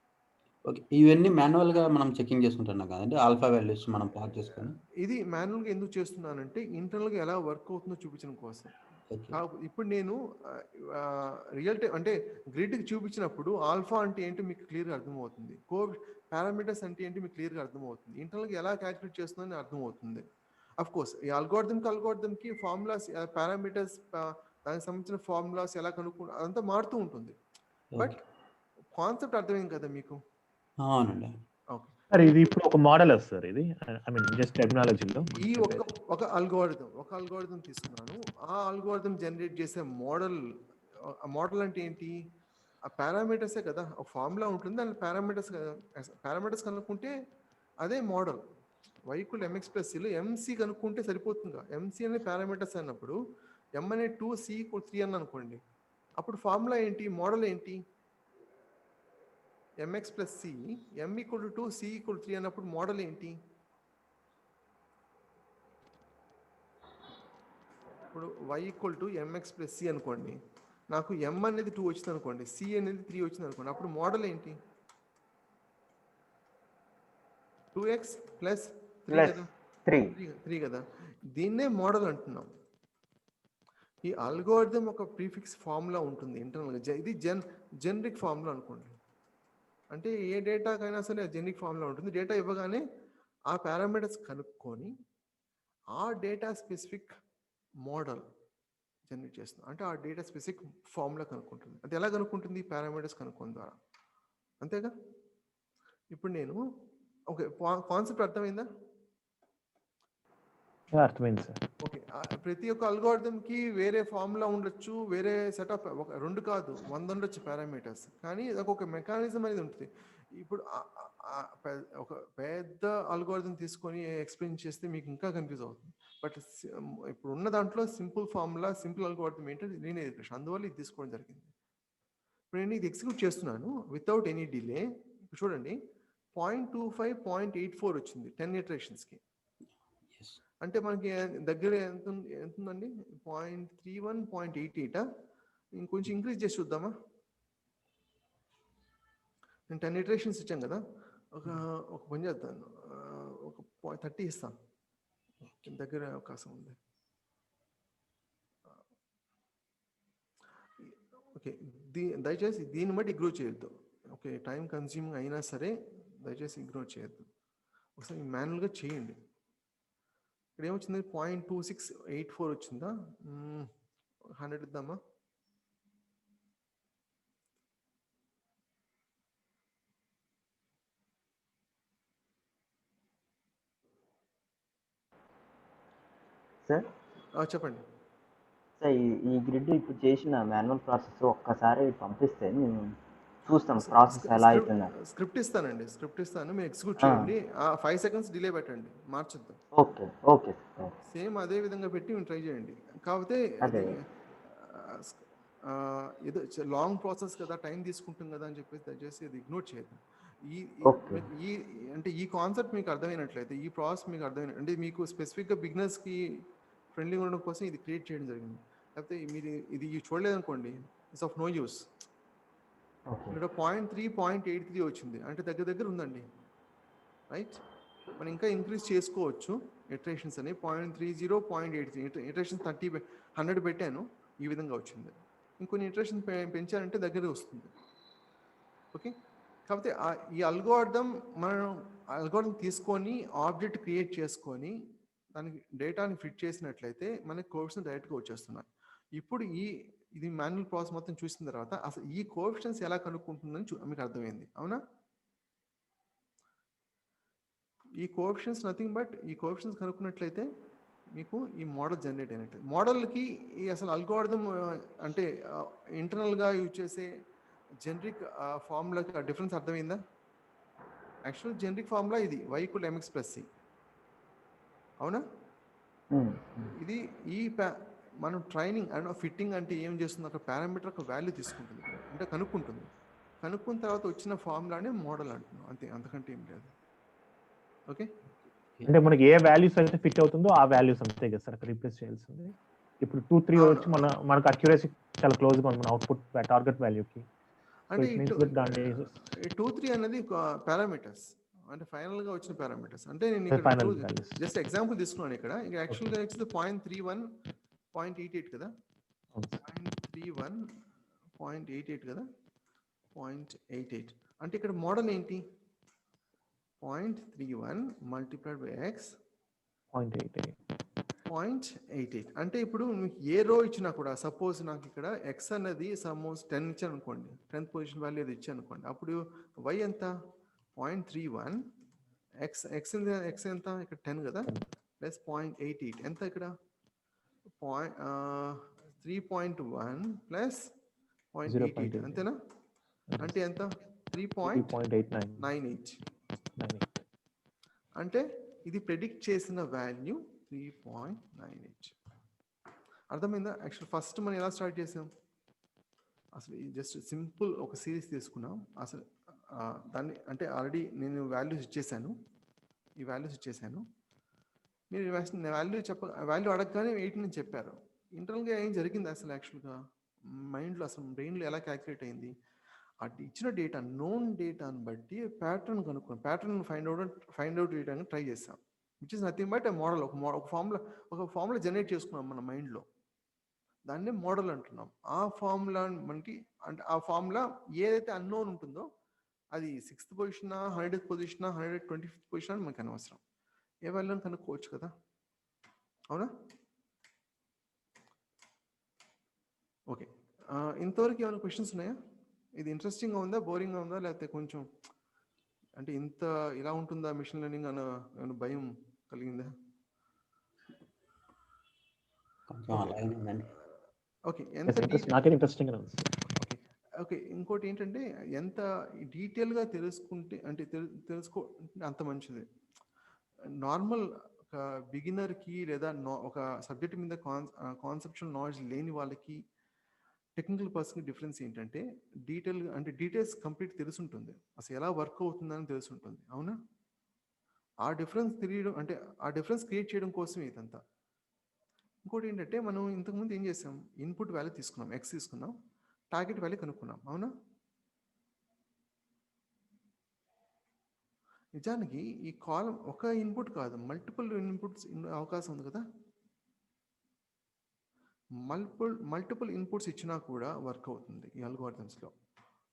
ఓకే. ఇవన్నీ మాన్యువల్‌గా మనం చెకింగ్ చేసుకుంటున్నాం కదండీ! ఆల్ఫా వాల్యూస్ మనం ప్లాట్ చేసుకొని. ఇది మాన్యువల్గా ఎందుకు చేస్తున్నానంటే ఇంటర్నల్గా ఎలా వర్క్ అవుతుందో చూపించడం కోసం. ఓకే. ఇప్పుడు నేను రియల్ టైం అంటే గ్రిడ్కి చూపించినప్పుడు ఆల్ఫా అంటే ఏంటో మీకు క్లియర్గా అర్థమవుతుంది. పారామీటర్స్ అంటే ఏంటి మీకు క్లియర్గా అర్థమవుతుంది. ఇంటర్నల్గా ఎలా క్యాలిక్యులేట్ చేస్తుందని అర్థమవుతుంది. అఫ్ కోర్స్ ఈ అల్గోరిథంకి ఫార్ములాస్ పారామీటర్స్ దానికి సంబంధించిన ఫార్ములాస్ ఎలా కనుక్కు అదంతా మారుతూ ఉంటుంది. బట్ కాన్సెప్ట్ అర్థమైంది కదా మీకు? అవునండి. ఓకే సార్ ఇది ఇప్పుడు ఒక మోడల్ సార్ ఇది ఐ మీన్ జస్ట్ టెక్నాలజీలో ఈ ఒక అల్గోరిథం తీసుకున్నాను. ఆ అల్గోరిథం జనరేట్ చేసే మోడల్ అంటే ఏంటి? ఆ పారామీటర్సే కదా. ఒక ఫార్ములా ఉంటుంది, దాని పారామీటర్స్ కనుక్కుంటే అదే మోడల్. y = mx + cలో ఎంసీ కనుక్కుంటే సరిపోతుందిగా. ఎంసీ అనే పారామీటర్స్ అన్నప్పుడు m అనే 2, c = 3 అని అనుకోండి. అప్పుడు ఫార్ములా ఏంటి? మోడల్ ఏంటి? mx + c, m = 2, c = 3 అన్నప్పుడు మోడల్ ఏంటి? ఇప్పుడు y = mx + c అనుకోండి. నాకు m అనేది 2 వచ్చింది అనుకోండి, c అనేది 3 వచ్చింది అనుకోండి. అప్పుడు మోడల్ ఏంటి? 2x + 3 కదా, 3 కదా. దీన్నే మోడల్ అంటున్నాం. ఈ అల్గోరిథం ఒక ప్రీఫిక్స్ ఫార్ములా ఉంటుంది ఇంటర్నల్గా. ఇది జనరిక్ ఫార్ములా అనుకోండి. అంటే ఏ డేటాకైనా సరే జనరిక్ ఫార్ములా ఉంటుంది. డేటా ఇవ్వగానే ఆ పారామీటర్స్ కనుక్కొని ఆ డేటా స్పెసిఫిక్ మోడల్ జనరేట్ చేస్తుంది. అంటే ఆ డేటా స్పెసిఫిక్ ఫార్ములా కనుక్కుంటుంది. అది ఎలా కనుక్కుంటుంది? పారామీటర్స్ కనుక్కోవడం ద్వారా. అంతేగా? ఇప్పుడు నేను ఓకే, కాన్సెప్ట్ అర్థమైందా? అర్థమైంది సార్. ఓకే, ప్రతి ఒక్క అల్గోరిథంకి వేరే ఫార్ములా ఉండొచ్చు, వేరే సెట్ ఆఫ్ 2 కాదు 100 ఉండొచ్చు పారామీటర్స్. కానీ ఒక మెకానిజం అనేది ఉంటుంది. ఇప్పుడు ఒక పెద్ద అల్గోరిథం తీసుకొని ఎక్స్ప్లెయిన్ చేస్తే మీకు ఇంకా కన్ఫ్యూజ్ అవుతుంది. బట్ ఇప్పుడు ఉన్న దాంట్లో సింపుల్ ఫార్ములా, సింపుల్ అల్గోరిథం ఏంటంటే లీనియర్ రిగ్రెషన్. అందువల్ల ఇది తీసుకోవడం జరిగింది. ఇప్పుడు నేను ఇది ఎగ్జిక్యూట్ చేస్తున్నాను వితౌట్ ఎనీ డిలే. ఇప్పుడు చూడండి 0.25, 0.84 వచ్చింది 10 ఇటరేషన్స్కి. అంటే మనకి దగ్గర ఎంత ఉందండి? 0.31, 0.88. ఇంకొంచెం ఇంక్రీజ్ చేసి చూద్దామా? నేను 10 ఇటరేషన్స్ ఇచ్చాను కదా, ఒక పని చేద్దాను, ఒక 30 ఇస్తాను. దగ్గర అవకాశం ఉంది. ఓకే, దయచేసి దీన్ని బట్టి ఇగ్నోర్ చేయొద్దు. ఓకే, టైం కన్స్యూమింగ్ అయినా సరే దయచేసి ఇగ్నోర్ చేయొద్దు. ఒకసారి మాన్యువల్గా చేయండి. ఇక్కడ ఏమొచ్చింది? 0.2684 వచ్చిందా? 100 ఇద్దామా? సార్ చెప్పండి. సార్ ఈ గ్రిడ్ ఇప్పుడు చేసిన మాన్యువల్ ప్రాసెస్ ఒక్కసారి పంపిస్తే మేము చూస్తాం ప్రాసెస్ ఎలా అవుతుందా. స్క్రిప్ట్ ఇస్తానండి, స్క్రిప్ట్ ఇస్తాను, మీరు ఎగ్జిక్యూట్ చేయండి. 5 seconds డిలే పెట్టండి, మార్చుద్దాం. ఓకే సేమ్ అదే విధంగా పెట్టి మీరు ట్రై చేయండి. కాకపోతే ఏదో లాంగ్ ప్రాసెస్ కదా, టైం తీసుకుంటుంది కదా అని చెప్పేసి దయచేసి అది ఇగ్నోర్ చేయద్దు. అంటే ఈ కాన్సెప్ట్ మీకు అర్థమైనట్లయితే, ఈ ప్రాసెస్ మీకు అర్థమైన అంటే మీకు స్పెసిఫిక్గా బిగినర్స్కి ఫ్రెండ్లీగా ఉండడం కోసం ఇది క్రియేట్ చేయడం జరిగింది. లేకపోతే మీరు ఇది చూడలేదనుకోండి, ఇట్స్ ఆఫ్ నో యూస్. ఇక్కడ 0.3, 0.83 వచ్చింది అంటే దగ్గర ఉందండి, రైట్? మనం ఇంకా ఇంక్రీజ్ చేసుకోవచ్చు ఇటరేషన్స్ అని. 0.30, 0.83 ఇటరేషన్స్ 100 పెట్టాను, ఈ విధంగా వచ్చింది. ఇంకొన్ని ఇటరేషన్ పెంచాలంటే దగ్గర వస్తుంది. ఓకే, కాకపోతే ఈ అల్గోరిథం తీసుకొని ఆబ్జెక్ట్ క్రియేట్ చేసుకొని దానికి డేటాని ఫిట్ చేసినట్లయితే మనకి కోఎఫిషియన్స్ డైరెక్ట్గా వచ్చేస్తున్నాయి. ఇప్పుడు ఇది మాన్యువల్ ప్రాసెస్ మొత్తం చూసిన తర్వాత అసలు ఈ కోఎఫిషియన్స్ ఎలా కనుక్కుంటుందని మీకు అర్థమైంది, అవునా? ఈ కోఎఫిషియన్స్ నథింగ్ బట్ ఈ కోఎఫిషియన్స్ కనుక్కున్నట్లయితే మీకు ఈ మోడల్ జనరేట్ అయినట్టు. మోడల్కి అసలు అల్గోరిథం అంటే ఇంటర్నల్గా యూజ్ చేసే జనరిక్ ఫార్ములాకి ఆ డిఫరెన్స్ అర్థమైందా? యాక్చువల్ జనరిక్ ఫార్ములా ఇది y = mx + c, అవునా? ఇది మనం ట్రైనింగ్ అండ్ ఫిట్టింగ్ అంటే ఏం చేస్తుంది? ఒక పారామీటర్ ఒక వాల్యూ తీసుకుంటుంది, అంటే కనుక్కుంటుంది. కనుక్కున్న తర్వాత వచ్చిన ఫార్ములానే మోడల్ అంటున్నాం, అంతే, అంతకంటే ఏం లేదు. ఓకే, అంటే మనకి ఏ వాల్యూస్ అయితే ఫిట్ అవుతుందో ఆ వాల్యూస్ అంతే కదా సార్ అక్కడ రీప్లేస్ చేయాల్సింది. ఇప్పుడు 2, 3 వచ్చి మనకు అక్యురసీ చాలా క్లోజ్గా ఉంది మన అవుట్పుట్ టార్గెట్ వాల్యూకి. అంటే 2, 3 అనేది పారామీటర్స్, అంటే ఫైనల్గా వచ్చిన పారామీటర్స్. అంటే నేను ఇక్కడ జస్ట్ ఎగ్జాంపుల్ తీసుకున్నాను. ఇక్కడ యాక్చువల్గా ఇట్స్ 0.31, 0.88 కదా, 0.31, 0.88 కదా, 0.88. అంటే ఇక్కడ మోడల్ ఏంటి? 0.31 మల్టిప్లైడ్ బై ఎక్స్ 0.88. అంటే ఇప్పుడు మీకు ఏ రో ఇచ్చినా కూడా, సపోజ్ నాకు ఇక్కడ ఎక్స్ అనేది సపోజ్ 10 ఇచ్చాను అనుకోండి, 10th పొజిషన్ వాల్యూ అది ఇచ్చాను అనుకోండి, అప్పుడు వై ఎంత? 0.31 ఎక్స్ ఎంత? ఇక్కడ 10 కదా, ప్లస్ 0.88 ఎంత ఇక్కడ? 3.1 ప్లస్ 0.88 అంతేనా? అంటే ఎంత? 3.98. అంటే ఇది ప్రెడిక్ట్ చేసిన వాల్యూ 3.98. అర్థమైందా? యాక్చువల్ ఫస్ట్ మనం ఎలా స్టార్ట్ చేసాం? అసలు జస్ట్ సింపుల్ ఒక సిరీస్ తీసుకున్నాం. అసలు దాన్ని అంటే ఆల్రెడీ నేను వాల్యూస్ ఇచ్చేసాను, ఈ వాల్యూస్ ఇచ్చేసాను. మీరు వాల్యూ అడగగానే 8 అని చెప్పారు. ఇంటర్నల్గా ఏం జరిగింది అసలు? యాక్చువల్గా మైండ్లో అసలు బ్రెయిన్లో ఎలా క్యాల్కులేట్ అయింది? అది ఇచ్చిన డేటా, నోన్ డేటాను బట్టి ప్యాటర్న్ కనుక్కోండి, ప్యాటర్న్ ఫైండ్ అవుట్ చేయడానికి ట్రై చేస్తాం. Which is nothing but model. ఒక ఫార్ములా జనరేట్ చేసుకున్నాం మన మైండ్లో, దాన్నే మోడల్ అంటున్నాం. ఆ ఫార్ములా మనకి, అంటే ఆ ఫార్ములా ఏదైతే అన్నోన్ ఉంటుందో అది 6th పొజిషనా, 100th పొజిషనా, 125th పొజిషన్ అని మనకు అనవసరం, ఏ వాల్యూని కనుక్కోవచ్చు కదా, అవునా? ఓకే, ఇంతవరకు ఏమైనా క్వశ్చన్స్ ఉన్నాయా? ఇది ఇంట్రెస్టింగ్గా ఉందా, బోరింగ్గా ఉందా, లేకపోతే కొంచెం అంటే ఇంత ఇలా ఉంటుందా మిషన్ లెర్నింగ్ అన్న భయం కలిగిందా? Okay, okay. ఇంకోటి ఏంటంటే ఎంత డీటెయిల్గా తెలుసుకుంటే, అంటే తెలుసుకుంటే అంత మంచిది. నార్మల్ ఒక బిగినర్కి లేదా ఒక సబ్జెక్ట్ మీద కాన్సెప్చువల్ నాలెడ్జ్ లేని వాళ్ళకి, టెక్నికల్ పర్సన్కి డిఫరెన్స్ ఏంటంటే డీటెయిల్స్ కంప్లీట్ తెలుసుంటుంది, అసలు ఎలా వర్క్ అవుతుందని తెలుసుంటుంది, అవునా? ఆ డిఫరెన్స్ తెలియడం, అంటే ఆ డిఫరెన్స్ క్రియేట్ చేయడం కోసం ఇదంతా. ఇంకోటి ఏంటంటే మనం ఇంతకుముందు ఏం చేసాం? ఇన్పుట్ వాల్యూ తీసుకున్నాం, ఎక్స్ తీసుకున్నాం, టార్గెట్ వాల్యూ కనుక్కున్నాం, అవునా? నిజానికి ఈ కాలం ఒక ఇన్పుట్ కాదు, మల్టిపుల్ ఇన్పుట్స్ అవకాశం ఉంది కదా. మల్టిపుల్ ఇన్పుట్స్ ఇచ్చినా కూడా వర్క్ అవుతుంది ఈ అల్గోరిథమ్స్లో.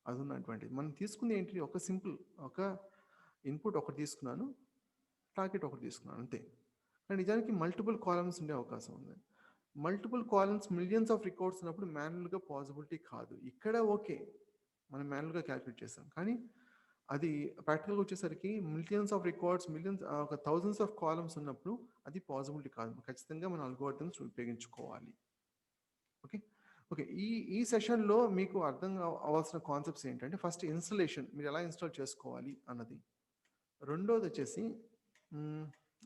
అది ఉన్న అడ్వాంటేజ్. మనం తీసుకుంది ఏంటి? ఒక సింపుల్ ఒక ఇన్పుట్ ఒకటి తీసుకున్నాను, టార్గెట్ ఒకటి తీసుకున్నాను, అంతే. కానీ నిజానికి మల్టిపుల్ కాలమ్స్ ఉండే అవకాశం ఉంది. Multiple columns, millions of records ఉన్నప్పుడు మాన్యువల్గా పాసిబిలిటీ కాదు. ఇక్కడ ఓకే, మనం మాన్యువల్గా క్యాల్కులేట్ చేస్తాం, కానీ అది ప్రాక్టికల్గా వచ్చేసరికి మిలియన్స్ ఆఫ్ రికార్డ్స్, ఒక థౌజండ్స్ ఆఫ్ కాలమ్స్ ఉన్నప్పుడు అది పాసిబిలిటీ కాదు. ఖచ్చితంగా మన అల్గోరిథమ్స్ ఉపయోగించుకోవాలి. Okay, okay. ఈ సెషన్లో మీకు అర్థం అవ్వాల్సిన కాన్సెప్ట్స్ ఏంటంటే, ఫస్ట్ ఇన్స్టలేషన్, మీరు ఎలా ఇన్స్టాల్ చేసుకోవాలి అన్నది. రెండోది వచ్చేసి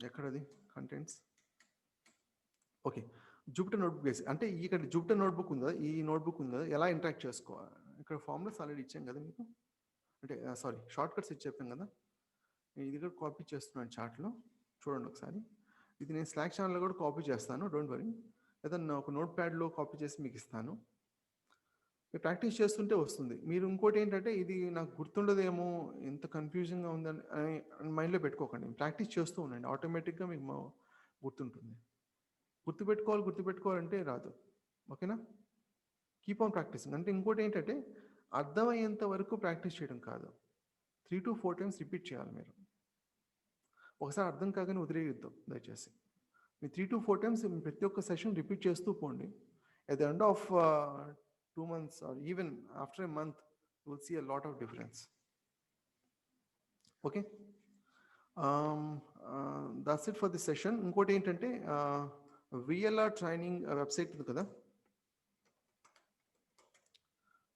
ఎక్కడది contents, okay, Jupiter notebook base. అంటే ఇక్కడ జూపిటర్ నోట్బుక్ ఉందా, ఈ నోట్బుక్ ఉందా, ఎలా ఇంటరాక్ట్ చేసుకోవాలి? ఇక్కడ ఫార్ములాస్ ఆల్రెడీ ఇచ్చాం కదా మీకు, అంటే సారీ షార్ట్ కట్స్ ఇచ్చి చెప్పాం కదా. నేను ఇది కూడా కాపీ చేస్తున్నాను చార్ట్లో, చూడండి ఒకసారి. ఇది నేను స్లాక్ ఛానల్లో కూడా కాపీ చేస్తాను, డోంట్ వరీ. లేదా ఒక నోట్ ప్యాడ్లో కాపీ చేసి మీకు ఇస్తాను. మీరు ప్రాక్టీస్ చేస్తుంటే వస్తుంది. మీరు ఇంకోటి ఏంటంటే, ఇది నాకు గుర్తుండదేమో, ఎంత కన్ఫ్యూజన్గా ఉందని మైండ్లో పెట్టుకోకండి. ప్రాక్టీస్ చేస్తూ ఉండండి, ఆటోమేటిక్గా మీకు గుర్తుంటుంది. గుర్తుపెట్టుకోవాలంటే రాదు, ఓకేనా? Keep on practising. అంటే ఇంకోటి ఏంటంటే, అర్థమయ్యేంత వరకు ప్రాక్టీస్ చేయడం కాదు, 3 to 4 times రిపీట్ చేయాలి మీరు. ఒకసారి అర్థం కాగానే వదిలేయొద్దు దయచేసి. మీరు 3 to 4 times ప్రతి ఒక్క సెషన్ రిపీట్ చేస్తూ పోండి. At the end of 2 months or even after a month, you will see a lot of difference. Okay, that's it for this session. ఇంకోటి ఏంటంటే, VLR ట్రైనింగ్ వెబ్సైట్ ఉంది కదా,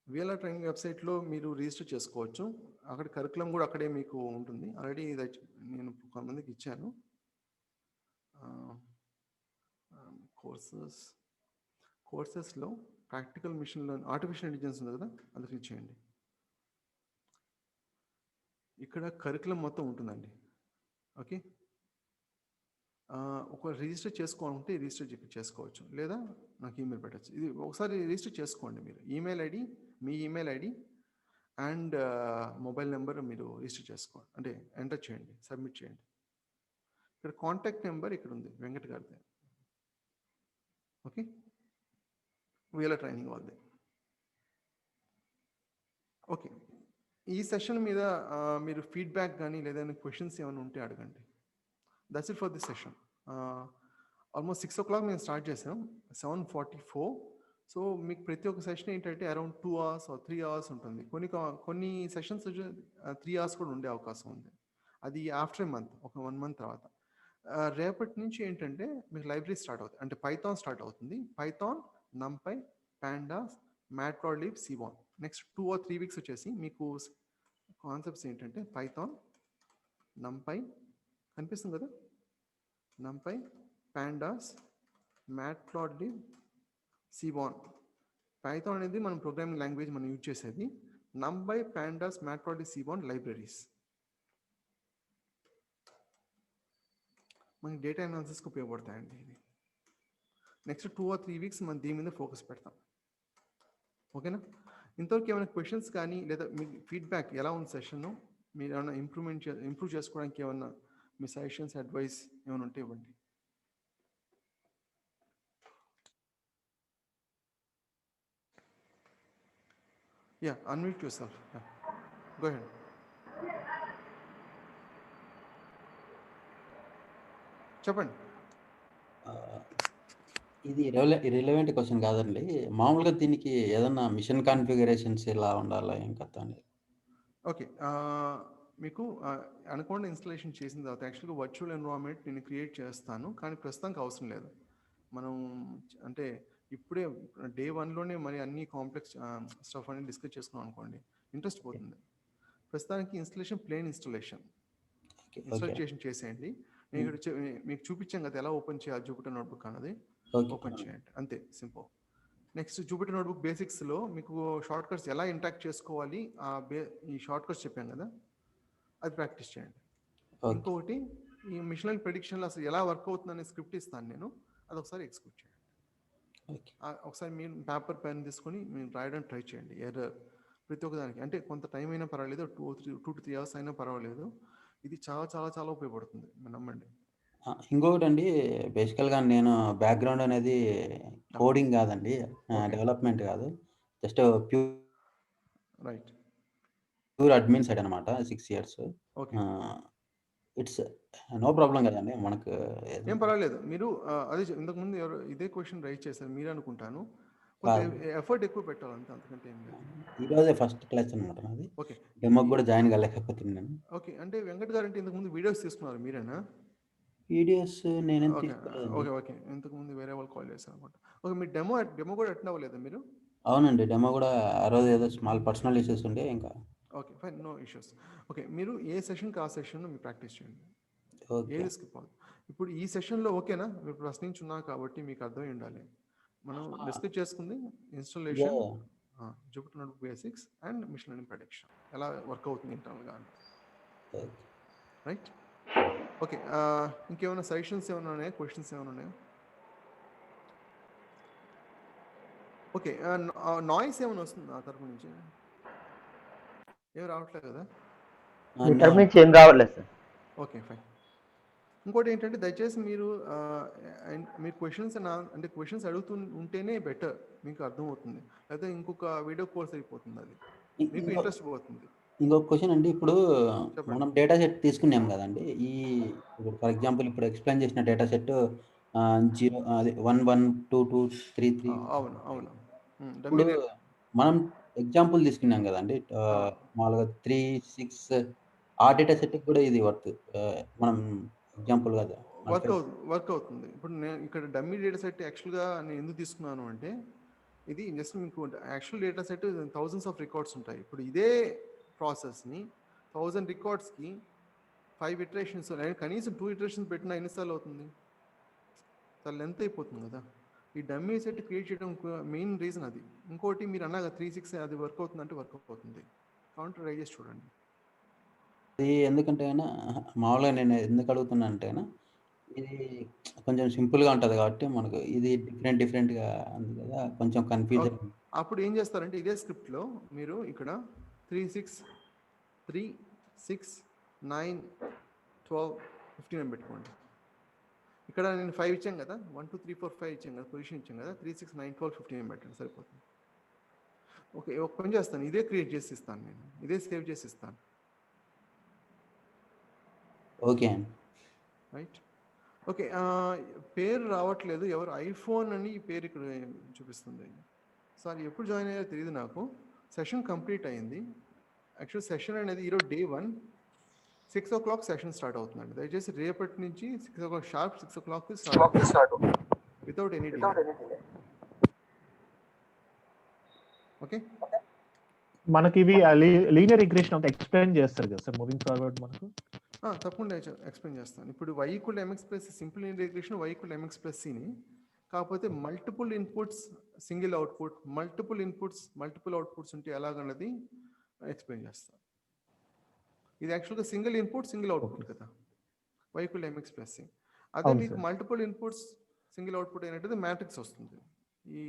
VLR ట్రైనింగ్ వెబ్సైట్లో మీరు రిజిస్టర్ చేసుకోవచ్చు. అక్కడ కరికులం కూడా అక్కడే మీకు ఉంటుంది. ఆల్రెడీ నేను కొంతమందికి ఇచ్చాను. కోర్సెస్లో practical machine learning, artificial intelligence ఉంది కదా, అది క్లిక్ చేయండి. ఇక్కడ కరికులం మొత్తం ఉంటుందండి. ఓకే, ఒక రిజిస్టర్ చేసుకోవాలంటే రిజిస్టర్ చేసుకోవచ్చు, లేదా నాకు ఈమెయిల్ పెట్టచ్చు. ఇది ఒకసారి రిజిస్టర్ చేసుకోండి మీరు. Email ID, me email ID and mobile number మీరు రిజిస్టర్ చేసుకోండి, అంటే ఎంటర్ చేయండి, సబ్మిట్ చేయండి. ఇక్కడ కాంటాక్ట్ నెంబర్ ఇక్కడ ఉంది, వెంకట్ గారిది. ఓకే, వీళ్ళ ట్రైనింగ్ వాళ్ళది. ఓకే, ఈ సెషన్ మీద మీరు ఫీడ్బ్యాక్ కానీ లేదా క్వశ్చన్స్ ఏమైనా ఉంటే అడగండి. That's it for this session. Almost 6 o'clock మేము స్టార్ట్ చేసాం, 7:44. సో మీకు ప్రతి ఒక్క సెషన్ ఏంటంటే అరౌండ్ 2 hours or 3 hours ఉంటుంది. కొన్ని సెషన్స్ 3 hours కూడా ఉండే అవకాశం ఉంది. అది ఆఫ్టర్ మంత్, ఒక 1 month తర్వాత. రేపటి నుంచి ఏంటంటే మీకు లైబ్రరీ స్టార్ట్ అవుతుంది, అంటే పైథాన్ స్టార్ట్ అవుతుంది. Python, NumPy, Pandas, Matplotlib, Sevan. Next 2 or 3 weeks వచ్చేసి మీకు కాన్సెప్ట్స్ ఏంటంటే పైథాన్, NumPy కనిపిస్తుంది కదా, NumPy, Pandas, Matplotlib, Sevan. Python అనేది మనం ప్రోగ్రామింగ్ లాంగ్వేజ్ మనం యూజ్ చేసేది. NumPy, Pandas, Matplotlib, Sevan libraries. మనకి డేటా అనాలిసిస్కి ఉపయోగపడతాయండి ఇది. నెక్స్ట్ 2 or 3 weeks మనం దీని మీద ఫోకస్ పెడతాం. ఓకేనా? ఇంతవరకు ఏమైనా క్వశ్చన్స్ కానీ లేదా మీ ఫీడ్బ్యాక్ ఎలా ఉంది సెషన్, మీరు ఏమైనా ఇంప్రూవ్ చేసుకోవడానికి ఏమన్నా మీ సజెషన్స్, అడ్వైస్ ఏమైనా ఉంటే ఇవ్వండి. Yeah, unmute yourself. Go ahead. చెప్పండి. ఇది రిలవెంట్ క్వశ్చన్ కాదండి. మామూలుగా దీనికి ఏదన్నా మిషన్ కాన్ఫిగరేషన్స్ ఎలా ఉండాలా, ఏం కథ అండి? ఓకే, మీకు అనుకోండి ఇన్స్టలేషన్ చేసిన తర్వాత యాక్చువల్గా వర్చువల్ ఎన్విరాన్మెంట్ నేను క్రియేట్ చేస్తాను, కానీ ప్రస్తుతానికి అవసరం లేదు. మనం అంటే ఇప్పుడే డే 1లోనే మరి అన్ని కాంప్లెక్స్ స్టఫ్ అనేది డిస్కస్ చేసుకున్నాం అనుకోండి, ఇంట్రెస్ట్ పోతుంది. ప్రస్తుతానికి ఇన్స్టలేషన్, ప్లేన్ ఇన్స్టలేషన్ చేసేయండి. నేను ఇక్కడ మీకు చూపించాం కదా ఎలా ఓపెన్ చేయాలి జూపిటర్ నోట్బుక్ అన్నది. ఓపెన్ చేయండి, అంతే, సింపుల్. నెక్స్ట్ జూపిటర్ నోట్బుక్ బేసిక్స్లో మీకు షార్ట్ కట్స్ ఎలా ఇంటాక్ట్ చేసుకోవాలి, ఈ షార్ట్ కట్స్ చెప్పాను కదా, అది ప్రాక్టీస్ చేయండి. ఇంకొకటి, ఈ మిషన్ లెర్నింగ్ ప్రెడిక్షన్లో అసలు ఎలా వర్క్ అవుతుందనే స్క్రిప్ట్ ఇస్తాను నేను, అది ఒకసారి ఎగ్జిక్యూట్ చేయండి. ఒకసారి మీరు పేపర్ పెన్ తీసుకొని మీరు రాయడానికి ట్రై చేయండి. ఎర్రర్ ప్రతి ఒక్కదానికి, అంటే కొంత టైం అయినా పర్వాలేదు, 2 to 3 hours అయినా పర్వాలేదు. ఇది చాలా చాలా చాలా ఉపయోగపడుతుంది, నమ్మండి. ఇంకొకటి అండి, బేసికల్గా నేను బ్యాక్గ్రౌండ్ అనేది కోడింగ్ కాదండి, డెవలప్మెంట్ కాదు, జస్ట్ ప్యూర్ అడ్మిన్ సైడ్ అనమాట. 6 years. ఇట్స్ నో ప్రాబ్లం కదండి మనకు, ఏం పర్వాలేదు. మీరు అదే ఇంతకుముందు ఎవరు ఇదే క్వశ్చన్ రైజ్ చేశారు, మీరు అనుకుంటాను. ఎఫర్ట్ ఎక్కువ పెట్టాలి అంతే, అంతకంటే ఏం లేదు. ఈరోజే ఫస్ట్ క్లాస్ అనమాట నాది. ఓకే, డెమోకి కూడా జాయిన్ కాలేకపోతుంది నేను. ఓకే, అంటే వెంకట్ గారు అంటే ఇంతకుముందు వీడియోస్ తీసుకున్నారు మీరేనా? వీడియోస్ నేనేం ఓకే, ఇంతకుముందు వేరే వాళ్ళు కాల్ చేశారు అనమాట. ఓకే, మీ డెమో కూడా అటెండ్ అవ్వలేదా మీరు? అవునండి, డెమో కూడా ఆ రోజు ఏదో స్మాల్ పర్సనల్ ఇష్యూస్ ఉండే ఇంకా. Okay, fine, no issues. Okay, మీరు ఏ సెషన్కి ఆ సెషన్ మీరు ప్రాక్టీస్ చేయండి, ఏది స్కిప్ అవ్వదు. ఇప్పుడు ఈ సెషన్లో ఓకేనా, మీరు ప్రశ్నించున్నారు కాబట్టి మీకు అర్థమై ఉండాలి. మనం డిస్కస్ చేసుకుంది installation, Jupyter notebook basics and machine learning prediction ఎలా వర్క్ అవుతుంది ఇంటర్నల్గా, రైట్? ఓకే, ఇంకేమైనా సజెషన్స్ ఏమైనా ఉన్నాయా, క్వశ్చన్స్ ఏమైనా ఉన్నాయా? ఓకే, నాయిస్ ఏమైనా వస్తుంది ఆ తరపు నుంచి? ఏం రావట్లేదు కదా? ఏం రావట్లేదు సార్. Okay, fine. ఇంకోటి ఏంటంటే దయచేసి మీరు క్వశ్చన్స్ అంటే క్వశ్చన్స్ అడుగుతూ ఉంటేనే బెటర్, మీకు అర్థమవుతుంది. లేకపోతే ఇంకొక వీడియో కోర్స్ అయిపోతుంది, అది మీకు ఇంట్రెస్ట్ పోతుంది. ఇంకొక క్వశ్చన్ అండి, ఇప్పుడు మనం డేటా సెట్ తీసుకున్నాం కదండి, ఇప్పుడు ఫర్ ఎగ్జాంపుల్ ఇప్పుడు ఎక్స్ప్లెయిన్ చేసిన డేటా సెట్ 0 అది 1 1 2 2 3 3. అవును. ఇప్పుడు మనం ఎగ్జాంపుల్ తీసుకున్నాం కదండి, మామూలుగా 3 6, ఆ డేటా సెట్ కూడా ఇది మనం ఎగ్జాంపుల్ కదా వర్క్ అవుతుంది. ఇప్పుడు నేను ఇక్కడ డమ్మీ డేటా సెట్ యాక్చువల్గా నేను ఎందుకు తీసుకున్నాను అంటే, ఇది జస్ట్ మీకు actual data set thousands of records ఉంటాయి. ఇప్పుడు ఇదే ప్రాసెస్ని 1000 recordsకి 5 iterations, కనీసం 2 iterations పెట్టినా ఎన్నిసార్లు అవుతుంది? చాలా లెంత్ అయిపోతుంది కదా. ఈ డమ్మీ సెట్ క్రియేట్ చేయడం మెయిన్ రీజన్ అది. ఇంకోటి మీరు అన్నాగా 3 6 అది వర్క్ అవుతుంది అంటే వర్క్ అవుతుంది. కాబట్టి ట్రై చేసి చూడండి. అది ఎందుకంటే మామూలుగా నేను ఎందుకు అడుగుతున్నా అంటే ఇది కొంచెం సింపుల్గా ఉంటుంది కాబట్టి మనకు ఇది డిఫరెంట్గా ఉంది కదా, కొంచెం కన్ఫ్యూజన్. అప్పుడు ఏం చేస్తారంటే ఇదే స్క్రిప్ట్లో మీరు ఇక్కడ 3, 6, 3, 6, 9, 12, 15 అని పెట్టుకోండి. ఇక్కడ నేను 5 ఇచ్చాను కదా, 1, 2, 3, 4, 5 ఇచ్చాను కదా, పొజిషన్ ఇచ్చాను కదా, 3, 6, 9, 12, 15 అని పెట్టండి, సరిపోతుంది. ఓకే, ఒక పని చేస్తాను, ఇదే క్రియేట్ చేసి ఇస్తాను, నేను ఇదే సేవ్ చేసి ఇస్తాను. ఓకే అండి. రైట్. ఓకే, పేరు రావట్లేదు, ఎవరు ఐఫోన్ అని ఈ పేరు ఇక్కడ చూపిస్తుంది. సార్ ఎప్పుడు జాయిన్ అయ్యారో తెలియదు నాకు. సెషన్ కంప్లీట్ అయింది. యాక్చువల్ సెషన్ అనేది ఈరోజు డే 1 6 o'clock సెషన్ స్టార్ట్ అవుతుందండి. దయచేసి రేపటి నుంచి 6 o'clock sharp 6 o'clock start without any delay. Okay, మనకి ఇవి లీనియర్ రిగ్రెషన్ అంతా ఎక్స్ప్లెయిన్ చేస్తారు కదా సార్ మూవింగ్ ఫార్వర్డ్ మనకు? తప్పకుండా ఎక్స్ప్లెయిన్ చేస్తాను. ఇప్పుడు y = mx plus simple integration y = mx plus cని, కాకపోతే multiple inputs single output, multiple inputs multiple outputs ఉంటే ఎలాగన్నది ఎక్స్ప్లెయిన్ చేస్తాను. ఇది యాక్చువల్గా సింగిల్ ఇన్పుట్ సింగిల్ అవుట్పుట్ కదా, y = mx ప్లస్ c. అదే మీకు మల్టిపుల్ ఇన్పుట్స్ సింగిల్ అవుట్పుట్ అయినట్టు మ్యాట్రిక్స్ వస్తుంది. ఈ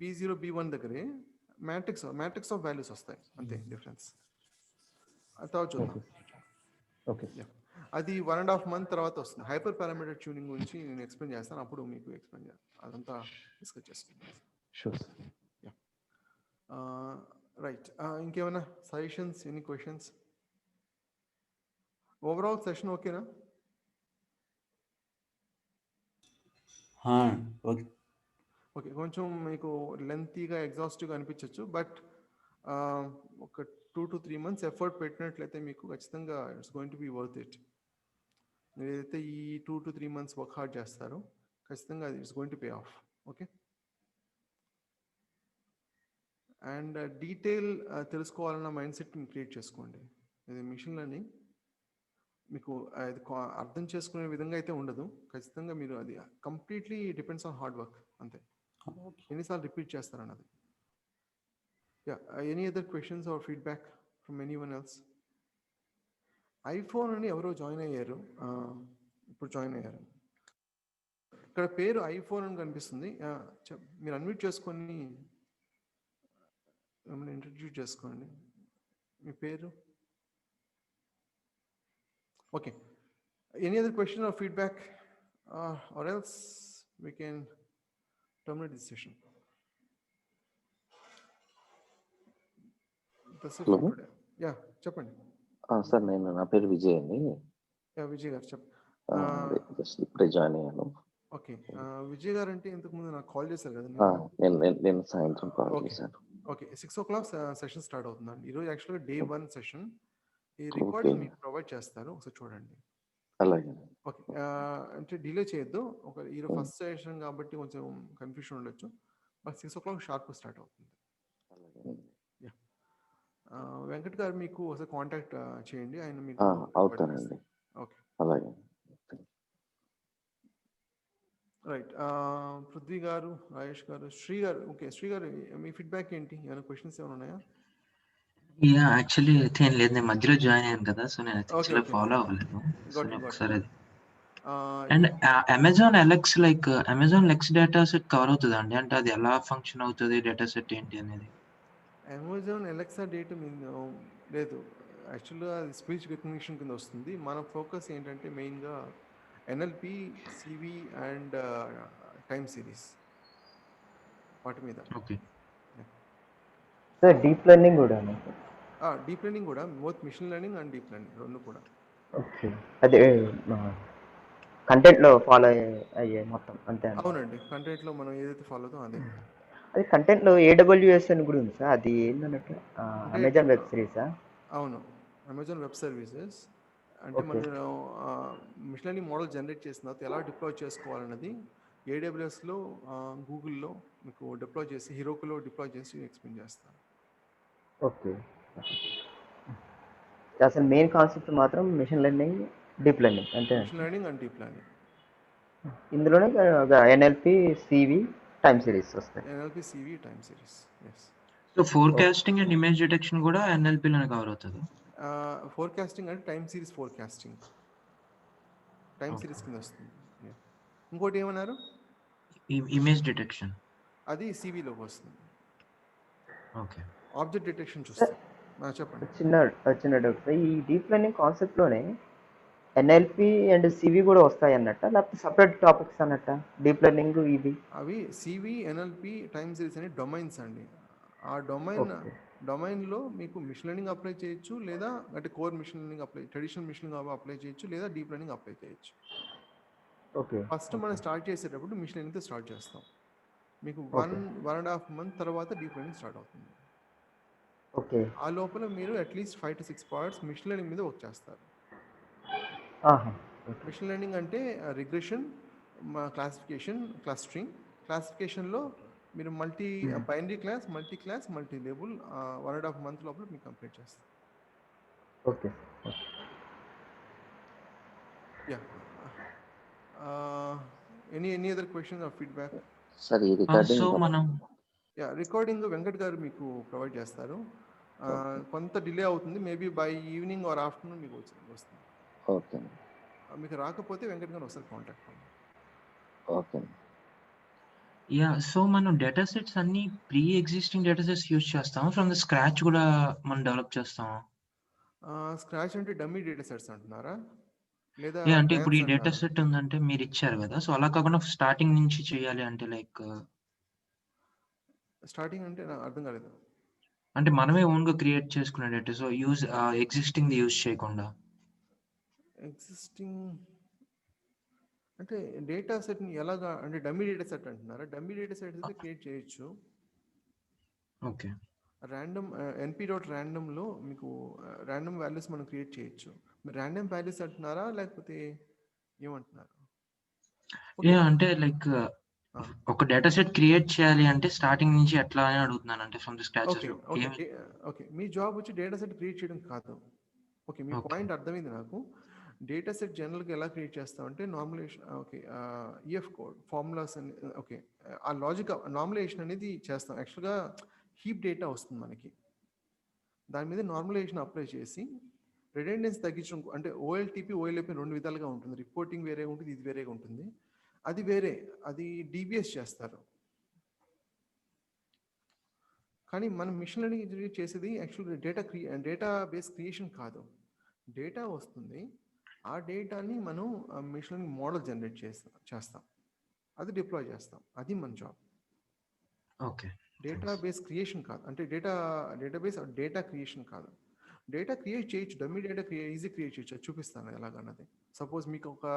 B0 B1 దగ్గరే మ్యాట్రిక్స్ ఆఫ్ వాల్యూస్ వస్తాయి, అంతే డిఫరెన్స్. తర్వాత చూద్దాం. ఓకే, అది 1.5 month తర్వాత వస్తుంది. హైపర్ పారామీటర్ ట్యూనింగ్ గురించి నేను ఎక్స్ప్లెయిన్ చేస్తాను, అప్పుడు మీకు ఎక్స్ప్లెయిన్ చేస్తాను, అదంతా డిస్కస్ చేసుకుంటాం. షూర్. రైట్, ఇంకేమైనా suggestions, any questions? Overall session ఓకేనా? ఓకే, కొంచెం మీకు లెంతీగా ఎగ్జాస్టివ్గా అనిపించవచ్చు, బట్ ఒక 2 to 3 months ఎఫర్ట్ పెట్టినట్లయితే మీకు ఖచ్చితంగా it's going to be worth it. మీరు ఏదైతే ఈ 2 to 3 months వర్క్ హార్డ్ చేస్తారో ఖచ్చితంగా it's going to pay off. Okay, and detail తెలుసుకోవాలన్న మైండ్ సెట్ మీరు క్రియేట్ చేసుకోండి. ఇది మిషన్ లెర్నింగ్ మీకు అది అర్థం చేసుకునే విధంగా అయితే ఉండదు, ఖచ్చితంగా మీరు అది completely depends on hard work, అంతే. ఎన్నిసార్లు రిపీట్ చేస్తారన్నది. Any other questions or feedback from anyone else? IPhone అని ఎవరో జాయిన్ అయ్యారు, ఇప్పుడు జాయిన్ అయ్యారు. ఇక్కడ పేరు ఐఫోన్ అని కనిపిస్తుంది. మీరు అన్మ్యూట్ చేసుకొని మిమ్మల్ని ఇంట్రడ్యూస్ చేసుకోండి. మీ పేరు? Okay, any other question or feedback, or else we can terminate this session. Yeah, చెప్పండి సార్. నా పేరు విజయ్ అండి. విజయ్ గారు చెప్పండి. జస్ట్ ఇప్పుడే జాయిన్ అయ్యాను. ఓకే, విజయ్ గారు అంటే ఇంతకు ముందు నాకు కాల్ చేశారు కదా? నేను సాయంత్రం కాల్ చేశాను. ఓకే, 6 o'clock సెషన్ స్టార్ట్ అవుతుందండి. ఈరోజు యాక్చువల్గా డే 1 సెషన్. ఈ రికార్డింగ్ మీకు ప్రొవైడ్ చేస్తారు, ఒకసారి చూడండి. అలాగే. ఓకే, అంటే డిలే చేయొద్దు. ఈరోజు ఫస్ట్ సెషన్ కాబట్టి కొంచెం కన్ఫ్యూషన్ ఉండొచ్చు, బట్ 6 o'clock షార్ప్ స్టార్ట్ అవుతుంది. వెంకట్ గారు మీకు ఒకసారి కాంటాక్ట్ చేయండి, ఆయన మీకు అవుతానండి. ఓకే, అలాగే. రైట్. పృథ్వీ గారు, రాజేష్ గారు, శ్రీ గారు. ఓకే, శ్రీ గారు మీ ఫీడ్బ్యాక్ ఏంటి? ఏమైనా క్వశ్చన్స్ ఏమైనా ఉన్నాయా? యాక్చువల్లీ అయితే ఏం లేదు, నేను మధ్యలో జాయిన్ అయ్యాను కదా, సో నేను యాక్చువల్లీ ఫాలో అవ్వలేదు. ఒకసారి అది. And Amazon Alex data set cover అవుతుంది అండి, అంటే అది ఎలా ఫంక్షన్ అవుతుంది, డేటా సెట్ ఏంటి అనేది? అమెజాన్ ఎలెక్సా డేటా లేదు, యాక్చువల్గా అది స్పీచ్ రికగ్నిషన్ కింద వస్తుంది. మన ఫోకస్ ఏంటంటే మెయిన్గా NLP, CV and time series వాటి మీద. ఓకే సార్, డీప్ లెర్నింగ్ కూడా? డీప్ లెర్నింగ్ కూడా, both machine learning and deep learning రెండు కూడా. ఓకే, అదే కంటెంట్లో ఫాలో అయ్యే మొత్తం అంతే? అవునండి, కంటెంట్లో మనం ఏదైతే ఫాలో అవుతాం అదే. అది కంటెంట్లో AWS అని కూడా ఉంది సార్, అది ఏంటన్నట్టు? Amazon web సిరీసా? అవును, అమెజాన్ వెబ్ సర్వీసెస్. అంటే మనం మిషన్ లెర్నింగ్ మోడల్ జనరేట్ చేసిన తర్వాత ఎలా డిప్లాయ్ చేసుకోవాలన్నది AWSలో, గూగుల్లో మీకు డిప్లాయ్ చేసి, హీరోకులో డిప్లాయ్ చేసి ఎక్స్ప్లెయిన్ చేస్తాను. ఓకే, అసలు మెయిన్ కాన్సెప్ట్ మాత్రం మిషన్ లెర్నింగ్, డీప్ లెర్నింగ్ అంతే? Machine learning and deep learning. ఇందులోనే NLP, CV, టైమ్ సిరీస్ వస్తాయి. NLP, CV, time series. Yes. So forecasting and image detection కూడా NLP లోనే కవర్ అవుతుంది? ఫోర్కాస్టింగ్ అంటే time series forecasting, time series కింద వస్తుంది. ఇంకోటి ఏమన్నారు? ఇమేజ్ డిటెక్షన్, అది సివిలోకి వస్తుంది. ఓకే. ఆబ్జెక్ట్ డిటెక్షన్ చూస్తాం. చెప్పండి. చిన్న డౌట్. ఈ డీప్ లెర్నింగ్ కాన్సెప్ట్లోనే ఎన్ఎల్పి అండ్ సివి కూడా వస్తాయి అన్నట్ట, లేకపోతే సపరేట్ టాపిక్స్ అన్నట్ట డీప్ లెర్నింగ్ ఇవి? అవి సివి, ఎన్ఎల్పి, టైమ్ సిరీస్ అనే డొమైన్స్ అండి. ఆ డొమైన్లో మీకు మిషన్ లెర్నింగ్ అప్లై చేయొచ్చు, లేదా అంటే core machine learning traditional machine learning apply చేయొచ్చు, లేదా డీప్ లెర్నింగ్ అప్లై చేయొచ్చు. ఓకే. ఫస్ట్ మనం స్టార్ట్ చేసేటప్పుడు మిషన్ లెర్నింగ్తో స్టార్ట్ చేస్తాం. మీకు 1.5 month తర్వాత డీప్ లెర్నింగ్ స్టార్ట్ అవుతుంది. ఓకే. ఆ లోపల మీరు at least 5 to 6 parts machine learning మీద వర్క్ చేస్తారు. మిషన్ లెర్నింగ్ అంటే రిగ్రెషన్, క్లాసిఫికేషన్, క్లస్టరింగ్. క్లాసిఫికేషన్లో మీరు binary class, multi label 1.5 month లోపల మీకు కంప్లీట్ చేస్తారు. Okay. Yeah. Any other question or feedback? Sir ఈ రికార్డింగ్ సో మనం రికార్డింగ్ వెంకట్ గారు మీకు ప్రొవైడ్ చేస్తారు. కొంత డిలే అవుతుంది, maybe by evening or afternoon మీకు వస్తుంది. ఓకే. మీకు రాకపోతే వెంకట్ గారు ఒకసారి కాంటాక్ట్ అవ్వండి. ఓకే. యా, సో మనం డేటా సెట్స్ అన్ని pre existing data sets use చేస్తాం, ఫ్రమ్ ద స్క్రాచ్ కూడా మనం డెవలప్ చేస్తాం. స్క్రాచ్ అంటే డమ్మీ డేటా సెట్స్ అంటున్నారా, లేదా అంటే ఇప్పుడు ఈ డేటా సెట్ ఉందంటే మీరు ఇచ్చారు కదా, సో అలా కాకుండా స్టార్టింగ్ నుంచి చేయాలి అంటే లైక్ స్టార్టింగ్ అంటే అర్థం కాలేదు. అంటే మనమే ఓన్ గా క్రియేట్ చేసుకునే data, so use existing the use చేయకుండా. ఎగ్జిస్టింగ్ అంటే డేటా సెట్ని ఎలాగా, అంటే డమ్మీ డేటా సెట్ అంటున్నారా? డమ్మీ డేటా సెట్ అయితే క్రియేట్ చేయొచ్చు. ఓకే. ర్యాండమ్ np.random మీకు ర్యాండమ్ వాల్యూస్ మనం క్రియేట్ చేయొచ్చు. మీరు ర్యాండమ్ వాల్యూస్ అంటున్నారా, లేకపోతే ఏమంటున్నారు? అంటే లైక్ ఒక డేటా సెట్ క్రియేట్ చేయాలి అంటే స్టార్టింగ్ నుంచి ఎట్లా అని అడుగుతున్నాను, అంటే from the scratch. Okay, me job వచ్చి డేటా సెట్ క్రియేట్ చేయడం కాదు. ఓకే, మీ పాయింట్ అర్థమైంది నాకు. డేటా సెట్ జనరల్గా ఎలా క్రియేట్ చేస్తామంటే normalization, okay, EF code formulas అని, ఓకే, ఆ లాజిక్ నార్మలైజేషన్ అనేది చేస్తాం. యాక్చువల్గా హీప్ డేటా వస్తుంది మనకి, దాని మీద నార్మలైజేషన్ అప్లై చేసి రిడెండెన్సీ తగ్గించడం, అంటే ఓఎల్టీపీ, ఓఎల్ఏపీ 2 విధాలుగా ఉంటుంది. రిపోర్టింగ్ వేరే ఉంటుంది, ఇది వేరేగా ఉంటుంది. అది వేరే, అది డిబిఎస్ చేస్తారు. కానీ మనం మిషన్ లెర్నింగ్ చేసేది యాక్చువల్గా డేటాబేస్ క్రియేషన్ కాదు. డేటా వస్తుంది, ఆ డేటాని మనం మిషన్ లెర్నింగ్ మోడల్ జనరేట్ చేస్తాం, అది డిప్లాయ్ చేస్తాం. అది మన జాబ్. ఓకే. డేటాబేస్ క్రియేషన్ కాదు, అంటే డేటాబేస్ డేటా క్రియేషన్ కాదు. డేటా క్రియేట్ చేయొచ్చు, డమ్మీ డేటా ఈజీ క్రియేట్ చేయొచ్చు. చూపిస్తాను ఎలాగన్నది. సపోజ్ మీకు ఒక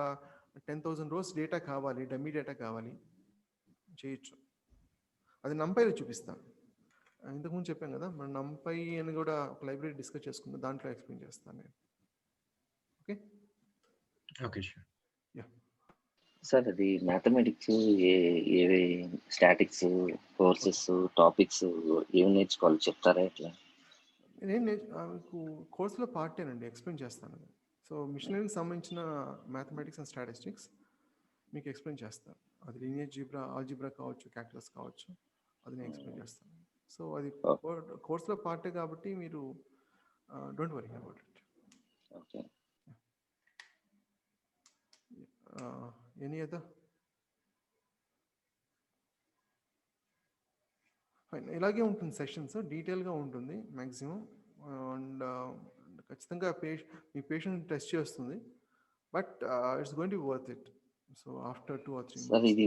10,000 rows డేటా కావాలి, డమ్మీ డేటా కావాలి, చేయొచ్చు. అది NumPyలో చూపిస్తాను. ఇంతకుముందు చెప్పాను కదా, మనం NumPy అని కూడా ఒక లైబ్రరీ డిస్కస్ చేసుకుందాం, దాంట్లో ఎక్స్ప్లెయిన్ చేస్తాను నేను. Okay. Okay, sure. Yeah sir, అది మ్యాథమెటిక్స్ ఏవి స్టాటిక్స్ కోర్సెస్ టాపిక్స్ ఏమి నేర్చుకోవాలి చెప్తారా? ఎట్లా? నేను మీకు కోర్సులో పార్టేనండి, ఎక్స్ప్లెయిన్ చేస్తాను. సో మిషన్ లెర్నింగ్ సంబంధించిన మ్యాథమెటిక్స్ అండ్ స్టాటిస్టిక్స్ మీకు ఎక్స్ప్లెయిన్ చేస్తాను. అది లీనియర్ ఆల్జీబ్రా కావచ్చు, క్యాల్కులస్ కావచ్చు, అది నేను ఎక్స్ప్లెయిన్ చేస్తాను. సో అది కోర్సులో పార్టే కాబట్టి మీరు don't worry about it. Okay. Any other? Fine. ఇలాగే ఉంటుంది సెషన్స్, డీటెయిల్గా ఉంటుంది మ్యాక్సిమం. అండ్ ఖచ్చితంగా మీ పేషెంట్ టెస్ట్ చేస్తుంది, but it's going to be worth it. So after 2 or 3 months. Sir, ఇది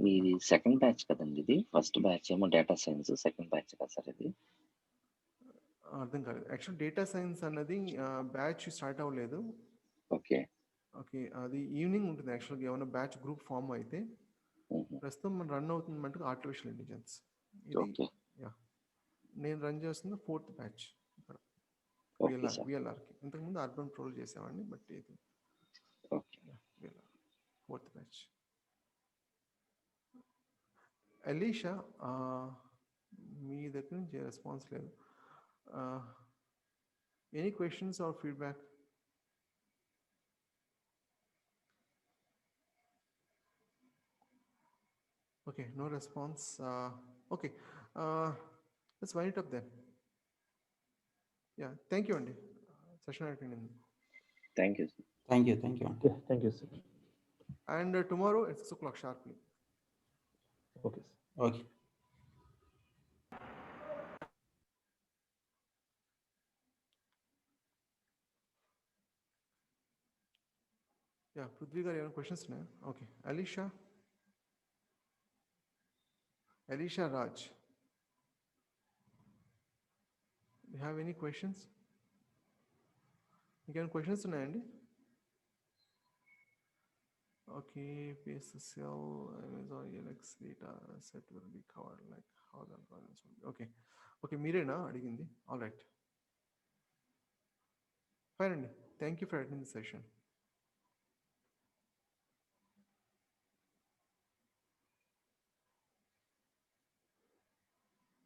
మీది సెకండ్ బ్యాచ్ కదండి? ఇది ఫస్ట్ బ్యాచ్ ఏమో డేటా సైన్స్, సెకండ్ బ్యాచ్ కదా సార్ ఇది? అర్థం కాలేదు. యాక్చువల్ డేటా సైన్స్ అన్నది బ్యాచ్ స్టార్ట్ అవ్వలేదు. ఓకే. ఓకే, అది ఈవినింగ్ ఉంటుంది. యాక్చువల్గా ఏమైనా బ్యాచ్ గ్రూప్ ఫామ్ అయితే ప్రస్తుతం మనం రన్ అవుతుంది మటుకు ఆర్టిఫిషియల్ ఇంటెలిజెన్స్. ఇది నేను రన్ చేస్తున్న 4th బ్యాచ్ ఇక్కడ విఎల్ఆర్కి. ఇంతకుముందు అర్బన్ ప్రోల్ చేసేవాడిని, బట్ ఇది 4th బ్యాచ్. అలీషా, మీ దగ్గర నుంచి రెస్పాన్స్ లేదు. Any questions or feedback? Okay, no response. Okay, let's wind it up then. Yeah, thank you, Andy. session attending. Thank you. Thank you. Thank you. Yeah, thank you, sir. And tomorrow at 6 o'clock sharply. Okay, sir. Okay. Yeah, Prithvi garu, any questions now? Okay, Alicia Raj. Do you have any questions? You can questions now, Andy? Okay, PSSL, Amazon ELX data set will be covered, like how the algorithms will be. Okay, okay, Mirena adigindi. All right. Fine, Andy. Thank you for attending the session.